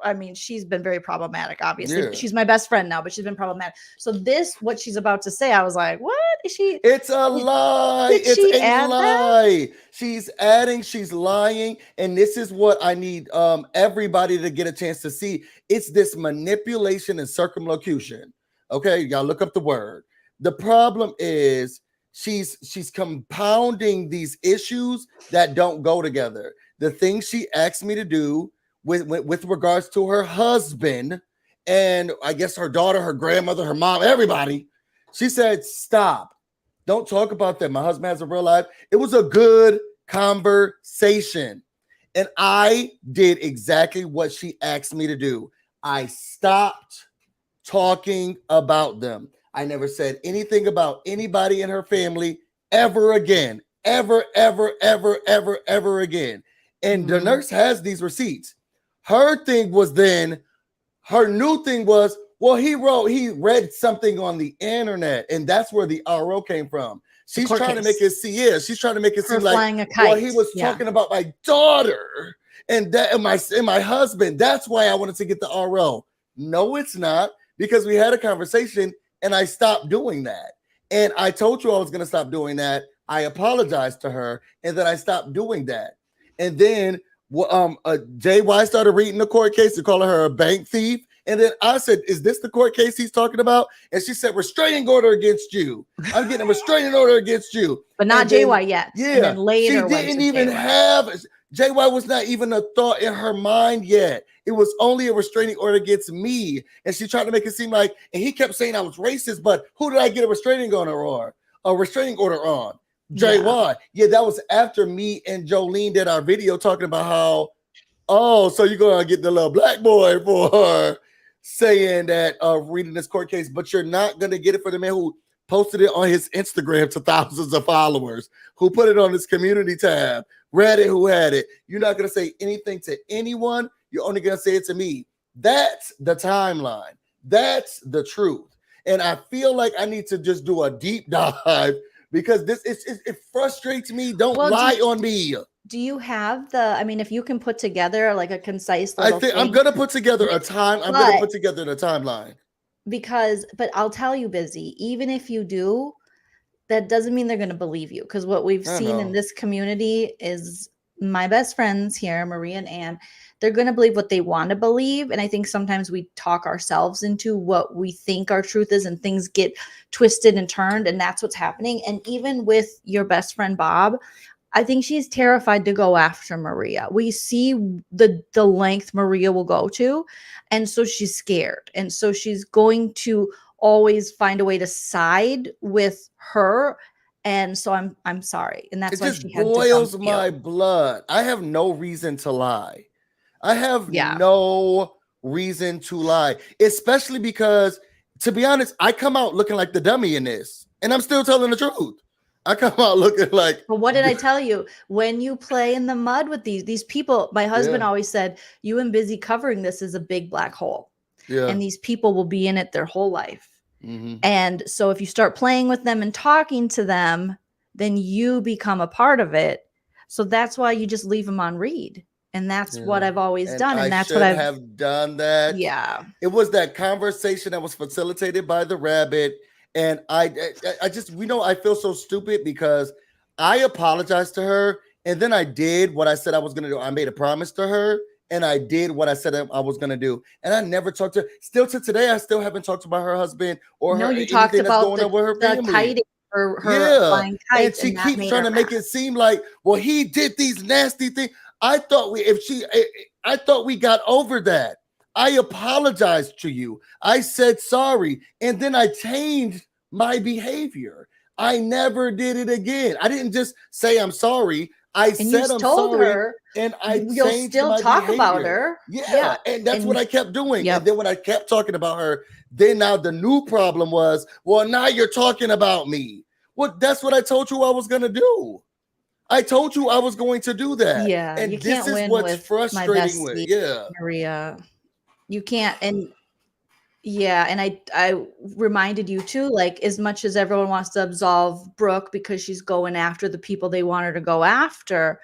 Speaker 3: I mean, she's been very problematic, obviously. Yeah. She's my best friend now, but she's been problematic. So what she's about to say, I was like, what is she?
Speaker 8: It's a lie. It's a lie. She's adding, she's lying. And this is what I need everybody to get a chance to see. It's this manipulation and circumlocution. Okay, you gotta look up the word. The problem is she's compounding these issues that don't go together. The things she asked me to do with regards to her husband and I guess her daughter, her grandmother, her mom, everybody, she said, stop. Don't talk about that. My husband has a real life. It was a good conversation. And I did exactly what she asked me to do. I stopped talking about them. I never said anything about anybody in her family ever again. Ever again. And the nurse has these receipts. Her thing was her new thing was, well, he read something on the internet, and that's where the RO came from. She's trying to make it she's trying to make it seem like, well, he was talking about my daughter and my husband. That's why I wanted to get the RO. No, it's not, because we had a conversation and I stopped doing that. And I told you I was going to stop doing that. I apologized to her, and then I stopped doing that. And then JY started reading the court case and calling her a bank thief. And then I said, is this the court case he's talking about? And she said, restraining order against you. I'm getting a restraining order against you.
Speaker 3: But not JY yet.
Speaker 8: Yeah.
Speaker 3: And then later
Speaker 8: she didn't even have, JY was not even a thought in her mind yet. It was only a restraining order against me. And she tried to make it seem like, and he kept saying I was racist, but who did I get a restraining order on? A restraining order on? JY. Yeah, that was after me and Jolene did our video talking about how, so you're gonna get the little black boy for saying that reading this court case, but you're not gonna get it for the man who
Speaker 5: posted it on his Instagram to thousands of followers, who put it on his community tab, read it, who had it. You're not going to say anything to anyone. You're only going to say it to me. That's the timeline. That's the truth. And I feel like I need to just do a deep dive because it frustrates me. Don't lie on me.
Speaker 3: Do you have if you can put together like a concise little thing.
Speaker 5: I'm going to put together a time. I'm going to put together the timeline.
Speaker 3: But I'll tell you, Busy, even if you do, that doesn't mean they're going to believe you. Because what we've seen in this community is my best friends here, Maria and Ann, they're going to believe what they want to believe. And I think sometimes we talk ourselves into what we think our truth is, and things get twisted and turned. And that's what's happening. And even with your best friend, Bob, I think she's terrified to go after Maria. We see the length Maria will go to, and so she's scared. And so she's going to always find a way to side with her. And so I'm sorry. And that's why she had to
Speaker 5: boils my blood. I have no reason to lie. I have no reason to lie, especially because, to be honest, I come out looking like the dummy in this, and I'm still telling the truth. I come out looking like.
Speaker 3: But what did I tell you? When you play in the mud with these people, my husband always said, you and Busy covering this is a big black hole. Yeah. And these people will be in it their whole life. Mm-hmm. And so if you start playing with them and talking to them, then you become a part of it. So that's why you just leave them on read. And that's what I've always done. And that's what I
Speaker 5: have done that.
Speaker 3: Yeah.
Speaker 5: It was that conversation that was facilitated by the rabbit. And I just, I feel so stupid because I apologized to her, and then I did what I said I was going to do. I made a promise to her, and I did what I said I was going to do. And I never talked to her. Still to today, I still haven't talked about her husband or her.
Speaker 3: No, you talked about the kiting or her flying kites.
Speaker 5: And she keeps trying to make it seem like, well, he did these nasty things. I thought we got over that. I apologized to you. I said sorry. And then I changed my behavior. I never did it again. I didn't just say I'm sorry. I said I'm sorry. And
Speaker 3: you'll still talk about her.
Speaker 5: Yeah. And that's what I kept doing. Yep. And then when I kept talking about her, then now the new problem was, well, now you're talking about me. Well, that's what I told you I was going to do. I told you I was going to do that.
Speaker 3: Yeah.
Speaker 5: And
Speaker 3: you
Speaker 5: this
Speaker 3: can't
Speaker 5: is
Speaker 3: win
Speaker 5: what's
Speaker 3: with
Speaker 5: frustrating with. Yeah.
Speaker 3: Maria. You can't. And I reminded you too, like, as much as everyone wants to absolve Brooke because she's going after the people they want her to go after,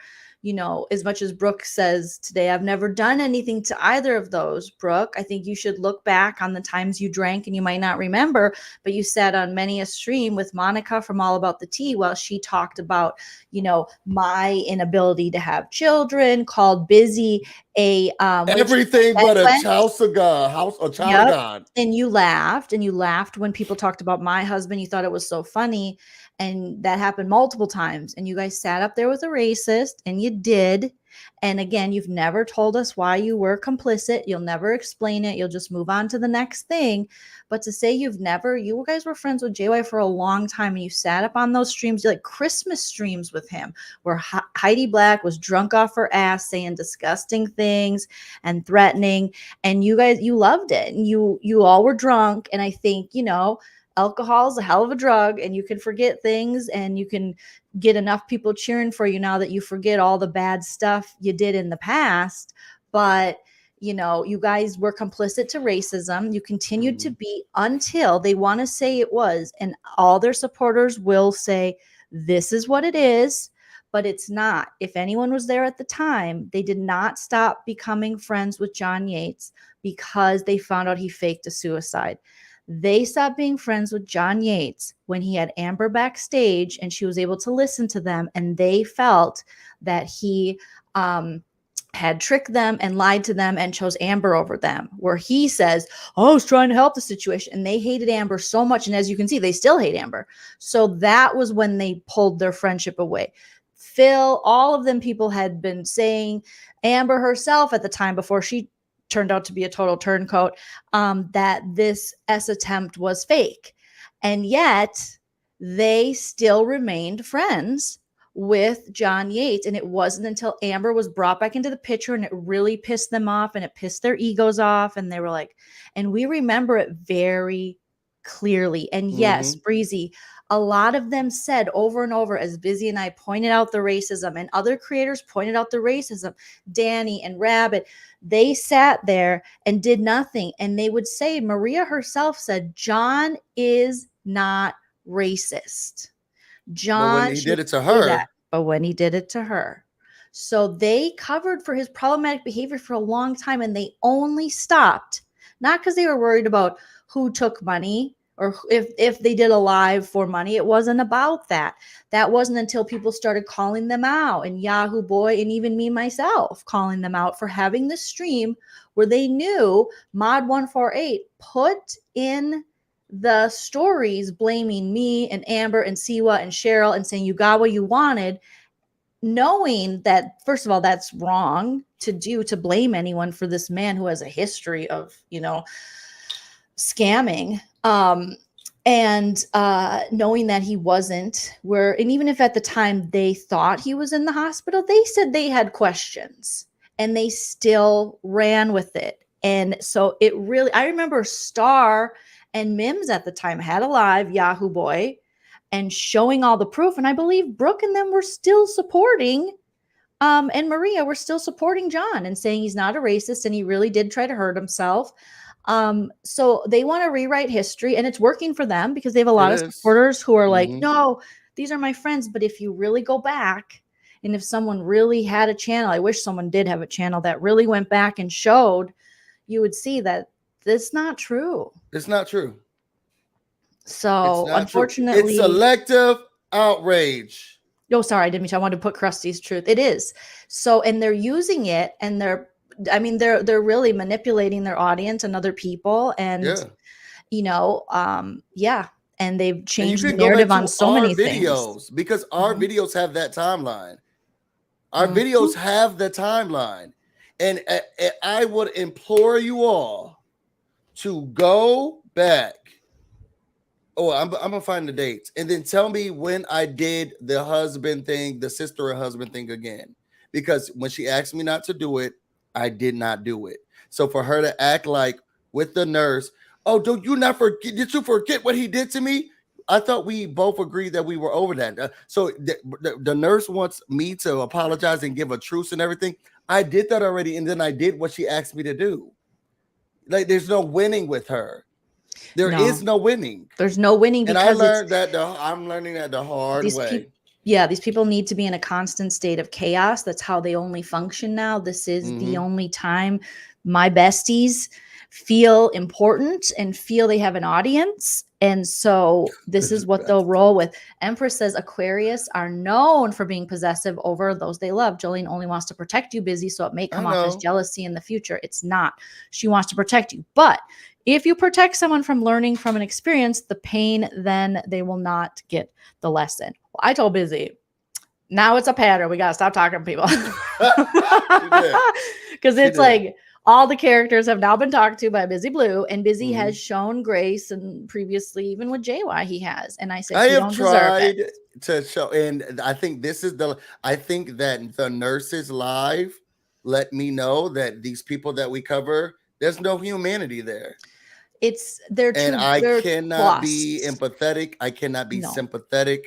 Speaker 3: as much as Brooke says today, I've never done anything to either of those, Brooke. I think you should look back on the times you drank, and you might not remember, but you sat on many a stream with Monica from All About the Tea while she talked about, my inability to have children, called Busy
Speaker 5: everything but a house of God. Of God.
Speaker 3: And you laughed when people talked about my husband. You thought it was so funny. And that happened multiple times. And you guys sat up there with a racist, and you did. And again, you've never told us why you were complicit. You'll never explain it. You'll just move on to the next thing. But to say you guys were friends with JY for a long time, and you sat up on those streams, like Christmas streams with him, where Heidi Black was drunk off her ass saying disgusting things and threatening. And you guys, you loved it. And you all were drunk. And I think, alcohol is a hell of a drug, and you can forget things, and you can get enough people cheering for you now that you forget all the bad stuff you did in the past. But, you guys were complicit to racism. You continued to be until they want to say it was, and all their supporters will say, this is what it is, but it's not. If anyone was there at the time, they did not stop becoming friends with John Yates because they found out he faked a suicide. They stopped being friends with John Yates when he had Amber backstage and she was able to listen to them, and they felt that he had tricked them and lied to them and chose Amber over them, where he says, I was trying to help the situation. And they hated Amber so much. And as you can see, they still hate Amber. So that was when they pulled their friendship away. Phil, all of them people had been saying, Amber herself at the time, before she turned out to be a total turncoat, that this S attempt was fake. And yet they still remained friends with John Yates. And it wasn't until Amber was brought back into the picture, and it really pissed them off, and it pissed their egos off. And they were like, and we remember it very, clearly. And yes, Breezy, a lot of them said over and over, as Busy and I pointed out the racism, and other creators pointed out the racism, Danny and Rabbit, they sat there and did nothing. And they would say, Maria herself said, John is not racist. John,
Speaker 8: but when he did it to her,
Speaker 3: but when he did it to her. So they covered for his problematic behavior for a long time, and they only stopped, not because they were worried about who took money or if they did a live for money. It wasn't about that. That wasn't until people started calling them out, and Yahoo Boy and even me myself calling them out for having the stream where they knew Mod 148 put in the stories blaming me and Amber and Siwa and Cheryl and saying you got what you wanted, knowing that, first of all, that's wrong to do, to blame anyone for this man who has a history of, scamming. And knowing that he wasn't, and even if at the time they thought he was in the hospital, they said they had questions and they still ran with it. And so it really, I remember Star and Mims at the time had a live Yahoo Boy and showing all the proof. And I believe Brooke and them were still supporting, and Maria were still supporting John and saying he's not a racist and he really did try to hurt himself. So they want to rewrite history, and it's working for them because they have a lot of supporters who are like, no, these are my friends. But if you really go back, and if someone really had a channel, I wish someone did have a channel that really went back and showed, you would see that that's not true.
Speaker 8: It's not true.
Speaker 3: So unfortunately,
Speaker 8: it's selective outrage.
Speaker 3: Oh, sorry, I didn't mean to. I wanted to put Krusty's truth. It is. So, and they're using it, and they're really manipulating their audience and other people, and and they've changed the narrative on so many
Speaker 8: videos
Speaker 3: things.
Speaker 8: Because our videos have that timeline. Our videos have the timeline, and I would implore you all to go back. Oh, I'm gonna find the dates and then tell me when I did the husband thing, the sister and husband thing again. Because when she asked me not to do it, I did not do it. So for her to act like with the nurse, oh, don't you not forget? Did you forget what he did to me? I thought we both agreed that we were over that. So the nurse wants me to apologize and give a truce and everything. I did that already, and then I did what she asked me to do. Like, there's no winning with her. There is no winning.
Speaker 3: There's no winning,
Speaker 8: and I learned that. I'm learning that the hard way.
Speaker 3: These people need to be in a constant state of chaos. That's how they only function now. This is the only time my besties feel important and feel they have an audience. And so this is what they'll roll with. Empress says Aquarius are known for being possessive over those they love. Jolene only wants to protect you, Busy, so it may come off as jealousy in the future. It's not. She wants to protect you. But if you protect someone from learning from an experience, the pain, then they will not get the lesson. Well, I told Busy, now it's a pattern. We got to stop talking to people. Because it's like all the characters have now been talked to by Busy Blue, and Busy has shown grace, and previously even with JY he has. And I said, I have tried
Speaker 8: to show, and I think I think that the nurses live let me know that these people that we cover, there's no humanity there. I cannot be empathetic. I cannot be sympathetic.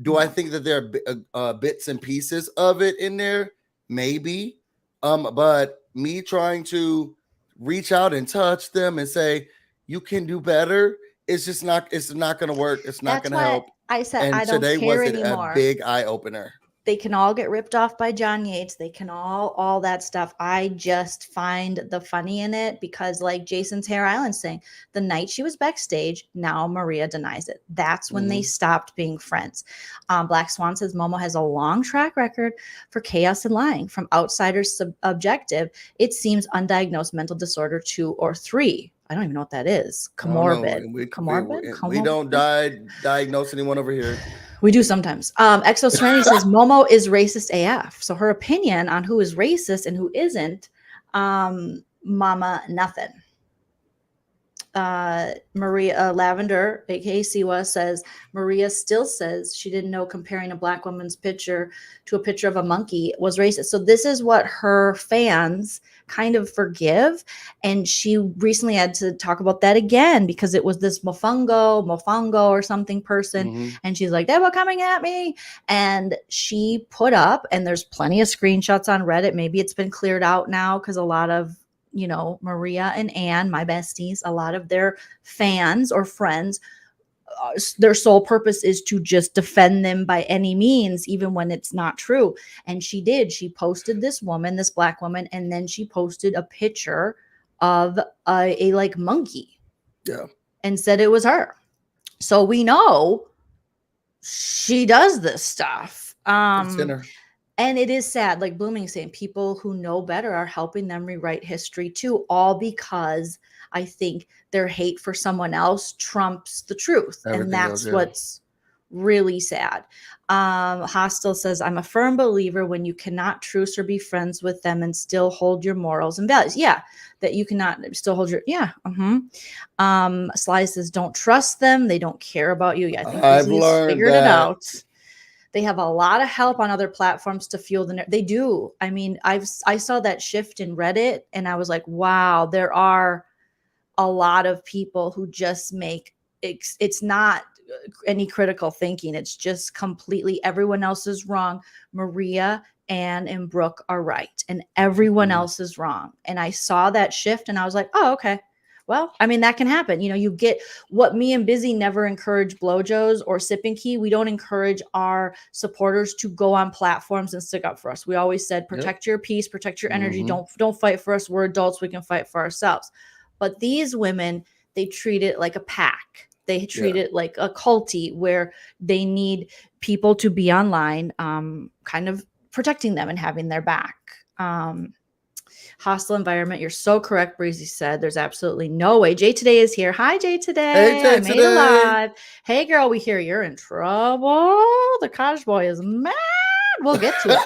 Speaker 8: Do I think that there are bits and pieces of it in there? Maybe. But me trying to reach out and touch them and say, you can do better, it's not going to work. It's not going to help.
Speaker 3: I said, I don't care anymore.
Speaker 8: A big eye opener.
Speaker 3: They can all get ripped off by John Yates. They can all that stuff. I just find the funny in it because, like Jason's Hair Island saying, the night she was backstage, now Maria denies it. That's when they stopped being friends. Black Swan says Momo has a long track record for chaos and lying. From outsiders' objective, it seems undiagnosed mental disorder 2 or 3. I don't even know what that is. Comorbid.
Speaker 8: We don't diagnose anyone over here.
Speaker 3: We do sometimes. Exo Serenity says Momo is racist AF. So her opinion on who is racist and who isn't, mama nothing. Maria Lavender, aka Siwa, says Maria still says she didn't know comparing a black woman's picture to a picture of a monkey was racist. So this is what her fans kind of forgive. And she recently had to talk about that again because it was this mofongo or something person. And she's like, they were coming at me. And she put up, and there's plenty of screenshots on Reddit. Maybe it's been cleared out now because a lot of, you know, Maria and Anne, my besties, a lot of their fans or friends, their sole purpose is to just defend them by any means, even when it's not true. And she did. She posted this woman, this black woman, and then she posted a picture of a like monkey.
Speaker 8: Yeah.
Speaker 3: And said it was her. So we know she does this stuff.
Speaker 8: It's in her.
Speaker 3: And it is sad, like Blooming saying, people who know better are helping them rewrite history too, all because I think their hate for someone else trumps the truth. Everything and that's what's really sad. Hostile says, I'm a firm believer when you cannot truce or be friends with them and still hold your morals and values. Yeah, that you cannot still hold your, yeah. Sly says, don't trust them. They don't care about you. Yeah, I think
Speaker 8: I've learned
Speaker 3: figured
Speaker 8: that.
Speaker 3: It out. They have a lot of help on other platforms to fuel the. They do. I mean, I saw that shift in Reddit, and I was like, wow, there are a lot of people who just make it's not any critical thinking. It's just completely everyone else is wrong. Maria, Anne, and Brooke are right, and everyone else is wrong. And I saw that shift, and I was like, oh, okay. Well, I mean, that can happen. You know, you get what me and Busy never encourage Blowjos or Sip and Key. We don't encourage our supporters to go on platforms and stick up for us. We always said, protect your peace, protect your energy. Don't fight for us. We're adults. We can fight for ourselves. But these women, they treat it like a pack. They treat it like a culty where they need people to be online, kind of protecting them and having their back. Hostile environment. You're so correct, Breezy said. There's absolutely no way. Jay Today is here. Hi, Jay Today.
Speaker 8: Hey, Jay
Speaker 3: I made it live. Hey, girl, we hear you're in trouble. The cottage boy is mad. We'll get to it.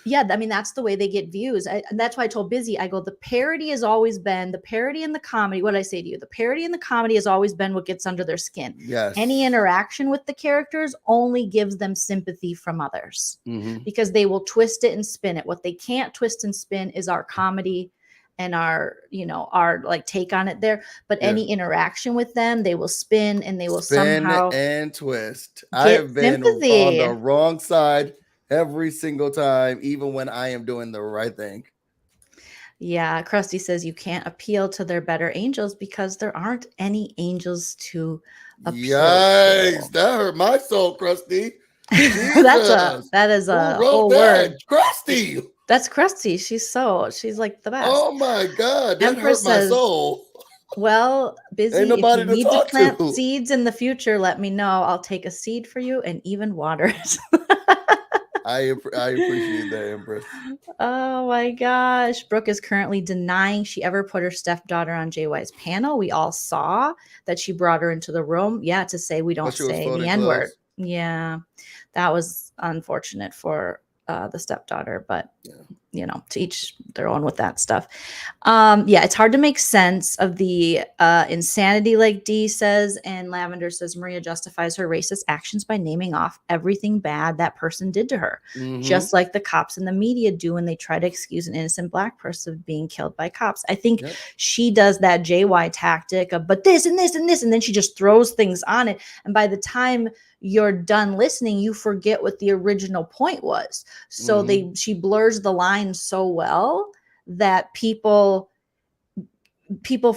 Speaker 3: Yeah, I mean, that's the way they get views. And that's why I told Busy, I go, the parody has always been the parody and the comedy. What did I say to you? The parody and the comedy has always been what gets under their skin.
Speaker 8: Yes.
Speaker 3: Any interaction with the characters only gives them sympathy from others because they will twist it and spin it. What they can't twist and spin is our comedy and our, you know, our like take on it there. But any interaction with them, they will spin and they will somehow
Speaker 8: and twist. I have been on the wrong side every single time, even when I am doing the right thing.
Speaker 3: Yeah, Krusty says you can't appeal to their better angels because there aren't any angels to appeal
Speaker 8: Yikes,
Speaker 3: to.
Speaker 8: that hurt my soul, Krusty.
Speaker 3: that is a whole word.
Speaker 8: Krusty.
Speaker 3: That's Krusty. She's like the best.
Speaker 8: Oh my God, that
Speaker 3: Empress
Speaker 8: hurt my soul.
Speaker 3: Well, Busy,
Speaker 8: ain't nobody
Speaker 3: if you
Speaker 8: to
Speaker 3: need
Speaker 8: talk
Speaker 3: to plant
Speaker 8: to.
Speaker 3: seeds in the future, let me know. I'll take a seed for you and even water it.
Speaker 8: I appreciate that, Empress.
Speaker 3: Oh my gosh. Brooke is currently denying she ever put her stepdaughter on JY's panel. We all saw that she brought her into the room. Yeah, to say we don't say the N-word. Yeah, that was unfortunate for the stepdaughter, but you know, to each their own with that stuff. Yeah, it's hard to make sense of the insanity, like Dee says, and Lavender says Maria justifies her racist actions by naming off everything bad that person did to her, just like the cops and the media do when they try to excuse an innocent black person being killed by cops. I think she does that JY tactic of, but this and this and this, and then she just throws things on it, and by the time you're done listening, you forget what the original point was. So she blurs the line so well that people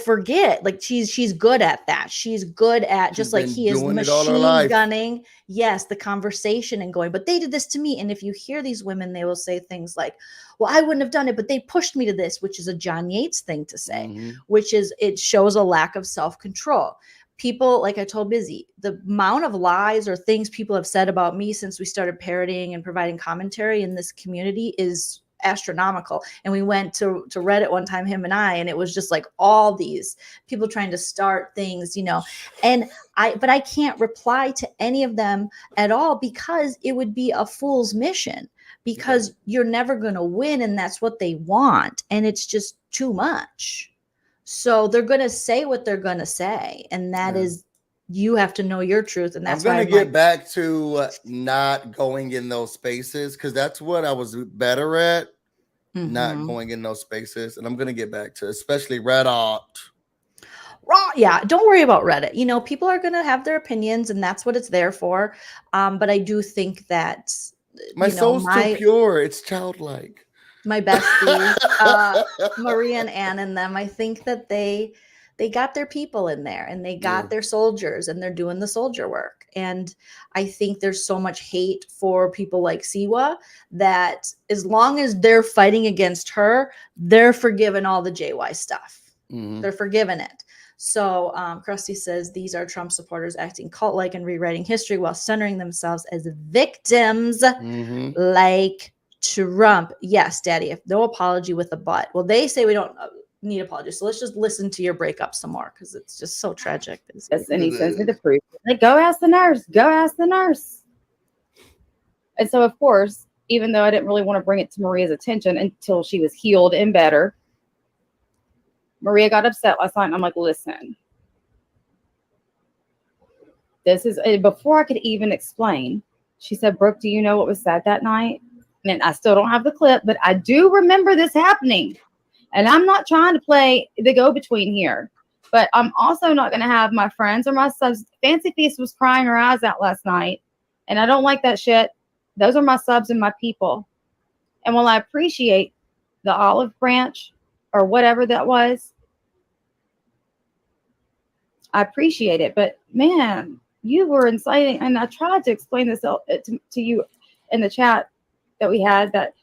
Speaker 3: forget. Like she's good at that. She's good at just like he is machine gunning. Yes, the conversation and going, but they did this to me. And if you hear these women, they will say things like, well, I wouldn't have done it, but they pushed me to this, which is a John Yates thing to say, which is, it shows a lack of self-control. People, like I told Busy, the amount of lies or things people have said about me since we started parodying and providing commentary in this community is astronomical. And we went to Reddit one time, him and I, and it was just like all these people trying to start things, you know, but I can't reply to any of them at all because it would be a fool's mission, because you're never going to win. And that's what they want. And it's just too much. So they're going to say what they're going to say. And that is, you have to know your truth. And that's
Speaker 8: I'm going to get back to not going in those spaces, because that's what I was better at. Not going in those spaces. And I'm going to get back to, especially Reddit.
Speaker 3: Yeah, don't worry about Reddit. You know, people are going to have their opinions, and that's what it's there for. But I do think that
Speaker 8: my soul's too pure. It's childlike.
Speaker 3: My besties, Maria and Ann and them, I think that they got their people in there, and they got their soldiers, and they're doing the soldier work. And I think there's so much hate for people like Siwa that as long as they're fighting against her, they're forgiving all the JY stuff. They're forgiving it. So Krusty says these are Trump supporters acting cult-like and rewriting history while centering themselves as victims like Trump. Yes, Daddy, if no apology with a but. Well, they say we don't need apologies. So let's just listen to your breakup some more, because it's just so tragic.
Speaker 10: Yes, and he sends me the proof. Like, go ask the nurse. Go ask the nurse. And so, of course, even though I didn't really want to bring it to Maria's attention until she was healed and better, Maria got upset last night, and I'm like, listen, this is, before I could even explain, she said, Brooke, do you know what was said that night? And I still don't have the clip, but I do remember this happening. And I'm not trying to play the go-between here, but I'm also not going to have my friends or my subs. Fancy Feast was crying her eyes out last night, and I don't like that shit. Those are my subs and my people. And while I appreciate the olive branch or whatever that was, I appreciate it. But man, you were inciting, and I tried to explain this to you in the chat that we had, that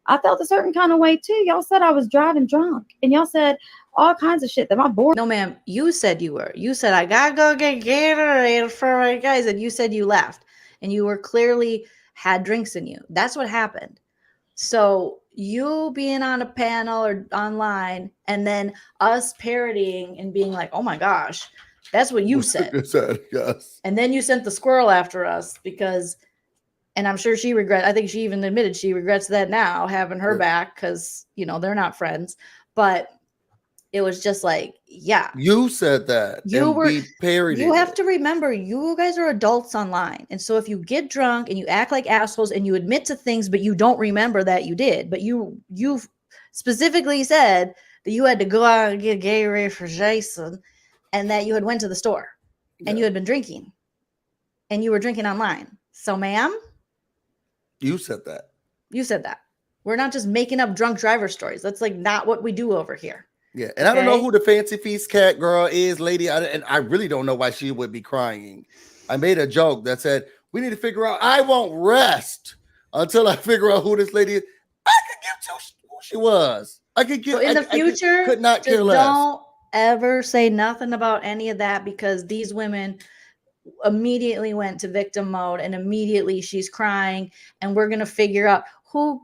Speaker 10: I felt a certain kind of way too. Y'all said I was driving drunk, and y'all said all kinds of shit that my board.
Speaker 3: No, ma'am, you said you were. You said I gotta go get Gatorade for my guys, and you said you left, and you were clearly had drinks in you. That's what happened. So you being on a panel or online, and then us parodying and being like, "Oh my gosh, that's what you said."
Speaker 8: Yes.
Speaker 3: And then you sent the squirrel after us because, and I'm sure she regrets. I think she even admitted she regrets that now, having her back, because they're not friends. But it was just like, yeah,
Speaker 8: you said that. We parodied.
Speaker 3: You have to remember, you guys are adults online, and so if you get drunk and you act like assholes and you admit to things, but you don't remember that you did, but you specifically said that you had to go out and get Gatorade for Jason, and that you had went to the store and you had been drinking, and you were drinking online. So, ma'am,
Speaker 8: you said that.
Speaker 3: You said that. We're not just making up drunk driver stories. That's like not what we do over here.
Speaker 8: Yeah, and I don't know who the Fancy Feast cat girl is, lady. And I really don't know why she would be crying. I made a joke that said, we need to figure out, I won't rest until I figure out who this lady is. I could give who she was. I could give.
Speaker 3: So in the future,
Speaker 8: could not care less.
Speaker 3: Don't ever say nothing about any of that, because these women immediately went to victim mode, and immediately she's crying, and we're going to figure out who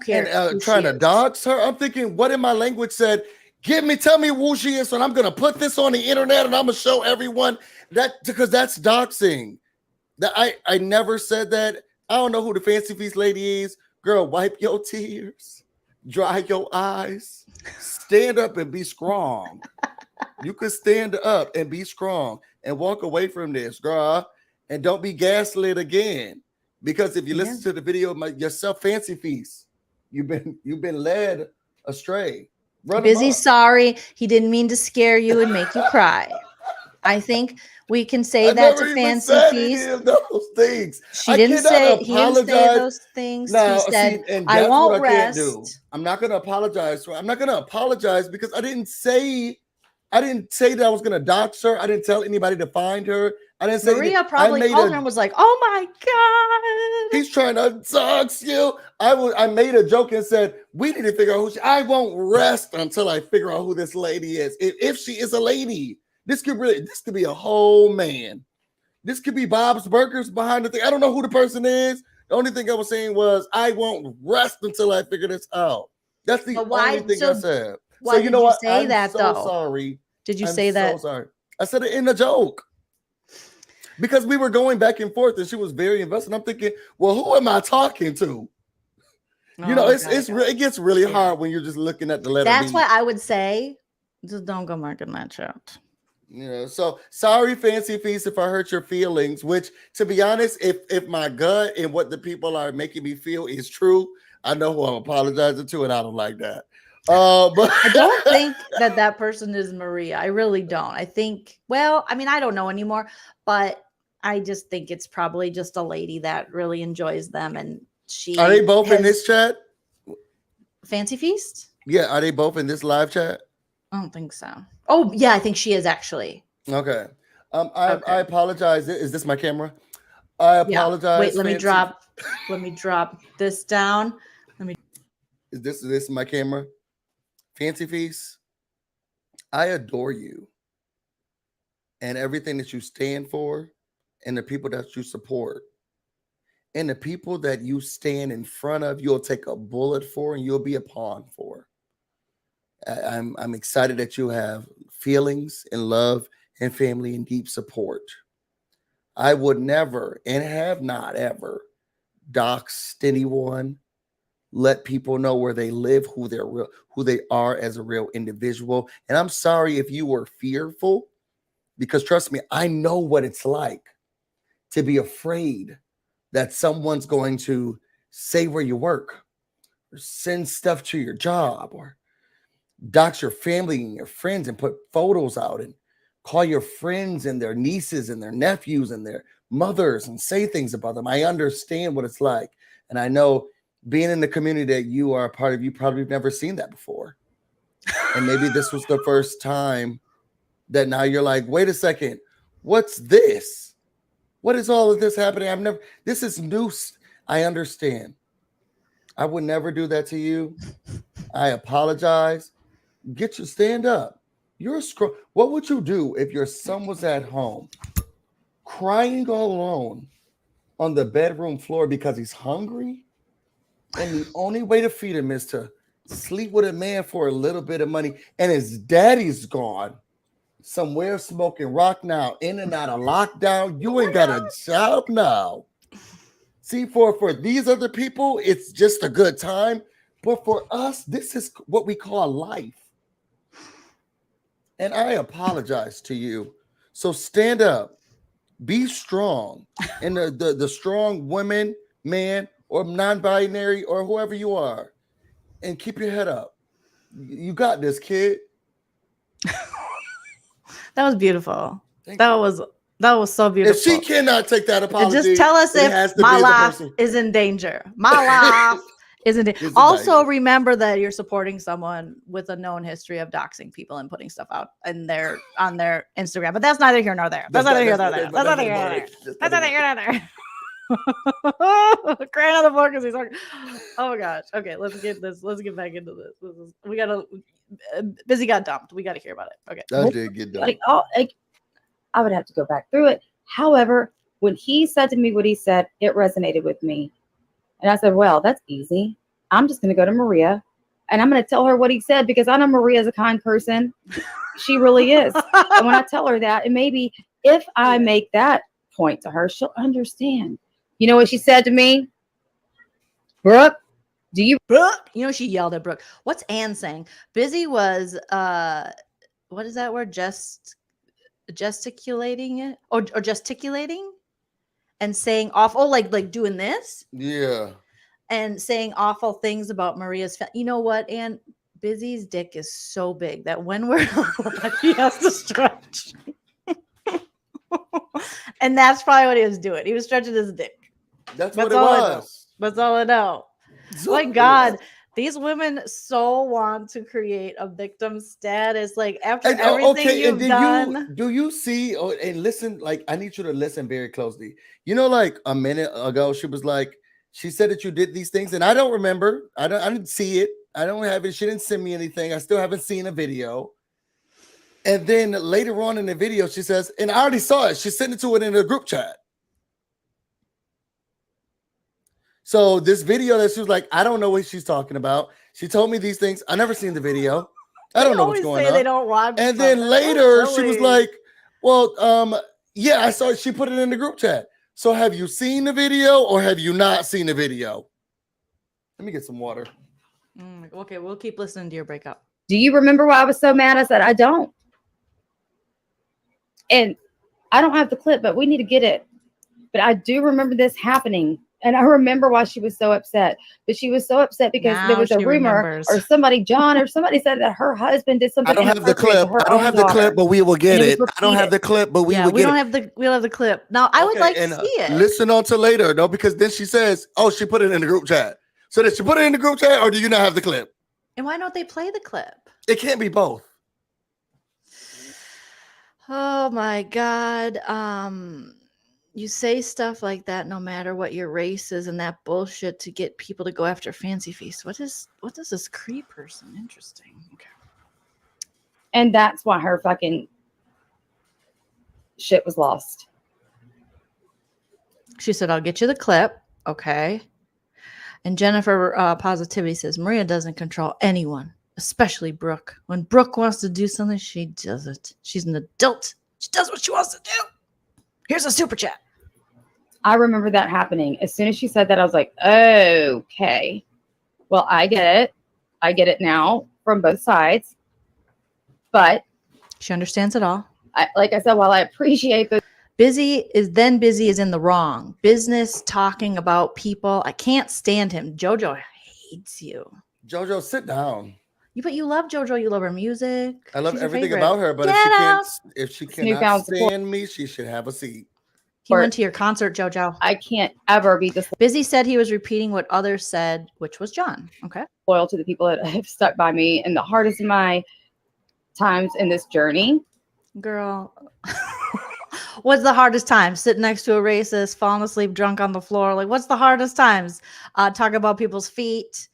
Speaker 3: cares.
Speaker 8: And trying to dox her. I'm thinking, what in my language said, tell me who she is, and I'm gonna put this on the internet and I'm gonna show everyone that, because that's doxing. That I never said that. I don't know who the Fancy Feast lady is. Girl, wipe your tears, dry your eyes, stand up and be strong. You could stand up and be strong and walk away from this, girl, and don't be gaslit again. Because if you listen to the video of yourself, Fancy Feast, you've been led astray.
Speaker 3: Busy, sorry. He didn't mean to scare you and make you cry. I think we can say that to Fancy Feast.
Speaker 8: Those things.
Speaker 3: He didn't say those things.
Speaker 8: No,
Speaker 3: he said, I won't rest.
Speaker 8: I'm not going to apologize. I'm not going to apologize because I didn't say that I was going to dox her. I didn't tell anybody to find her. I didn't say
Speaker 3: Maria probably called her and was like, oh my God.
Speaker 8: He's trying to dox you. I made a joke and said, we need to figure out I won't rest until I figure out who this lady is. If she is a lady, this could be a whole man. This could be Bob's Burgers behind the thing. I don't know who the person is. The only thing I was saying was, I won't rest until I figure this out. That's the only thing I said.
Speaker 3: Why did you say that,
Speaker 8: I'm
Speaker 3: though?
Speaker 8: so sorry.
Speaker 3: Did you say that?
Speaker 8: So sorry. I said it in a joke. Because we were going back and forth and she was very invested. I'm thinking, well, who am I talking to? It gets really hard when you're just looking at the letter.
Speaker 3: That's why I would say Just don't go marking that chat.
Speaker 8: You know, so sorry, Fancy Feast, if I hurt your feelings. Which, to be honest, if my gut and what the people are making me feel is true, I know who I'm apologizing to, and I don't like that. But
Speaker 3: I don't think that person is Maria. I really don't. I think, well, I mean, I don't know anymore, but I just think it's probably just a lady that really enjoys them, and she.
Speaker 8: Are they both in this chat?
Speaker 3: Fancy Feast?
Speaker 8: Yeah, are they both in this live chat?
Speaker 3: I don't think so. Oh, yeah, I think she is actually.
Speaker 8: Okay. I apologize. Is this my camera? I apologize.
Speaker 3: Wait, let me drop this down.
Speaker 8: Is this my camera? Fancy Feast, I adore you and everything that you stand for, and the people that you support, and the people that you stand in front of, you'll take a bullet for and you'll be a pawn for. I'm excited that you have feelings and love and family and deep support. I would never and have not ever doxed anyone, let people know where they live, who they are as a real individual. And I'm sorry if you were fearful, because trust me, I know what it's like to be afraid that someone's going to say where you work, or send stuff to your job, or dox your family and your friends and put photos out and call your friends and their nieces and their nephews and their mothers and say things about them. I understand what it's like. And I know being in the community that you are a part of, you probably have never seen that before. And maybe this was the first time that now you're like, wait a second, what's this? What is all of this happening? This is new. I understand. I would never do that to you. I apologize. Stand up. What would you do if your son was at home crying all alone on the bedroom floor because he's hungry? And the only way to feed him is to sleep with a man for a little bit of money. And his daddy's gone somewhere smoking rock now, in and out of lockdown. You ain't got a job now. See, for these other people, it's just a good time. But for us, this is what we call life. And I apologize to you. So stand up, be strong. And the strong woman, man, or non-binary, or whoever you are, and keep your head up. You got this, kid.
Speaker 3: That was beautiful. That was so beautiful.
Speaker 8: If she cannot take that apology,
Speaker 3: just tell us if my life is in danger. My life is in danger. Also, remember that you're supporting someone with a known history of doxing people and putting stuff out on their Instagram. But that's neither here nor there. That's neither here nor there. That's neither here nor there. That's neither here nor there. Crying on the floor because he's talking. Oh my gosh. Okay, let's get back into this. We gotta. Busy got dumped. We got to hear about it. Okay.
Speaker 8: I did get dumped.
Speaker 10: I would have to go back through it. However, when he said to me what he said, it resonated with me. And I said, well, that's easy. I'm just going to go to Maria and I'm going to tell her what he said, because I know Maria is a kind person. She really is. And when I tell her that, and maybe if I make that point to her, she'll understand. You know what she said to me? Brooke,
Speaker 3: Brooke? You know, she yelled at Brooke. What's Anne saying? Busy was, what is that word? Gesticulating it or gesticulating and saying awful, like doing this.
Speaker 8: Yeah.
Speaker 3: And saying awful things about Maria's you know what, Anne? Busy's dick is so big that when we're he has to stretch. And that's probably what he was doing. He was stretching his dick.
Speaker 8: That's what it was.
Speaker 3: That's all I know. My God, these women so want to create a victim status. Like after everything you've done.
Speaker 8: Do you see? And listen, like I need you to listen very closely. You know, like a minute ago, she said that you did these things, and I don't remember. I didn't see it. I don't have it. She didn't send me anything. I still haven't seen a video. And then later on in the video, she says, and I already saw it. She sent it to it in a group chat. So this video that she was like, I don't know what she's talking about. She told me these things. I never seen the video. I don't know what's going on.
Speaker 3: They don't watch.
Speaker 8: And then later she was like, well, yeah, I saw it. She put it in the group chat. So have you seen the video or have you not seen the video? Let me get some water.
Speaker 3: Okay, we'll keep listening to your breakup.
Speaker 10: Do you remember why I was so mad? I said, I don't. And I don't have the clip, but we need to get it. But I do remember this happening. And I remember why she was so upset. But she was so upset because there was a rumor or somebody, John, or somebody said that her husband did something.
Speaker 8: I don't have the clip. I don't have the clip, but we will get it. I don't have the clip, but we will get it.
Speaker 3: We don't have the clip. Now, I would like to see it.
Speaker 8: Listen on to later, though, because then she says, oh, she put it in the group chat. So did she put it in the group chat, or do you not have the clip?
Speaker 3: And why don't they play the clip?
Speaker 8: It can't be both.
Speaker 3: Oh, my God. You say stuff like that no matter what your race is and that bullshit to get people to go after Fancy Feast. What does this Cree person? Interesting. Okay.
Speaker 10: And that's why her fucking shit was lost.
Speaker 3: She said, I'll get you the clip. Okay. And Jennifer Positivity says, Maria doesn't control anyone, especially Brooke. When Brooke wants to do something, she does it. She's an adult. She does what she wants to do. Here's a super chat.
Speaker 10: I remember that happening. As soon as she said that, I was like, okay. Well, I get it. I get it now from both sides. But
Speaker 3: she understands it all.
Speaker 10: Like I said, while I appreciate the
Speaker 3: Busy is in the wrong. Business talking about people. I can't stand him. JoJo hates you.
Speaker 8: JoJo, sit down.
Speaker 3: But you love JoJo. You love her music.
Speaker 8: I love everything about her. But if she cannot stand me, she should have a seat.
Speaker 3: He went to your concert, JoJo.
Speaker 10: I can't ever be this.
Speaker 3: Busy said he was repeating what others said, which was John. Okay.
Speaker 10: Loyal to the people that have stuck by me in the hardest of my times in this journey.
Speaker 3: Girl. What's the hardest time? Sitting next to a racist, falling asleep drunk on the floor. Like, what's the hardest times? Talking about people's feet.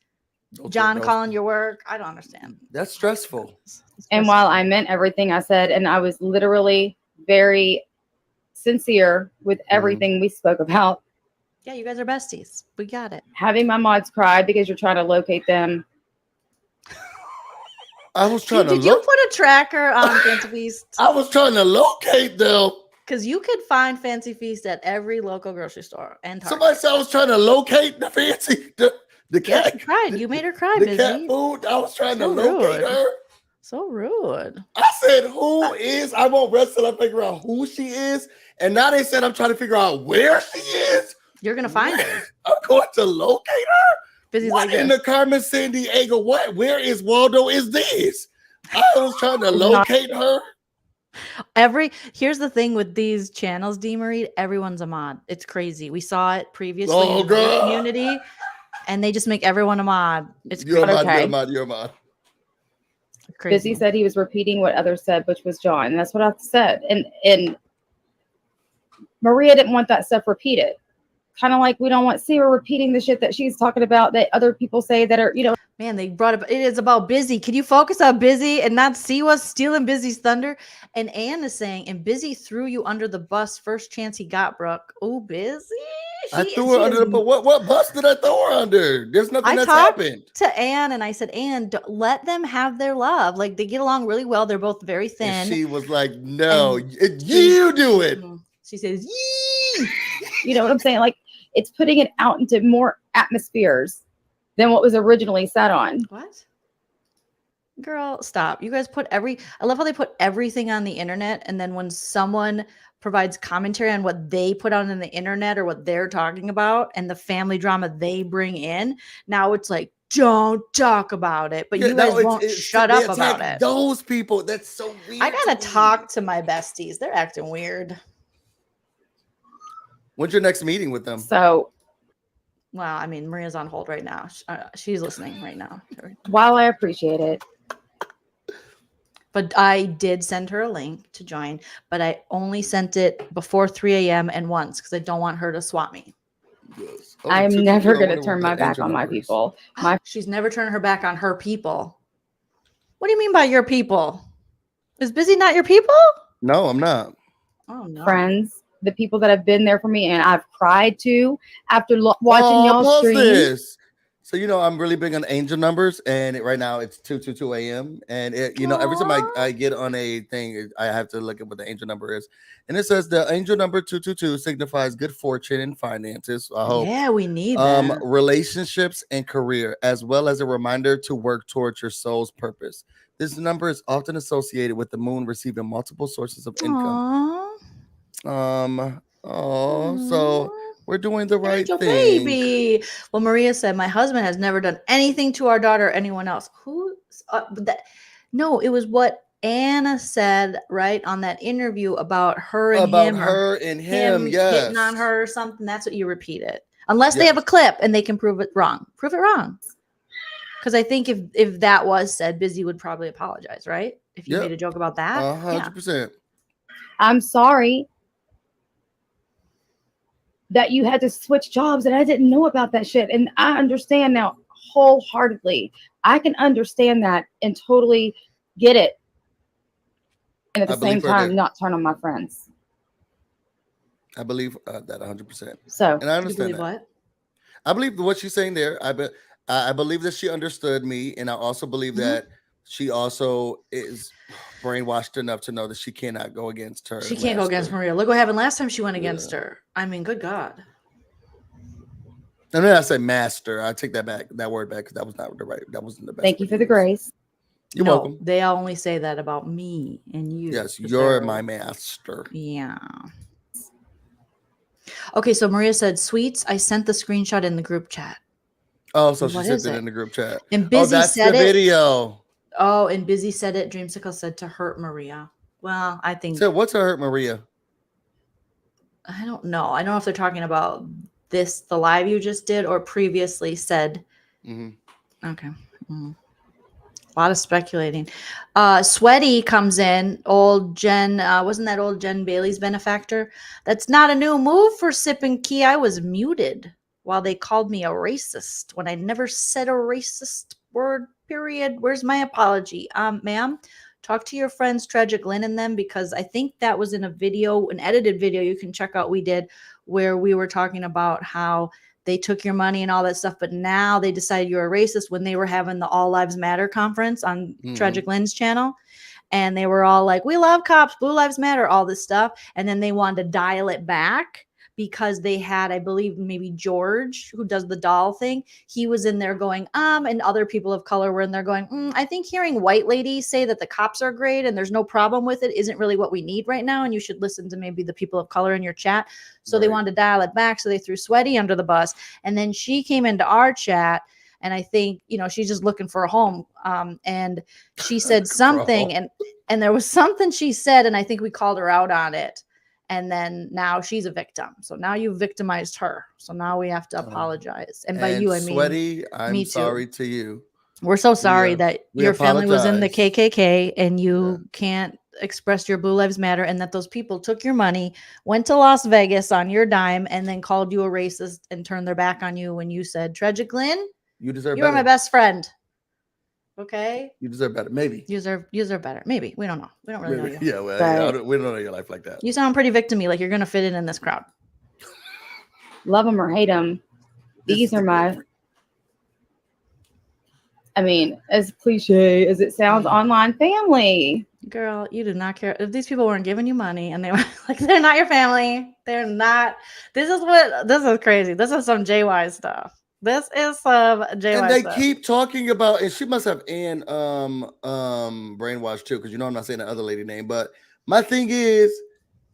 Speaker 3: John calling your work. I don't understand.
Speaker 8: That's stressful.
Speaker 10: And while I meant everything I said, and I was literally very sincere with everything we spoke about.
Speaker 3: Yeah, you guys are besties. We got it.
Speaker 10: Having my mods cry because you're trying to locate them.
Speaker 8: I was trying to
Speaker 3: Did you put a tracker on Fancy Feast?
Speaker 8: I was trying to locate them.
Speaker 3: Because you could find Fancy Feast at every local grocery store and Target.
Speaker 8: Somebody said I was trying to locate the fancy the cat.
Speaker 3: Yeah, she cried. You made her cry,
Speaker 8: the
Speaker 3: Busy.
Speaker 8: Cat food. I was trying to locate her.
Speaker 3: So rude.
Speaker 8: I said, who is? I won't wrestle and figure out who she is. And now they said I'm trying to figure out where she is.
Speaker 3: You're gonna find her.
Speaker 8: I'm going to locate her.
Speaker 3: Busy's
Speaker 8: what
Speaker 3: like
Speaker 8: in the Carmen San Diego? What? Where is Waldo? Is this? I was trying to locate her.
Speaker 3: Here's the thing with these channels, D. Marie, everyone's a mod. It's crazy. We saw it previously in the community, and they just make everyone a mod. It's
Speaker 8: you're a mod. You're a mod.
Speaker 10: Busy said he was repeating what others said, which was John, and that's what I said. And Maria didn't want that stuff repeated. Kind of like we don't want Sarah repeating the shit that she's talking about that other people say that are,
Speaker 3: Man, they brought up. It is about Busy. Can you focus on Busy and not see what's stealing Busy's thunder? And Ann is saying, and Busy threw you under the bus first chance he got, Brooke. Oh, Busy.
Speaker 8: I threw her under the bus. What bus did I throw her under? There's nothing that's happened.
Speaker 3: To Ann, and I said, Ann, let them have their love. Like, they get along really well. They're both very thin.
Speaker 8: And she was like, no, you do it.
Speaker 3: She says, yee.
Speaker 10: You know what I'm saying? Like, it's putting it out into more atmospheres than what was originally set on.
Speaker 3: What? Girl, stop. You guys I love how they put everything on the internet, and then when someone provides commentary on what they put out on the internet or what they're talking about and the family drama they bring in, now it's like, don't talk about it. But you guys won't shut up about it.
Speaker 8: Those people, that's so weird.
Speaker 3: I gotta talk to my besties. They're acting weird.
Speaker 8: When's your next meeting with them?
Speaker 10: So,
Speaker 3: well, I mean, Maria's on hold right now. She's listening right now.
Speaker 10: While I appreciate it.
Speaker 3: But I did send her a link to join, but I only sent it before 3 a.m. and once because I don't want her to swat me.
Speaker 8: Yes.
Speaker 10: I'm never going to turn my back on my people.
Speaker 3: She's never turned her back on her people. What do you mean by your people? Is Busy not your people?
Speaker 8: No, I'm not.
Speaker 3: Oh, no.
Speaker 10: Friends. The people that have been there for me and I've cried to after watching y'all stream.
Speaker 8: So, I'm really big on angel numbers, and right now it's 2:22 a.m. And every time I get on a thing, I have to look at what the angel number is. And it says the angel number 222 signifies good fortune and finances. I hope.
Speaker 3: Yeah, we need that.
Speaker 8: Relationships and career, as well as a reminder to work towards your soul's purpose. This number is often associated with the moon receiving multiple sources of income. So we're doing the right
Speaker 3: Angel
Speaker 8: thing.
Speaker 3: Baby. Well, Maria said, my husband has never done anything to our daughter or anyone else. Who? No, it was what Anna said, right, on that interview about her and
Speaker 8: about
Speaker 3: him.
Speaker 8: Her and him, yes.
Speaker 3: Hitting on her or something. That's what you repeated. Unless they have a clip and they can prove it wrong. Prove it wrong. Because I think if that was said, Busy would probably apologize, right? If you made a joke about that.
Speaker 8: 100%.
Speaker 10: I'm sorry that you had to switch jobs and I didn't know about that shit. And I understand now wholeheartedly. I can understand that and totally get it. And at the same time, not turn on my friends.
Speaker 8: I believe that 100%.
Speaker 10: So,
Speaker 8: and I understand
Speaker 3: that. What?
Speaker 8: I believe what she's saying there. I believe that she understood me, and I also believe that she also is brainwashed enough to know that she cannot go against her.
Speaker 3: She can't go against Maria. Look what happened last time she went against her. I mean, good God.
Speaker 8: And then I say master. I take that word back because that was not the right. That wasn't the best.
Speaker 10: Thank you for the grace.
Speaker 8: You're welcome.
Speaker 3: They only say that about me and you.
Speaker 8: Yes, you're my master.
Speaker 3: Yeah. Okay, so Maria said, "Sweets, I sent the screenshot in the group chat."
Speaker 8: Oh, so she sent it in the group chat.
Speaker 3: And Busy
Speaker 8: that's
Speaker 3: said
Speaker 8: the video.
Speaker 3: Oh, and Busy said it. Dreamsicle said to hurt Maria. Well, I think.
Speaker 8: So what's to hurt Maria?
Speaker 3: I don't know. I don't know if they're talking about the live you just did, or previously said. Okay. A lot of speculating. Sweaty comes in. Old Jen, wasn't that old Jen Bailey's benefactor? That's not a new move for Sip and Key. I was muted while they called me a racist when I never said a racist word, period. Where's my apology? Ma'am, talk to your friends, Tragic Lynn and them, because I think that was in a video, an edited video you can check out we did, where we were talking about how they took your money and all that stuff, but now they decided you're a racist when they were having the All Lives Matter conference on Tragic Lynn's channel. And they were all like, we love cops, Blue Lives Matter, all this stuff. And then they wanted to dial it back because they had, I believe, maybe George, who does the doll thing. He was in there going, and other people of color were in there going, I think hearing white ladies say that the cops are great and there's no problem with it isn't really what we need right now. And you should listen to maybe the people of color in your chat. So they wanted to dial it back. So they threw Sweaty under the bus. And then she came into our chat. And I think, she's just looking for a home. And she said something and there was something she said. And I think we called her out on it. And then now she's a victim. So now you victimized her. So now we have to apologize. And by you, I mean,
Speaker 8: Sweaty, I'm sorry to you.
Speaker 3: We're so sorry that your family was in the KKK and you can't express your Blue Lives Matter, and that those people took your money, went to Las Vegas on your dime, and then called you a racist and turned their back on you when you said, Tragic Lynn,
Speaker 8: you deserve
Speaker 3: better. You are my best friend. Okay.
Speaker 8: You deserve better. Maybe.
Speaker 3: You deserve better. Maybe. We don't know. We don't really know you.
Speaker 8: Yeah, well, we don't know your life like that.
Speaker 3: You sound pretty victim-y, like you're going to fit in this crowd.
Speaker 10: Love them or hate them. These are my, as cliche as it sounds, online family.
Speaker 3: Girl, you do not care. If these people weren't giving you money and they were like, they're not your family. They're not. This is crazy. This is some JY stuff. This is some JY
Speaker 8: and they
Speaker 3: stuff.
Speaker 8: keep talking about, and she must have Ann brainwashed too, because I'm not saying the other lady name, but my thing is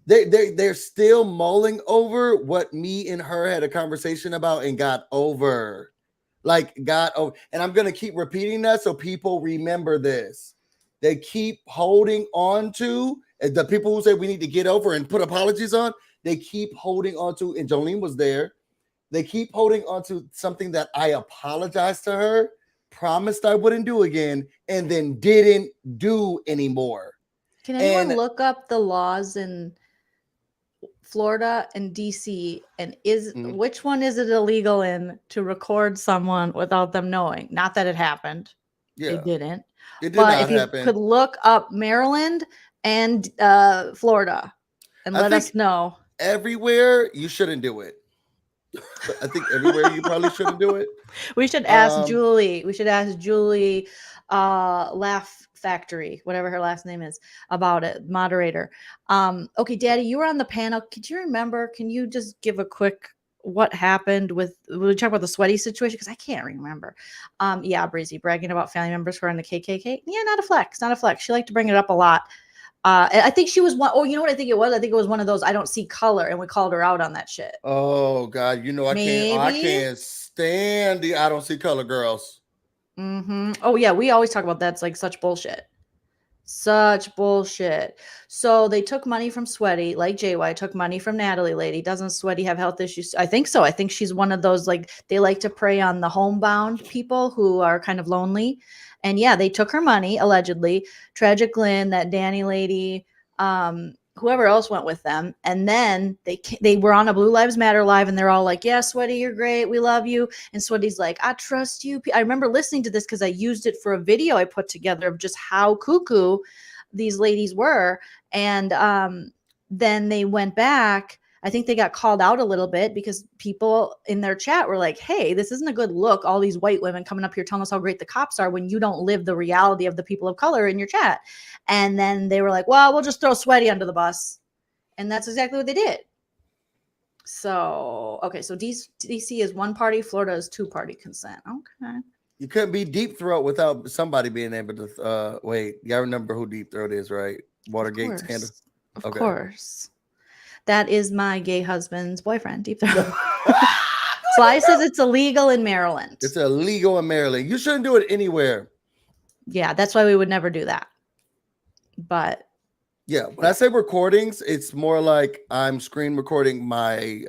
Speaker 8: they're still mulling over what me and her had a conversation about and got over. And I'm gonna keep repeating that so people remember this. They keep holding on to the people who say we need to get over and put apologies on, they keep holding on to, and Jolene was there. They keep holding on to something that I apologized to her, promised I wouldn't do again, and then didn't do anymore.
Speaker 3: Can anyone look up the laws in Florida and DC and which one is it illegal in to record someone without them knowing? Not that it happened. Yeah. It didn't.
Speaker 8: It did not happen.
Speaker 3: If you could look up Maryland and Florida and let us know.
Speaker 8: Everywhere you shouldn't do it. I think everywhere you probably shouldn't do it.
Speaker 3: We should ask Julie. We should ask Julie Laugh Factory, whatever her last name is, about it. Moderator. Okay, Daddy, you were on the panel. Could you remember? Can you just give a quick what happened with, we talk about the Sweaty situation because I can't remember. Yeah, Breezy bragging about family members who are in the KKK. Yeah, not a flex, not a flex. She liked to bring it up a lot. I think she was one. Oh, you know what I think it was? I think it was one of those I don't see color, and we called her out on that shit.
Speaker 5: Oh God, you know I can't stand the I don't see color girls.
Speaker 3: Oh yeah, we always talk about that. It's like such bullshit. Such bullshit. So they took money from Sweaty, like JY took money from Natalie Lady. Doesn't Sweaty have health issues? I think so. I think she's one of those, like, they like to prey on the homebound people who are kind of lonely. And yeah, they took her money, allegedly. Tragic Lynn, that Danny lady, whoever else went with them. And then they were on a Blue Lives Matter live, and they're all like, yeah, Sweaty, you're great. We love you. And Sweaty's like, I trust you. I remember listening to this because I used it for a video I put together of just how cuckoo these ladies were. And then they went back. I think they got called out a little bit because people in their chat were like, hey, this isn't a good look. All these white women coming up here telling us how great the cops are when you don't live the reality of the people of color in your chat. And then they were like, well, we'll just throw Sweaty under the bus. And that's exactly what they did. So, okay. So DC is one party. Florida is two party consent. Okay.
Speaker 5: You couldn't be Deep Throat without somebody being able to, wait, y'all remember who Deep Throat is, right? Watergate scandal.
Speaker 3: Of course. That is my gay husband's boyfriend, Deep Throat. Sly says it's illegal in Maryland.
Speaker 5: It's illegal in Maryland. You shouldn't do it anywhere.
Speaker 3: Yeah, that's why we would never do that. But
Speaker 5: yeah, when I say recordings, it's more like I'm screen recording my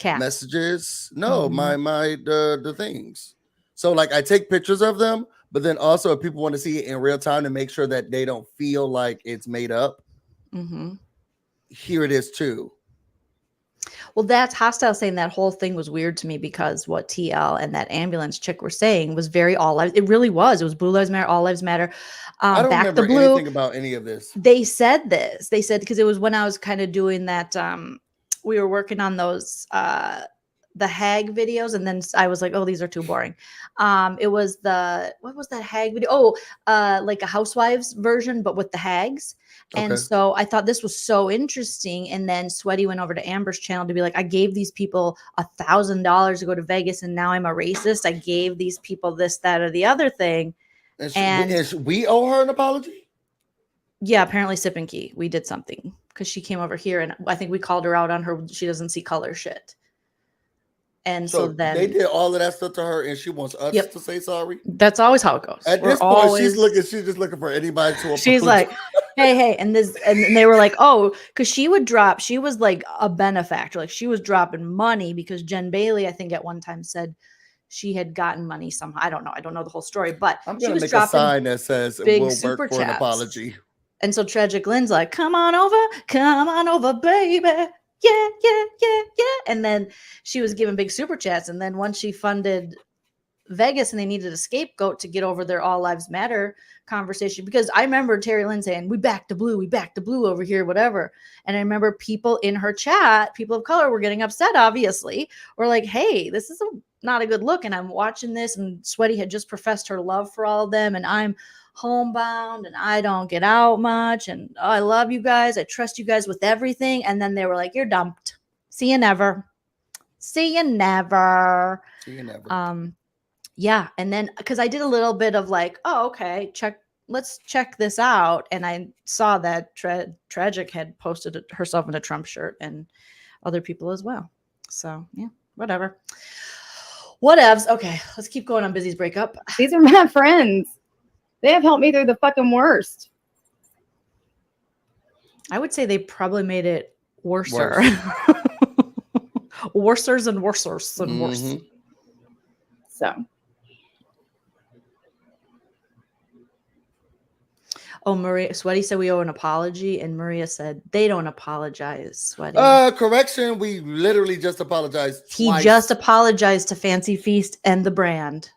Speaker 5: messages. No, the things. So like I take pictures of them, but then also if people want to see it in real time to make sure that they don't feel like it's made up. Here it is too.
Speaker 3: Well, that's Hostile saying that whole thing was weird to me because what TL and that ambulance chick were saying was very all lives. It really was. It was Blue Lives Matter, All Lives Matter.
Speaker 5: I don't remember anything about any of this.
Speaker 3: They said this. They said because it was when I was kind of doing that. We were working on those the Hag videos, and then I was like, oh, these are too boring. It was what was that Hag video? Oh, like a Housewives version, but with the Hags. And so I thought this was so interesting. And then Sweaty went over to Amber's channel to be like, I gave these people $1,000 to go to Vegas, and now I'm a racist. I gave these people this, that, or the other thing.
Speaker 5: And we owe her an apology?
Speaker 3: Yeah, apparently Sip and Key. We did something because she came over here, and I think we called her out on her she doesn't see color shit. And so then
Speaker 5: they did all of that stuff to her, and she wants us to say sorry.
Speaker 3: That's always how it goes.
Speaker 5: At this point, she's just looking for anybody to apologize.
Speaker 3: She's like, hey, and they were like, oh, because she was like a benefactor, like she was dropping money because Jen Bailey, I think at one time said she had gotten money somehow. I don't know the whole story, but
Speaker 5: I'm gonna make a sign that says
Speaker 3: big
Speaker 5: we'll
Speaker 3: super
Speaker 5: work for
Speaker 3: chats.
Speaker 5: an apology.
Speaker 3: And so Tragic Lynn's like, come on over, baby. Yeah. And then she was giving big super chats. And then once she funded Vegas and they needed a scapegoat to get over their All Lives Matter conversation, because I remember Terry Lynn saying, we back to blue over here, whatever. And I remember people in her chat, people of color were getting upset, obviously. We're like, hey, this is not a good look. And I'm watching this, and Sweaty had just professed her love for all of them. And I'm homebound and I don't get out much, and I love you guys, I trust you guys with everything. And then they were like, you're dumped, see you never. Yeah. And then because I did a little bit of like, oh, okay, let's check this out, and I saw that Tragic had posted herself in a Trump shirt and other people as well. So yeah, whatevs. Okay, let's keep going on Busy's breakup.
Speaker 10: These are my friends. They have helped me through the fucking worst.
Speaker 3: I would say they probably made it worser. Worsers and worsers and worse.
Speaker 10: So.
Speaker 3: Oh, Maria, Sweaty said we owe an apology, and Maria said they don't apologize, Sweaty.
Speaker 5: Correction, we literally just apologized twice.
Speaker 3: He just apologized to Fancy Feast and the brand.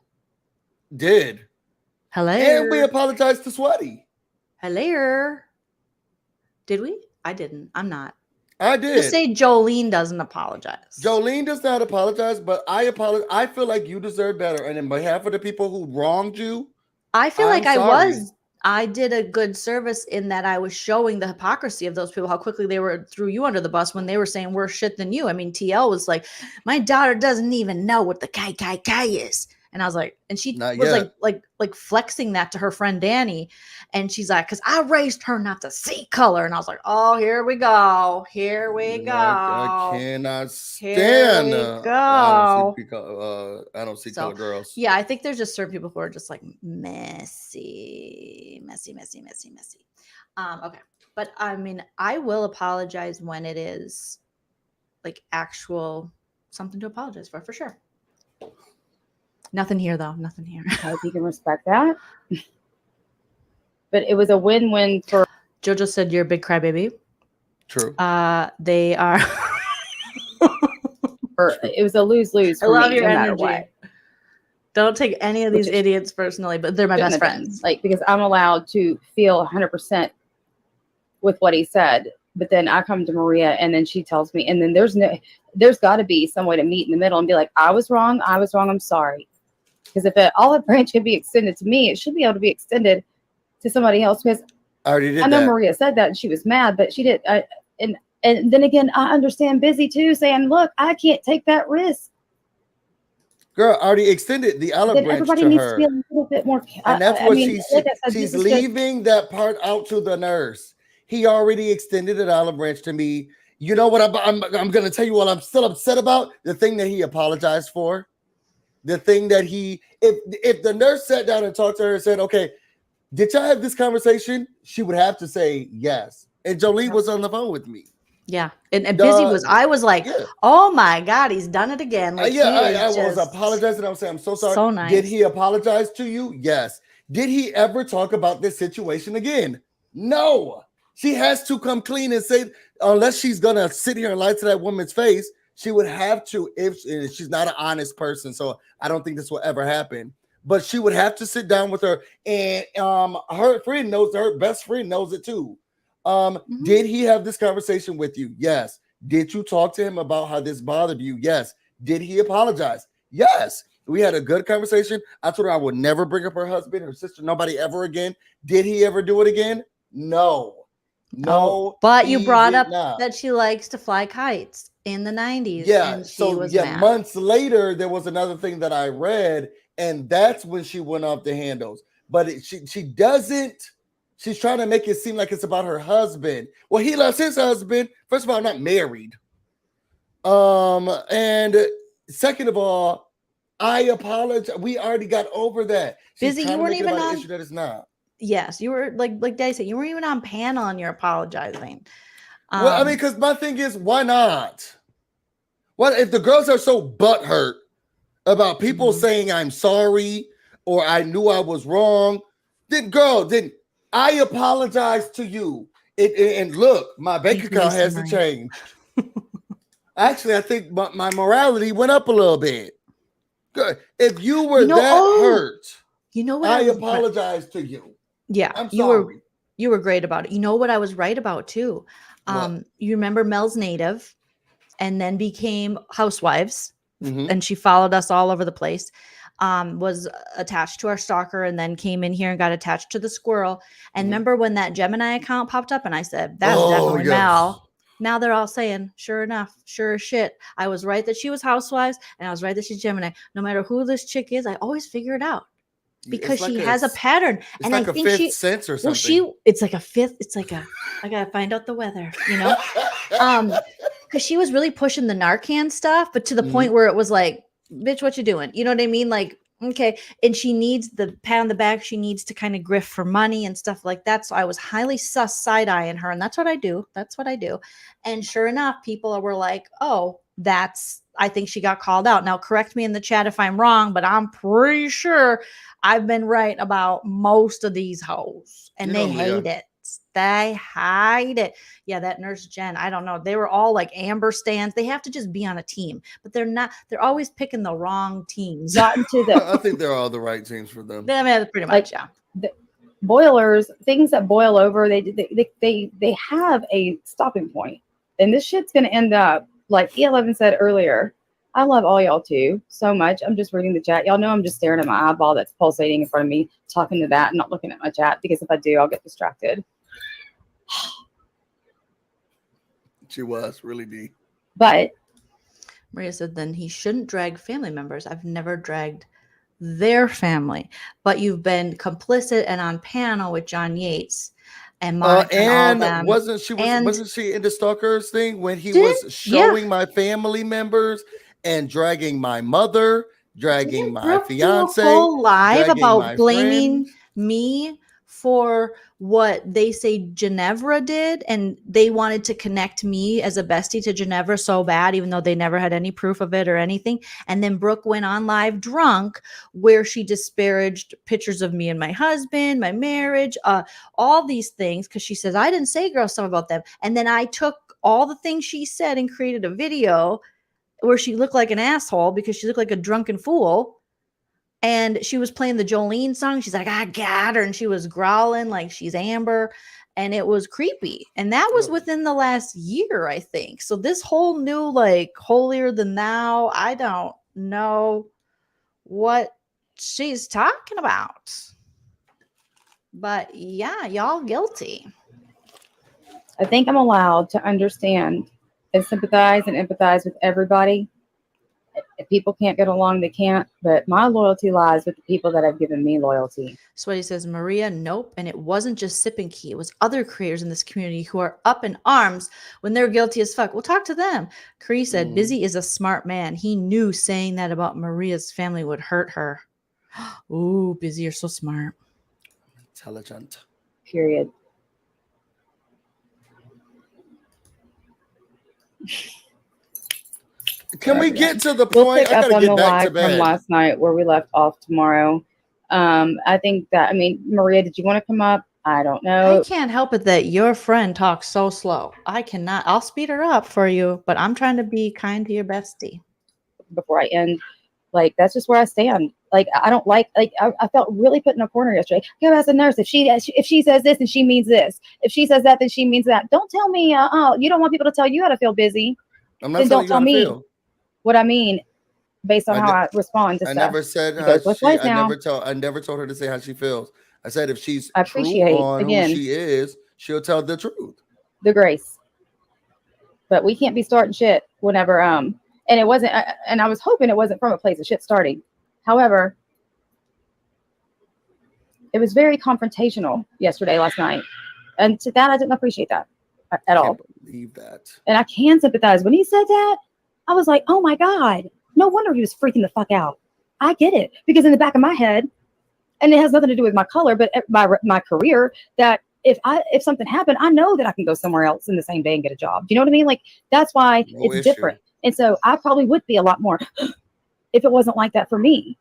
Speaker 5: Did.
Speaker 3: Hello.
Speaker 5: And we apologized to Sweaty.
Speaker 3: Hello. Did we? I didn't. I'm not.
Speaker 5: I did.
Speaker 3: Just say Jolene doesn't apologize.
Speaker 5: Jolene does not apologize, but I apologize. I feel like you deserve better. And in behalf of the people who wronged you,
Speaker 3: I feel like I I did a good service in that I was showing the hypocrisy of those people, how quickly they threw you under the bus when they were saying worse shit than you. I mean, TL was like, my daughter doesn't even know what the kai is. And I was like, and she was like flexing that to her friend Danny. And she's like, because I raised her not to see color. And I was like, oh, here we go. Here we go.
Speaker 8: I cannot stand. I don't see color girls.
Speaker 3: Yeah, I think there's just certain people who are just like messy. Okay. But I mean, I will apologize when it is like actual something to apologize for sure. Nothing here, though. Nothing here.
Speaker 10: I hope you can respect that. But it was a win-win for...
Speaker 3: Jojo said you're a big crybaby.
Speaker 8: True.
Speaker 3: They are...
Speaker 10: It was a lose-lose for me. I love your energy.
Speaker 3: Don't take any of these idiots personally, but they're my best friends.
Speaker 10: Like, because I'm allowed to feel 100% with what he said. But then I come to Maria and then she tells me, and then there's got to be some way to meet in the middle and be like, I was wrong, I'm sorry. Because if an olive branch can be extended to me, it should be able to be extended to somebody else. Because I know Maria said that and she was mad, but she did. And then again, I understand Busy too, saying, look, I can't take that risk.
Speaker 8: Girl, I already extended the olive branch
Speaker 10: everybody
Speaker 8: to
Speaker 10: needs
Speaker 8: her.
Speaker 10: to be a little bit more.
Speaker 8: And that's what she's leaving that part out to the nurse. He already extended an olive branch to me. You know what I'm going to tell you what I'm still upset about? The thing that he apologized for. The thing that if the nurse sat down and talked to her and said, okay, did y'all have this conversation? She would have to say yes. And Jolie was on the phone with me.
Speaker 3: Yeah. And Busy I was like, oh my God, he's done it again. Like,
Speaker 8: I was apologizing. I was saying, I'm so sorry.
Speaker 3: So nice.
Speaker 8: Did he apologize to you? Yes. Did he ever talk about this situation again? No. She has to come clean and say, unless she's going to sit here and lie to that woman's face, she would have to, if she's not an honest person. So I don't think this will ever happen. But she would have to sit down with her. And her friend knows, her best friend knows it too. Did he have this conversation with you? Yes. Did you talk to him about how this bothered you? Yes. Did he apologize? Yes. We had a good conversation. I told her I would never bring up her husband, her sister, nobody ever again. Did he ever do it again? No. No.
Speaker 3: But you brought up that she likes to fly kites in the 90s.
Speaker 8: Yeah.
Speaker 3: And she was mad.
Speaker 8: Months later, there was another thing that I read, and that's when she went off the handles. But she doesn't. She's trying to make it seem like it's about her husband. Well, he loves his husband. First of all, I'm not married. And second of all, I apologize. We already got over that.
Speaker 3: Busy, you weren't even on.
Speaker 8: Issue that it's not.
Speaker 3: Yes, you were like Daddy said, you weren't even on panel and you're apologizing.
Speaker 8: Well, I mean, because my thing is, why not? What if the girls are so butthurt about people saying I'm sorry or I knew I was wrong? Then I apologize to you. And look, my bank account hasn't changed. Actually, I think my morality went up a little bit. Good. If you were hurt,
Speaker 3: you know what?
Speaker 8: I apologize to you.
Speaker 3: Yeah,
Speaker 8: I'm sorry.
Speaker 3: You were great about it. You know what I was right about too? You remember Mel's Native and then became Housewives, and she followed us all over the place. Was attached to our stalker and then came in here and got attached to the squirrel. And remember when that Gemini account popped up and I said, that's definitely Mel. Now they're all saying, sure enough, sure as shit. I was right that she was Housewives and I was right that she's Gemini. No matter who this chick is, I always figure it out because she has a pattern.
Speaker 8: And I think she sense or something.
Speaker 3: Well, it's like a fifth. It's like I got to find out the weather, you know? Because she was really pushing the Narcan stuff, but to the point where it was like, bitch, what you doing? You know what I mean? Like, okay. And she needs the pat on the back. She needs to kind of grift for money and stuff like that. So I was highly sus side-eyeing her. And that's what I do. That's what I do. And sure enough, people were like, oh, I think she got called out. Now, correct me in the chat if I'm wrong, but I'm pretty sure I've been right about most of these hoes. And they hate it. They hide it. Yeah, that nurse Jen, I don't know. They were all like Amber stands. They have to just be on a team, but they're not. They're always picking the wrong teams.
Speaker 8: I think they're all the right teams for them.
Speaker 3: I mean, pretty much, yeah.
Speaker 10: The boilers, things that boil over, they have a stopping point, and this shit's gonna end up like E11 said earlier. I love all y'all too so much. I'm just reading the chat. Y'all know I'm just staring at my eyeball that's pulsating in front of me, talking to that and not looking at my chat, because if I do, I'll get distracted.
Speaker 8: She was really deep.
Speaker 10: But
Speaker 3: Maria said then he shouldn't drag family members. I've never dragged their family, but you've been complicit and on panel with John Yates and Monica and all them.
Speaker 8: Wasn't she in the stalkers thing when he was showing my family members and dragging my mother, dragging my fiance,
Speaker 3: do a whole live about blaming
Speaker 8: friend?
Speaker 3: me for what they say Ginevra did, and they wanted to connect me as a bestie to Ginevra so bad, even though they never had any proof of it or anything. And then Brooke went on live drunk where she disparaged pictures of me and my husband, my marriage, all these things, because she says I didn't say girl stuff about them. And then I took all the things she said and created a video where she looked like an asshole because she looked like a drunken fool. And she was playing the Jolene song. She's like, I got her. And she was growling like she's Amber. And it was creepy. And that was within the last year, I think. So this whole new, like, holier than thou, I don't know what she's talking about. But yeah, y'all guilty.
Speaker 10: I think I'm allowed to understand and sympathize and empathize with everybody. If people can't get along, they can't. But my loyalty lies with the people that have given me loyalty.
Speaker 3: Sweaty says, Maria, nope. And it wasn't just Sip and Key. It was other creators in this community who are up in arms when they're guilty as fuck. We'll talk to them. Cree said, Busy is a smart man. He knew saying that about Maria's family would hurt her. Ooh, Busy, you're so smart.
Speaker 8: Intelligent.
Speaker 10: Period.
Speaker 8: Can we get to the point?
Speaker 10: We'll pick up on the
Speaker 8: back
Speaker 10: live from last night where we left off tomorrow. I think that, Maria, did you want to come up? I don't know.
Speaker 3: I can't help it that your friend talks so slow. I cannot. I'll speed her up for you, but I'm trying to be kind to your bestie.
Speaker 10: Before I end, like, that's just where I stand. Like, I don't like I felt really put in a corner yesterday. You know, as a nurse, if she says this, then she means this. If she says that, then she means that. Don't tell me, you don't want people to tell you how to feel, Busy.
Speaker 8: I'm not telling you how to feel.
Speaker 10: What I mean, based on how I respond to stuff.
Speaker 8: Never said I never told her to say how she feels. I said if she's true on who she is, she'll tell the truth.
Speaker 10: The grace. But we can't be starting shit whenever and it wasn't and I was hoping it wasn't from a place of shit starting. However, it was very confrontational last night. And to that I didn't appreciate that at all.
Speaker 8: I can't believe that.
Speaker 10: And I can sympathize. When he said that, I was like, oh my God, no wonder he was freaking the fuck out. I get it. Because in the back of my head, and it has nothing to do with my color, but my career, that if something happened, I know that I can go somewhere else in the same day and get a job. Do you know what I mean? Like, that's why it's different. And so I probably would be a lot more if it wasn't like that for me.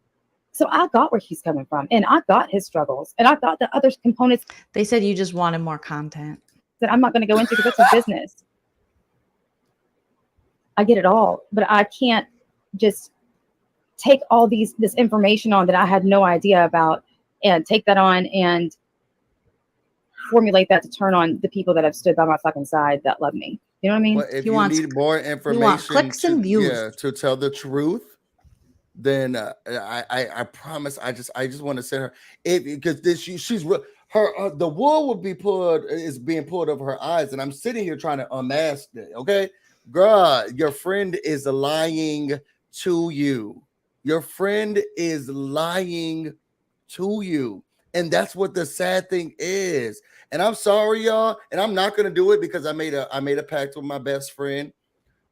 Speaker 10: So I got where he's coming from, and I got his struggles, and I got the other components.
Speaker 3: They said you just wanted more content
Speaker 10: that I'm not going to go into because it's a business. I get it all, but I can't just take all this information on that I had no idea about and take that on and formulate that to turn on the people that have stood by my fucking side that love me. You know what I mean?
Speaker 8: Well, if you need more information
Speaker 3: clicks and views.
Speaker 8: To tell the truth, then I promise I just want to send her because she's real. The wool is being pulled over her eyes, and I'm sitting here trying to unmask it. Okay. Girl, your friend is lying to you. Your friend is lying to you. And that's what the sad thing is. And I'm sorry, y'all. And I'm not gonna do it because I made a pact with my best friend.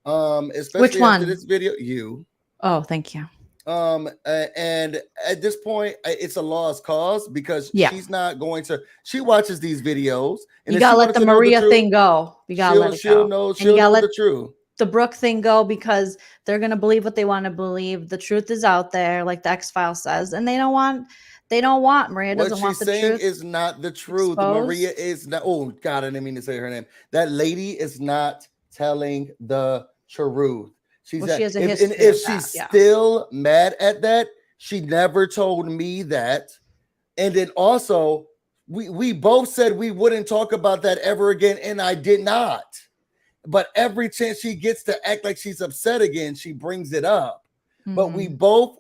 Speaker 8: Especially
Speaker 3: Which one?
Speaker 8: After this video. You.
Speaker 3: Oh, thank you.
Speaker 8: And at this point, it's a lost cause because she's not going to. She watches these videos, and
Speaker 3: you gotta let the Maria thing go. You gotta let it go.
Speaker 8: She'll know the truth.
Speaker 3: The Brooke thing go because they're gonna believe what they want to believe. The truth is out there, like the X-Files says, and they don't want. Maria doesn't want the truth. What she's saying
Speaker 8: is not the truth.
Speaker 3: Exposed.
Speaker 8: Maria is not. Oh God, I didn't mean to say her name. That lady is not telling the truth. She has a history. And if she's still mad at that, she never told me that. And then also, we both said we wouldn't talk about that ever again, and I did not.
Speaker 5: But every chance she gets to act like she's upset again, she brings it up. But we both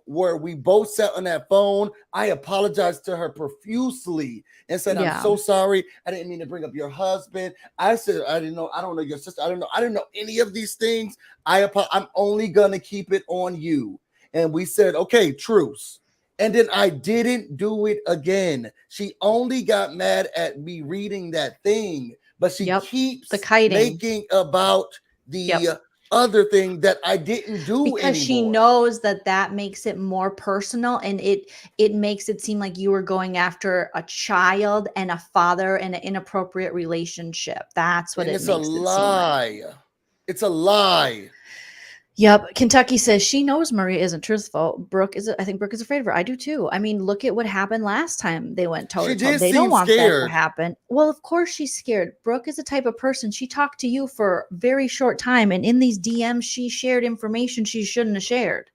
Speaker 5: sat on that phone. I apologized to her profusely and said, I'm so sorry. I didn't mean to bring up your husband. I said, I didn't know. I don't know your sister. I didn't know any of these things. I'm only going to keep it on you. And we said, okay, truce. And then I didn't do it again. She only got mad at me reading that thing, but she keeps making about the other thing that I didn't do
Speaker 3: because
Speaker 5: anymore.
Speaker 3: She knows that makes it more personal, and it makes it seem like you were going after a child and a father and an inappropriate relationship. That's what it makes it seem like.
Speaker 5: It's a lie.
Speaker 3: Yep. Kentucky says she knows Maria isn't truthful. I think Brooke is afraid of her. I do too. I mean, look at what happened last time they went toe to toe. They don't want that to happen. Well, of course she's scared. Brooke is the type of person, she talked to you for a very short time, and in these DMs she shared information she shouldn't have shared.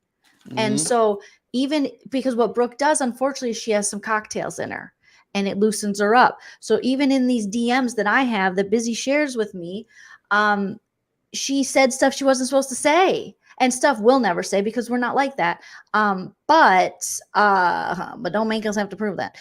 Speaker 3: And so even because what Brooke does, unfortunately, she has some cocktails in her and it loosens her up. So even in these DMs that I have that Busy shares with me, she said stuff she wasn't supposed to say, and stuff we'll never say because we're not like that. But don't make us have to prove that.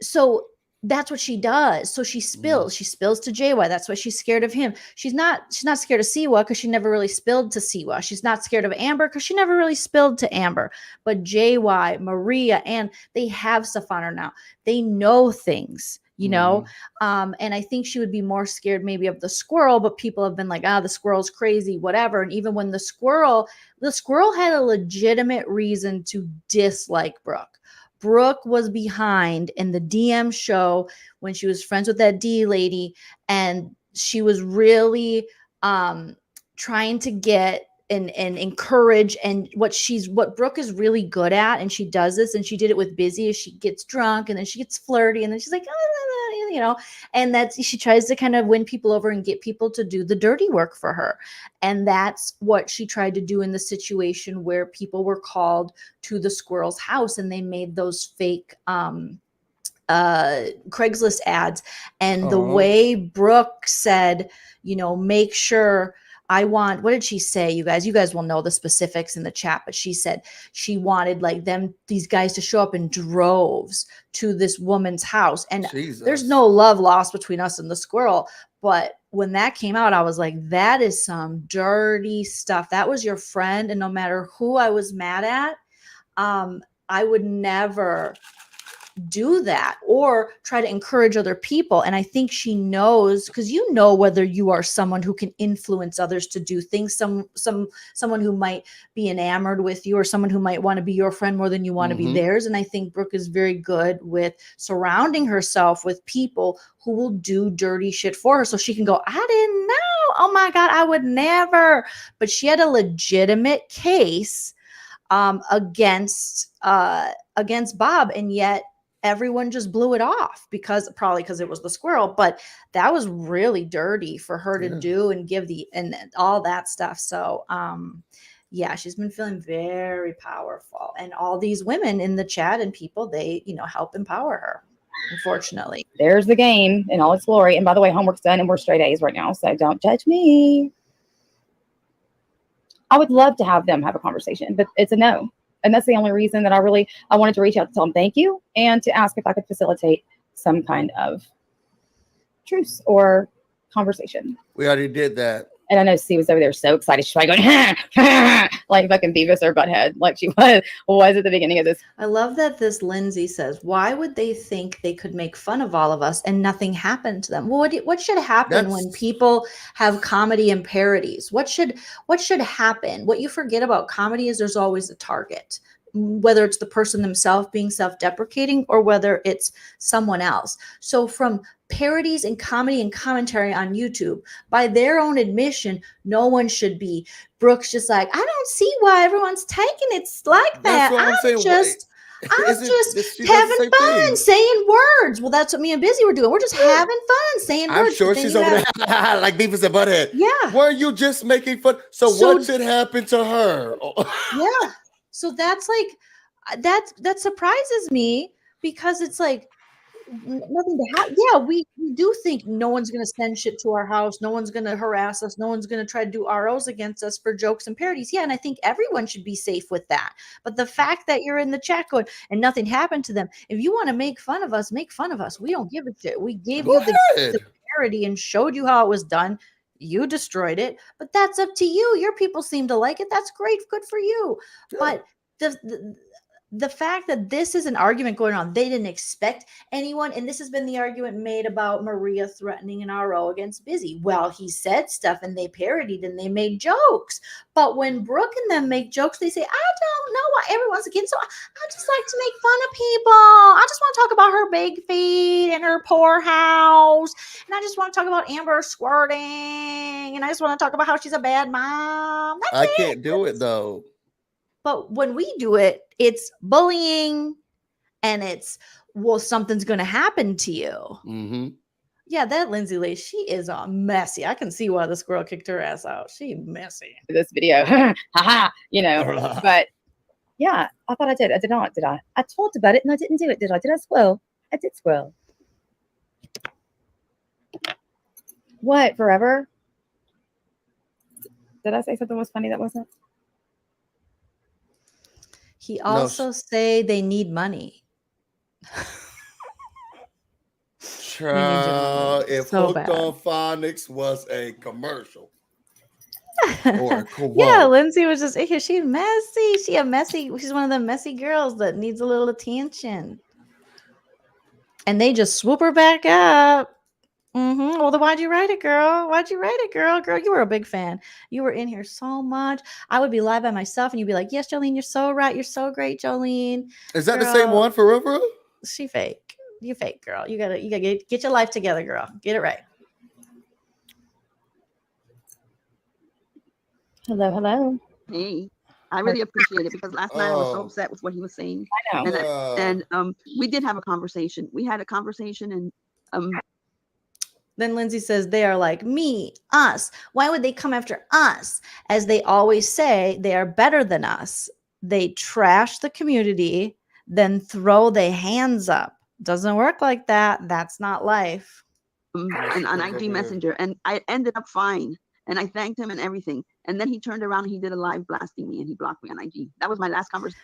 Speaker 3: So that's what she does. So she spills to JY. That's why she's scared of him. She's not scared of Siwa because she never really spilled to Siwa. She's not scared of Amber because she never really spilled to Amber. But JY, Maria, and they have stuff on her now. They know things. And I think she would be more scared maybe of the squirrel, but people have been like, the squirrel's crazy, whatever. And even when the squirrel had a legitimate reason to dislike Brooke. Brooke was behind in the DM show when she was friends with that D lady, and she was really trying to get and encourage, and what Brooke is really good at, and she does this, and she did it with Busy, is she gets drunk and then she gets flirty and then she's like, and she tries to kind of win people over and get people to do the dirty work for her. And that's what she tried to do in the situation where people were called to the squirrel's house and they made those fake Craigslist ads. And the way Brooke said, make sure what did she say? You guys will know the specifics in the chat, but she said she wanted these guys to show up in droves to this woman's house. And there's no love lost between us and the squirrel. But when that came out, I was like, that is some dirty stuff. That was your friend. And no matter who I was mad at, I would never do that or try to encourage other people. And I think she knows, because whether you are someone who can influence others to do things, someone who might be enamored with you, or someone who might want to be your friend more than you want to be theirs. And I think Brooke is very good with surrounding herself with people who will do dirty shit for her, so she can go, I didn't know, oh my God, I would never. But she had a legitimate case against Bob, and yet everyone just blew it off probably because it was the squirrel. But that was really dirty for her to do and give and all that stuff. So she's been feeling very powerful, and all these women in the chat and people, they help empower her, unfortunately.
Speaker 10: There's the game in all its glory. And by the way, homework's done and we're straight A's right now, so don't judge me. I would love to have them have a conversation, but it's a no. And that's the only reason that I wanted to reach out to tell them thank you and to ask if I could facilitate some kind of truce or conversation.
Speaker 5: We already did that.
Speaker 10: And I know C was over there so excited. She's like going, like fucking Beavis or Butthead, like she was at the beginning of this.
Speaker 3: I love that this Lindsay says, why would they think they could make fun of all of us and nothing happened to them? Well, what should happen when people have comedy and parodies? What should happen? What you forget about comedy is there's always a target, whether it's the person themselves being self-deprecating or whether it's someone else. So from parodies and comedy and commentary on YouTube, by their own admission, no one should be. Brooke's just like, I don't see why everyone's taking it like that. I'm just having fun saying words. Well, that's what me and Busy were doing. We're just having fun saying words.
Speaker 5: I'm sure she's over there like Beavis and Butthead.
Speaker 3: Yeah.
Speaker 5: Were you just making fun? So what should happen to her?
Speaker 3: Yeah. So that's like, that surprises me, because it's like, nothing to have. Yeah, we do think no one's going to send shit to our house. No one's going to harass us. No one's going to try to do ROs against us for jokes and parodies. Yeah, and I think everyone should be safe with that. But the fact that you're in the chat going and nothing happened to them, if you want to make fun of us, make fun of us. We don't give a shit. We gave you the parody and showed you how it was done. You destroyed it, but that's up to you. Your people seem to like it. That's great. Good for you. Yeah. But the fact that this is an argument going on, they didn't expect anyone. And this has been the argument made about Maria threatening an RO against Busy. Well, he said stuff and they parodied and they made jokes. But when Brooke and them make jokes, they say, I don't know why everyone's against. So I just like to make fun of people. I just want to talk about her big feet and her poor house. And I just want to talk about Amber squirting. And I just want to talk about how she's a bad mom.
Speaker 8: I can't do it though.
Speaker 3: But when we do it, it's bullying and it's, well, something's going to happen to you.
Speaker 8: Mm-hmm.
Speaker 3: Yeah, that Lindsay Lace, she is messy. I can see why the squirrel kicked her ass out. She messy.
Speaker 10: This video, but yeah, I thought I did. I did not, did I? I talked about it and I didn't do it, did I? Did I squirrel? I did squirrel. What, forever? Did I say something was funny that wasn't?
Speaker 3: He also say they need money.
Speaker 8: If so Hooked on Phonics was a commercial. Or a
Speaker 3: yeah, Lindsay was just, she's messy. She's one of the messy girls that needs a little attention. And they just swoop her back up. Mm-hmm. Well, then why'd you write it, girl? Girl, you were a big fan. You were in here so much. I would be live by myself and you'd be like, yes, Jolene, you're so right. You're so great, Jolene.
Speaker 8: Is that the same one for real?
Speaker 3: She fake. You fake, girl. You gotta get your life together, girl. Get it right.
Speaker 10: Hello.
Speaker 9: Hey. I really appreciate it because last night I was so upset with what he was saying.
Speaker 10: I know.
Speaker 9: And we did have a conversation. We had a conversation and
Speaker 3: then Lindsay says they are like me, us. Why would they come after us? As they always say, they are better than us. They trash the community, then throw their hands up. Doesn't work like that. That's not life.
Speaker 9: And on IG Messenger, and I ended up fine. And I thanked him and everything. And then he turned around and he did a live blasting me and he blocked me on IG. That was my last conversation.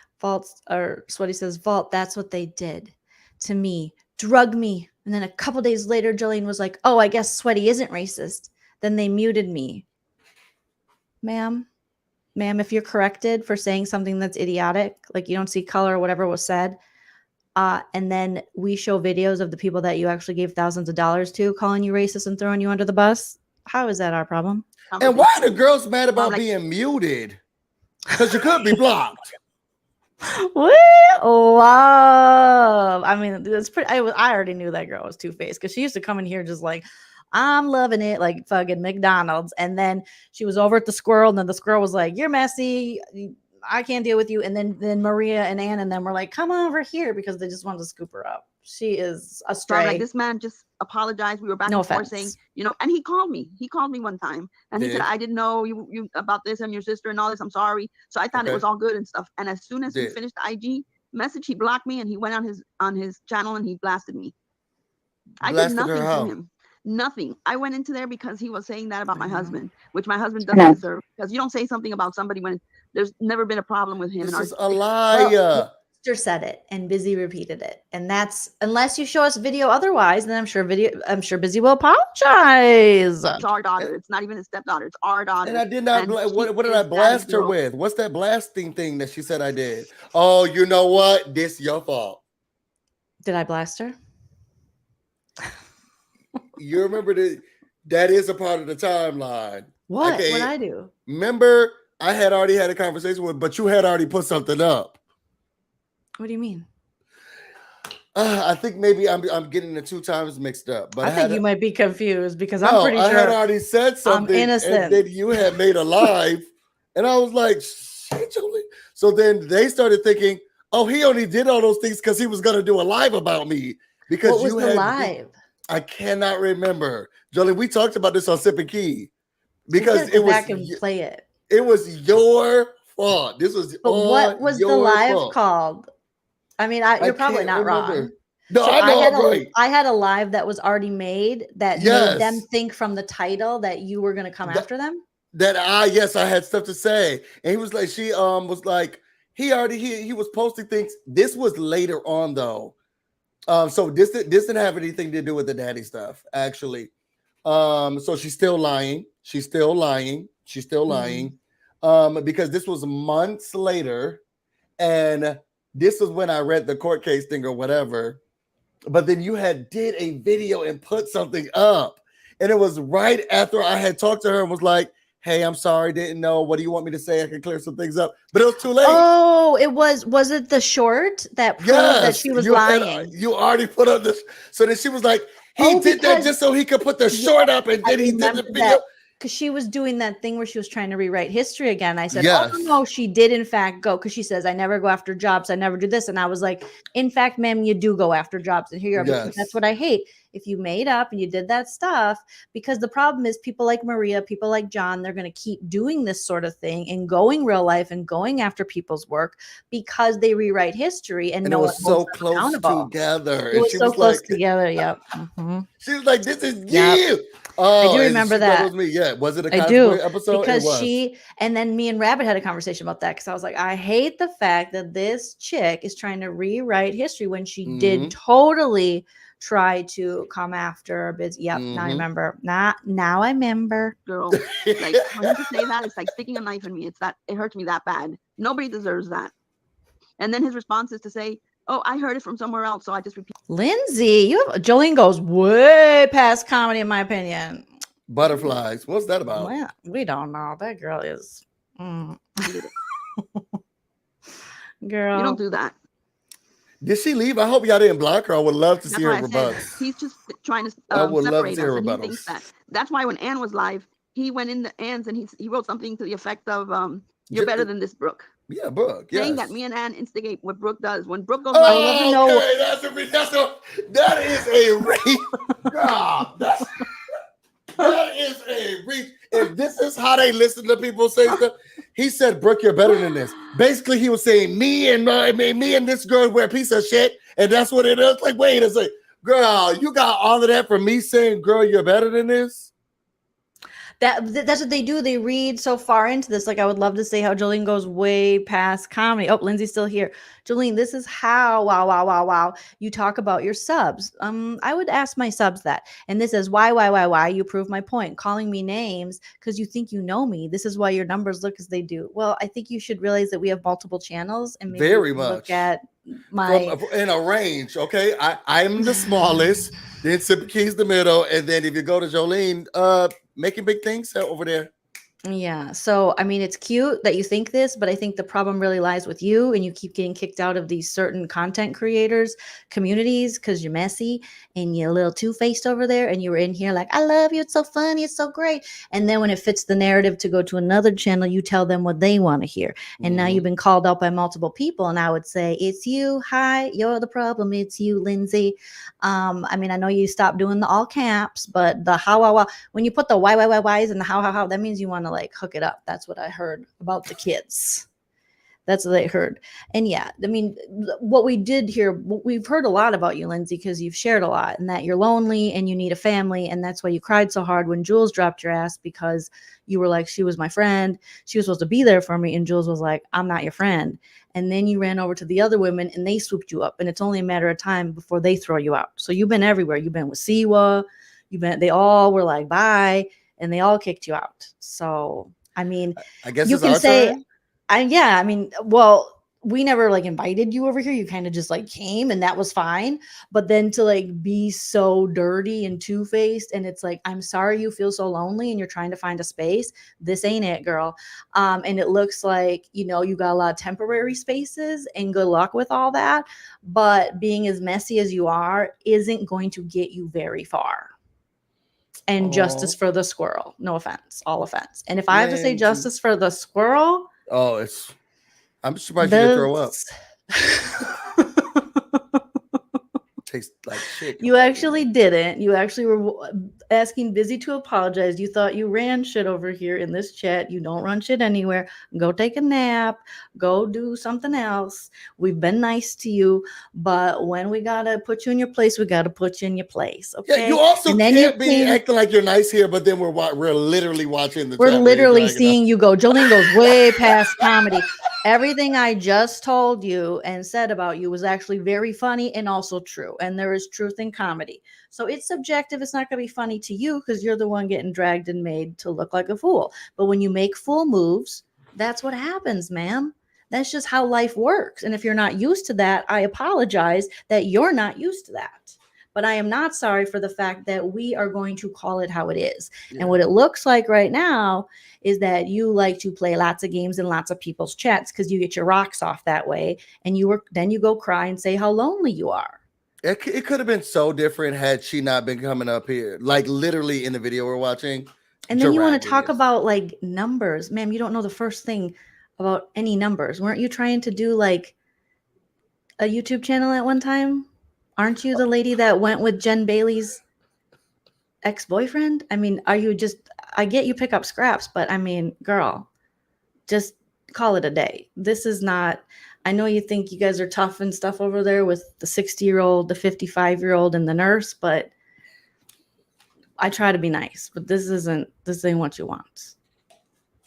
Speaker 3: Sweaty says, Vault, that's what they did to me. Drug me. And then a couple days later, Jolene was like, oh, I guess Sweaty isn't racist. Then they muted me. Ma'am, if you're corrected for saying something that's idiotic, like you don't see color or whatever was said, and then we show videos of the people that you actually gave thousands of dollars to calling you racist and throwing you under the bus, how is that our problem?
Speaker 8: And why are the girls mad about being muted? Because you could be blocked.
Speaker 3: We love. I mean, it's pretty. I already knew that girl was two-faced because she used to come in here just like, I'm loving it, like fucking McDonald's. And then she was over at the squirrel, and then the squirrel was like, you're messy. I can't deal with you. And then Maria and Ann and them were like, come on over here because they just wanted to scoop her up. She is a stray.
Speaker 9: Like, this man just apologized. We were back and forth saying, and he called me. He called me one time and he said, I didn't know you about this and your sister and all this. I'm sorry. So I thought it was all good and stuff. And as soon as we finished the IG message, he blocked me and he went on his channel and he blasted me. I did nothing to him. Nothing. I went into there because he was saying that about my husband, which my husband doesn't deserve. Because you don't say something about somebody when there's never been a problem with him.
Speaker 8: This is a liar.
Speaker 3: Well, said it and Busy repeated it, and that's unless you show us video otherwise, then I'm sure Busy will apologize.
Speaker 9: It's our daughter. It's not even his stepdaughter. It's our daughter.
Speaker 8: And I did not. What did I blast her with? What's that blasting thing that she said I did? Oh, you know what? This your fault.
Speaker 3: Did I blast her?
Speaker 8: You remember that is a part of the timeline.
Speaker 3: What? What'd I do?
Speaker 8: Remember, I had already had a conversation with, but you had already put something up.
Speaker 3: What do you mean?
Speaker 8: I think maybe I'm getting the two times mixed up. But
Speaker 3: I think you might be confused because I'm pretty sure
Speaker 8: I had already said something.
Speaker 3: I'm innocent.
Speaker 8: And then you had made a live, and I was like, shit, Jolie. So then they started thinking, oh, he only did all those things because he was going to do a live about me. Because
Speaker 3: what was the live?
Speaker 8: I cannot remember. Jolie, we talked about this on Sip and Key. Because it was.
Speaker 3: Back and play it.
Speaker 8: It was your fault. This was
Speaker 3: But what was the live fault called? I mean, you're probably not wrong.
Speaker 5: No,
Speaker 3: so
Speaker 5: I know.
Speaker 3: I had a live that was already made that made them think from the title that you were going to come after them.
Speaker 5: I had stuff to say, and he was like, she was like, he was posting things. This was later on though, so this didn't have anything to do with the daddy stuff actually. So she's still lying. Because this was months later, and this was when I read the court case thing or whatever. But then you did a video and put something up, and it was right after I had talked to her and was like, hey, I'm sorry, didn't know. What do you want me to say? I can clear some things up. But it was too late.
Speaker 3: Oh, was it the short that proved that she was lying?
Speaker 5: You already put up this. So then she was like, he did that just so he could put the short up, and then he did the video.
Speaker 3: Because she was doing that thing where she was trying to rewrite history again. I said, oh, no, she did in fact go. Because she says, I never go after jobs. I never do this. And I was like, in fact, ma'am, you do go after jobs. And here you are. Because that's what I hate. If you made up and you did that stuff, because the problem is people like Maria, people like John, they're going to keep doing this sort of thing and going real life and going after people's work because they rewrite history and no one
Speaker 5: was so close together.
Speaker 3: It was so close together. Yep. Mm-hmm.
Speaker 5: She was like, this is you. Oh,
Speaker 3: I do remember that.
Speaker 5: Was me. Yeah. Was it a episode?
Speaker 3: Because and then me and Rabbit had a conversation about that because I was like, I hate the fact that this chick is trying to rewrite history when she did totally try to come after Now I remember. Now I remember.
Speaker 9: Girl, like when you say that, it's like sticking a knife in me. It hurts me that bad. Nobody deserves that. And then his response is to say, oh, I heard it from somewhere else, so I just repeat.
Speaker 3: Lindsay, Jolene goes way past comedy, in my opinion.
Speaker 5: Butterflies. What's that about?
Speaker 3: Well, we don't know. That girl is. Girl,
Speaker 9: you don't do that.
Speaker 5: Did she leave? I hope y'all didn't block her. I would love to see her rebuttals.
Speaker 9: He's just trying to
Speaker 5: I would love to
Speaker 9: separate
Speaker 5: see her
Speaker 9: us, and he
Speaker 5: rebuttals.
Speaker 9: thinks that's why when Ann was live, he went into Ann's and he wrote something to the effect of you're better than this, Brooke.
Speaker 5: Yeah, Brooke. Yes.
Speaker 9: Saying that me and Ann instigate what Brooke does. When Brooke goes
Speaker 5: that is a reach. God, that is a reach. If this is how they listen to people say stuff, he said, Brooke, you're better than this. Basically, he was saying me and this girl were a piece of shit, and that's what it is. Like, wait a second, girl, you got all of that from me saying, girl, you're better than this.
Speaker 3: That's what they do. They read so far into this. Like, I would love to say how Jolene goes way past comedy. Oh, Lindsay's still here. Jolene, this is how, wow, you talk about your subs. I would ask my subs that. And this is why, you prove my point. Calling me names because you think you know me. This is why your numbers look as they do. Well, I think you should realize that we have multiple channels and maybe
Speaker 5: very much
Speaker 3: look at
Speaker 5: in a range. Okay, I'm the smallest, then Sip Key's the middle, and then if you go to Jolene, making big things over there.
Speaker 3: Yeah. So, I mean, it's cute that you think this, but I think the problem really lies with you and you keep getting kicked out of these certain content creators communities because you're messy and you're a little two-faced over there and you were in here like, I love you. It's so funny. It's so great. And then when it fits the narrative to go to another channel, you tell them what they want to hear. And now you've been called out by multiple people. And I would say, it's you. Hi, you're the problem. It's you, Lindsay. I mean, I know you stopped doing the all caps, but the how, when you put the why's and the how, that means you want to like hook it up. That's what I heard about the kids. That's what I heard. And yeah, I mean, what we did here, we've heard a lot about you, Lindsay, because you've shared a lot and that you're lonely and you need a family. And that's why you cried so hard when Jules dropped your ass, because you were like, she was my friend. She was supposed to be there for me. And Jules was like, I'm not your friend. And then you ran over to the other women and they swooped you up. And it's only a matter of time before they throw you out. So you've been everywhere. You've been with Siwa. They all were like, bye. And they all kicked you out. So, I mean,
Speaker 5: I guess
Speaker 3: you
Speaker 5: it's
Speaker 3: can
Speaker 5: our
Speaker 3: say,
Speaker 5: turn?
Speaker 3: I mean, well, we never like invited you over here. You kind of just like came and that was fine. But then to like be so dirty and two-faced and it's like, I'm sorry you feel so lonely and you're trying to find a space. This ain't it, girl. And it looks like, you got a lot of temporary spaces and good luck with all that. But being as messy as you are isn't going to get you very far. And justice for the squirrel. No offense, all offense. And if I have to say justice for the squirrel,
Speaker 5: I'm surprised you didn't throw up.
Speaker 8: tastes like shit.
Speaker 3: You actually didn't. You actually were asking Busy to apologize. You thought you ran shit over here in this chat. You don't run shit anywhere. Go take a nap. Go do something else. We've been nice to you, but when we gotta put you in your place, we gotta put you in your place. Okay.
Speaker 8: Yeah, you also can't be acting like you're nice here, but then we're literally watching the.
Speaker 3: We're literally seeing you go. Jolene goes way past comedy. Everything I just told you and said about you was actually very funny and also true. And there is truth in comedy. So it's subjective. It's not going to be funny to you because you're the one getting dragged and made to look like a fool. But when you make fool moves, that's what happens, ma'am. That's just how life works. And if you're not used to that, I apologize that you're not used to that. But I am not sorry for the fact that we are going to call it how it is. Yeah. And what it looks like right now is that you like to play lots of games in lots of people's chats because you get your rocks off that way. And then you go cry and say how lonely you are.
Speaker 8: It could have been so different had she not been coming up here, like literally in the video we're watching.
Speaker 3: And then you want to talk about like numbers. Ma'am, you don't know the first thing about any numbers. Weren't you trying to do like a YouTube channel at one time? Aren't you the lady that went with Jen Bailey's ex-boyfriend? I mean, are you just, I get you pick up scraps, but I mean, girl, just call it a day. This is not, I know you think you guys are tough and stuff over there with the 60-year-old, the 55-year-old and the nurse, but I try to be nice, but this ain't what you want.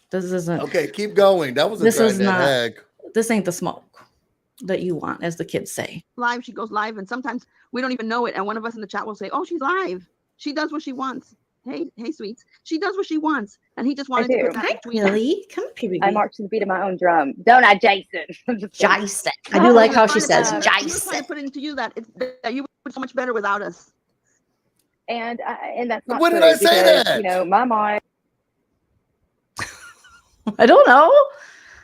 Speaker 3: This isn't.
Speaker 8: Okay, keep going. That was
Speaker 3: this ain't the smoke that you want, as the kids say.
Speaker 9: Live, she goes live, and sometimes we don't even know it. And one of us in the chat will say, "Oh, she's live. She does what she wants." Hey, sweets. She does what she wants, and he just wanted to put that between
Speaker 3: Really? Come here,
Speaker 10: I march to the beat of my own drum, don't I, Jason?
Speaker 3: Jason. I do like how she says
Speaker 9: Jason.
Speaker 3: Jason.
Speaker 9: Trying to put into you that you would be so much better without us.
Speaker 10: And that's not.
Speaker 8: When did I say that?
Speaker 10: You know, my mind.
Speaker 3: I don't know.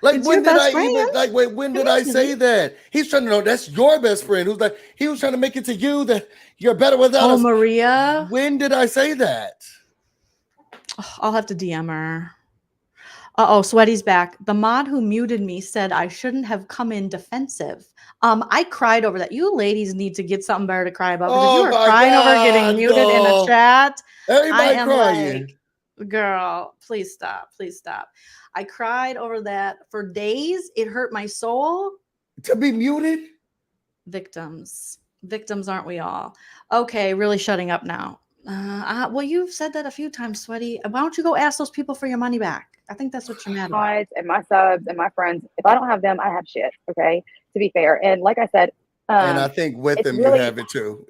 Speaker 8: Like when did I say that? He's trying to know that's your best friend. Who's like he was trying to make it to you that you're better without us.
Speaker 3: Maria.
Speaker 8: When did I say that?
Speaker 3: I'll have to DM her. Sweaty's back. The mod who muted me said I shouldn't have come in defensive. I cried over that. You ladies need to get something better to cry about because you were crying over getting muted in a chat.
Speaker 8: Everybody crying.
Speaker 3: Like, girl, please stop. Please stop. I cried over that for days. It hurt my soul.
Speaker 8: To be muted?
Speaker 3: Victims, aren't we all? Okay, really shutting up now. Well, you've said that a few times, Sweaty. Why don't you go ask those people for your money back? I think that's what you're mad about.
Speaker 10: And my subs and my friends, if I don't have them, I have shit. Okay, to be fair. And like I said,
Speaker 8: and I think with them
Speaker 10: really
Speaker 8: you have it too.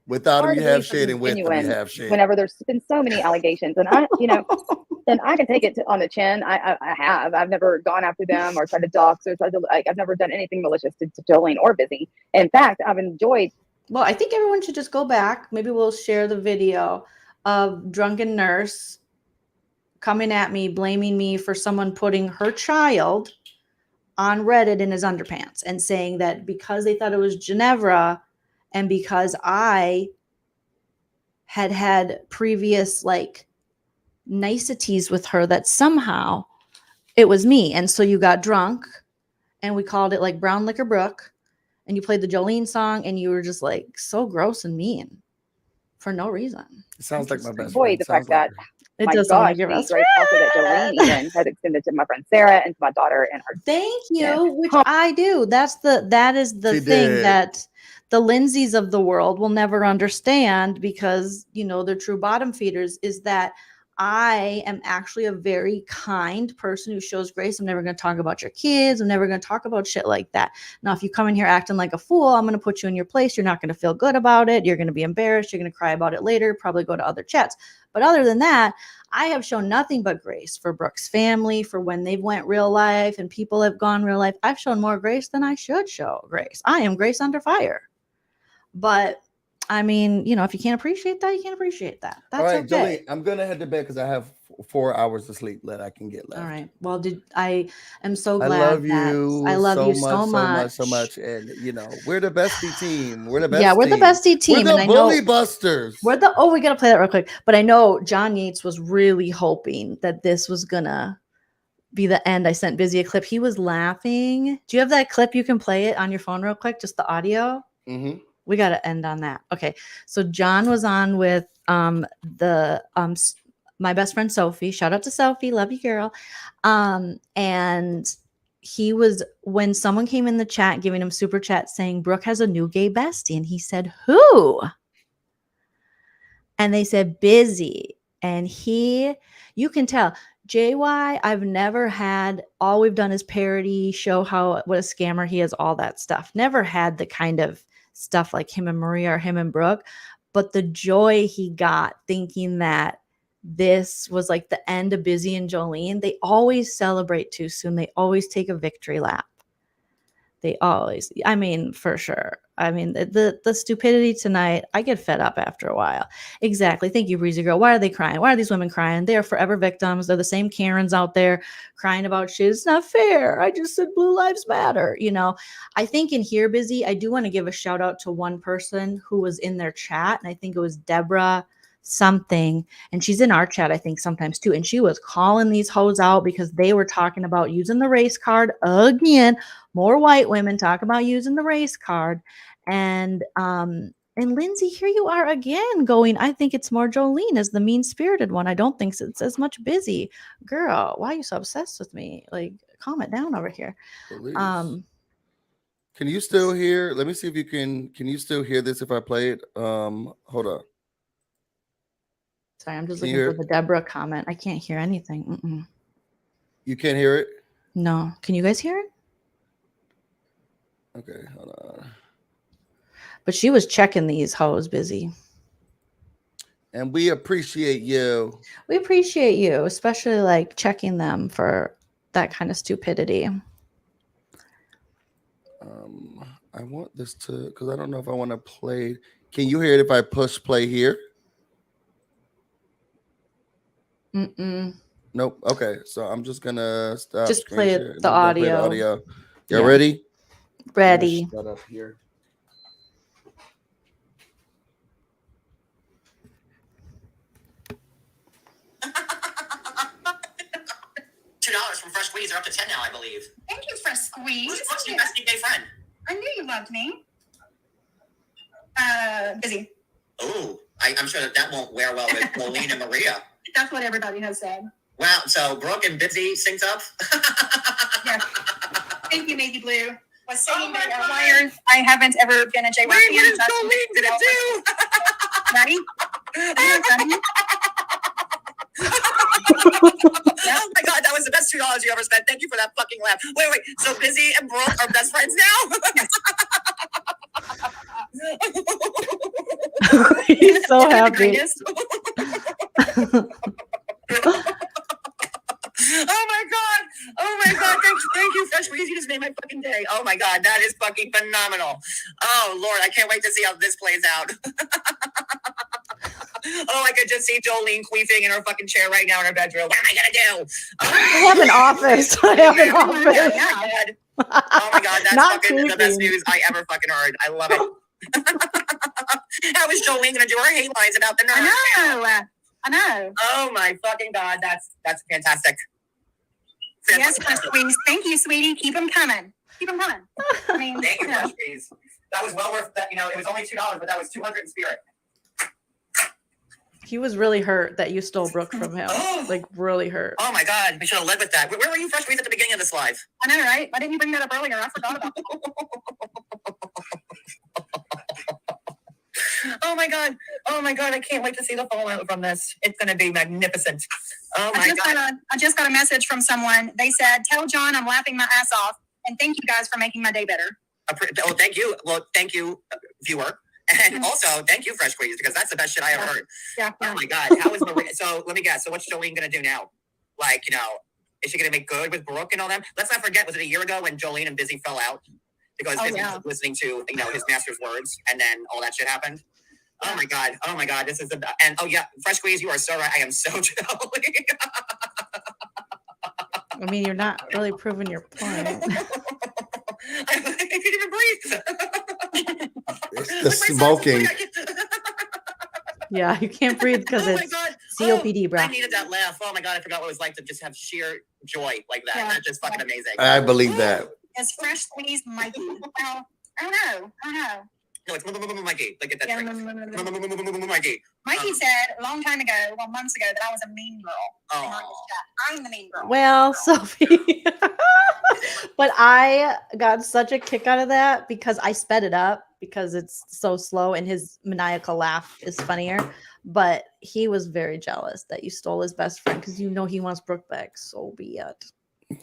Speaker 8: Without them, you have shit, and with them, you have shit.
Speaker 10: Whenever there's been so many allegations, and I, and I can take it on the chin. I've never gone after them or tried to dox or tried to. I've never done anything malicious to Jolene or Busy. In fact, I've enjoyed.
Speaker 3: Well, I think everyone should just go back. Maybe we'll share the video of drunken nurse coming at me, blaming me for someone putting her child on Reddit in his underpants and saying that because they thought it was Ginevra. And because I had previous like niceties with her that somehow it was me. And so you got drunk and we called it like Brown Liquor Brook and you played the Jolene song and you were just like so gross and mean for no reason.
Speaker 8: It sounds like my best
Speaker 10: friend. The fact that
Speaker 3: it does sound like your best friend.
Speaker 10: Also that Jolene even has extended to my friend Sarah and to my daughter and her.
Speaker 3: Thank you, which I do. That is the thing that the Lindsays of the world will never understand because, they're true bottom feeders, is that I am actually a very kind person who shows grace. I'm never going to talk about your kids. I'm never going to talk about shit like that. Now, if you come in here acting like a fool, I'm going to put you in your place. You're not going to feel good about it. You're going to be embarrassed. You're going to cry about it later, probably go to other chats. But other than that, I have shown nothing but grace for Brooke's family, for when they've went real life and people have gone real life. I've shown more grace than I should show grace. I am grace under fire. But I mean, if you can't appreciate that, you can't appreciate that. That's all right, okay.
Speaker 8: Jolene, I'm gonna head to bed because I have 4 hours of sleep that I can get left.
Speaker 3: All right. Well, I am so glad.
Speaker 8: I love you.
Speaker 3: I love you so
Speaker 8: much. And we're the bestie team. We're the best.
Speaker 3: Yeah, we're the bestie team.
Speaker 8: We're the bully busters.
Speaker 3: We gotta play that real quick. But I know John Yates was really hoping that this was gonna be the end. I sent Busy a clip. He was laughing. Do you have that clip? You can play it on your phone real quick, just the audio.
Speaker 8: Mm-hmm.
Speaker 3: we got to end on that. Okay. So John was on with my best friend Sophie. Shout out to Sophie. Love you, girl. And he was, when someone came in the chat giving him super chat saying Brooke has a new gay bestie, and he said, who? And they said Busy. And you can tell JY, I've never had, all we've done is parody, show what a scammer he is, all that stuff. Never had the kind of stuff like him and Maria or him and Brooke, but the joy he got thinking that this was like the end of Busy and Jolene. They always celebrate too soon. They always take a victory lap. They always, I mean, for sure. I mean, the stupidity tonight, I get fed up after a while. Exactly. Thank you, Breezy Girl. Why are they crying? Why are these women crying? They are forever victims. They're the same Karens out there crying about shit. It's not fair. I just said Blue Lives Matter. You know, I think in here, Busy, I do want to give a shout out to one person who was in their chat. And I think it was Deborah something. And she's in our chat, I think, sometimes too. And she was calling these hoes out because they were talking about using the race card again. More white women talk about using the race card. And Lindsay, here you are again going, I think it's more Jolene as the mean-spirited one. I don't think it's as much Busy. Girl, why are you so obsessed with me? Like, calm it down over here.
Speaker 8: Can you still hear? Let me see if you can you still hear this if I play it? Hold on.
Speaker 3: Sorry, I'm just looking for the Deborah comment. I can't hear anything. Mm-mm.
Speaker 8: You can't hear it?
Speaker 3: No. Can you guys hear it?
Speaker 8: Okay, hold on.
Speaker 3: But she was checking these hoes, Busy.
Speaker 8: And we appreciate you.
Speaker 3: We appreciate you, especially like checking them for that kind of stupidity.
Speaker 8: I want this to, because I don't know if I want to play. Can you hear it if I push play here? Nope. Okay, so I'm just gonna stop.
Speaker 3: Just play it, the audio.
Speaker 8: Y'all ready?
Speaker 3: Ready.
Speaker 8: Shut up here.
Speaker 11: $2 from Fresh Squeeze are up to 10 now, I believe.
Speaker 12: Thank you, Fresh Squeeze.
Speaker 11: Who's your best gay friend?
Speaker 12: I knew you loved me. Busy.
Speaker 11: Ooh, I'm sure that won't wear well with Jolene and Maria.
Speaker 12: That's what everybody has said.
Speaker 11: Wow, so Brooke and Busy synced up?
Speaker 12: Yeah. Thank you, Navy Blue. Was saying that Lion, I haven't ever been a JY fan.
Speaker 11: What is Jolene gonna do?
Speaker 12: Ready?
Speaker 11: Oh my God, that was the best $2 you ever spent. Thank you for that fucking laugh. Wait. So Busy and Brooke are best friends now?
Speaker 3: He's so happy.
Speaker 11: Oh my God. Thank you, Fresh Squeeze. You just made my fucking day. Oh my God, that is fucking phenomenal. Oh Lord, I can't wait to see how this plays out. Oh, I could just see Jolene queefing in her fucking chair right now in her bedroom. What am I gonna do?
Speaker 3: I have an office.
Speaker 11: Oh my God, that's fucking the best news I ever fucking heard. I love it. How is Jolene gonna do her hate lines about the nurse?
Speaker 12: I know.
Speaker 11: Oh my fucking God, that's fantastic.
Speaker 12: Yes, Fresh Squeeze. Thank you, sweetie. Keep them coming. I mean,
Speaker 11: thank you, Fresh Squeeze. That was well worth that. You know, it was only $2, but that was $200 in spirit.
Speaker 3: He was really hurt that you stole Brooke from him. Like, really hurt.
Speaker 11: Oh my God, we should have led with that. Where were you, Fresh Squeeze, at the beginning of this live?
Speaker 12: I know, right? Why didn't you bring that up earlier? I forgot about it.
Speaker 11: Oh my God, I can't wait to see the fallout from this. It's going to be magnificent. Oh my God.
Speaker 12: I just got a message from someone. They said, tell John I'm laughing my ass off, and thank you guys for making my day better.
Speaker 11: Oh, thank you. Well, thank you, viewer. And also, thank you, Fresh Squeeze, because that's the best shit I ever heard.
Speaker 12: Yeah.
Speaker 11: Oh my God, how is Maria? So let me guess. So what's Jolene going to do now? Like, you know, is she going to make good with Brooke and all them? Let's not forget, was it a year ago when Jolene and Busy fell out? Because Busy was listening to, you know, his master's words, and then all that shit happened. Oh my God, this is the best. And oh yeah, Fresh Squeeze, you are so right. I am so jelly.
Speaker 3: I mean, you're not really proving your point.
Speaker 11: I can't even breathe.
Speaker 8: It's the smoking.
Speaker 3: Yeah, you can't breathe because it's COPD, bro.
Speaker 11: I needed that laugh. Oh my God, I forgot what it was like to just have sheer joy like that.
Speaker 12: Yeah.
Speaker 11: That's just fucking amazing.
Speaker 8: I believe that.
Speaker 12: It's Fresh Squeeze Mikey. Well, I don't know.
Speaker 11: No, it's Mikey. Like, get that straight. Mikey.
Speaker 12: Mikey said a long time ago, well, months ago, that I was a mean girl. I'm the mean girl.
Speaker 3: Well, Sophie, but I got such a kick out of that because I sped it up because it's so slow and his maniacal laugh is funnier. But he was very jealous that you stole his best friend because you know he wants Brooke back so bad.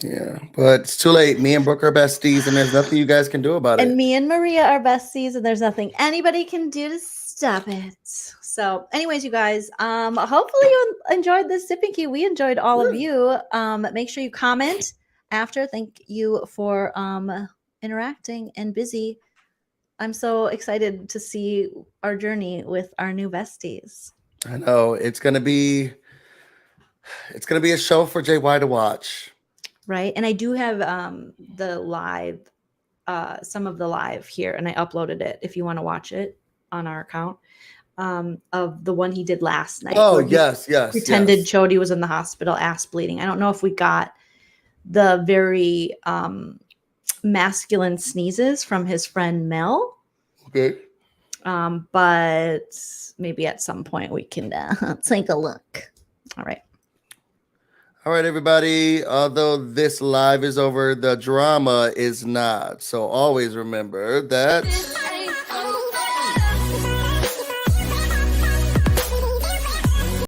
Speaker 5: Yeah, but it's too late. Me and Brooke are besties, and there's nothing you guys can do about it.
Speaker 3: And me and Maria are besties, and there's nothing anybody can do to stop it. So, anyways, you guys, hopefully you enjoyed this sipping key. We enjoyed all of you. Make sure you comment after. Thank you for interacting and busy. I'm so excited to see our journey with our new besties.
Speaker 5: I know it's gonna be a show for JY to watch.
Speaker 3: Right. And I do have the live, some of the live here, and I uploaded it if you want to watch it on our account, of the one he did last night.
Speaker 5: Oh, yes.
Speaker 3: Pretended Chody was in the hospital, ass bleeding. I don't know if we got the very masculine sneezes from his friend Mel.
Speaker 5: Okay.
Speaker 3: But maybe at some point we can take a look. All right.
Speaker 5: All right, everybody. Although this live is over, the drama is not. So always remember that.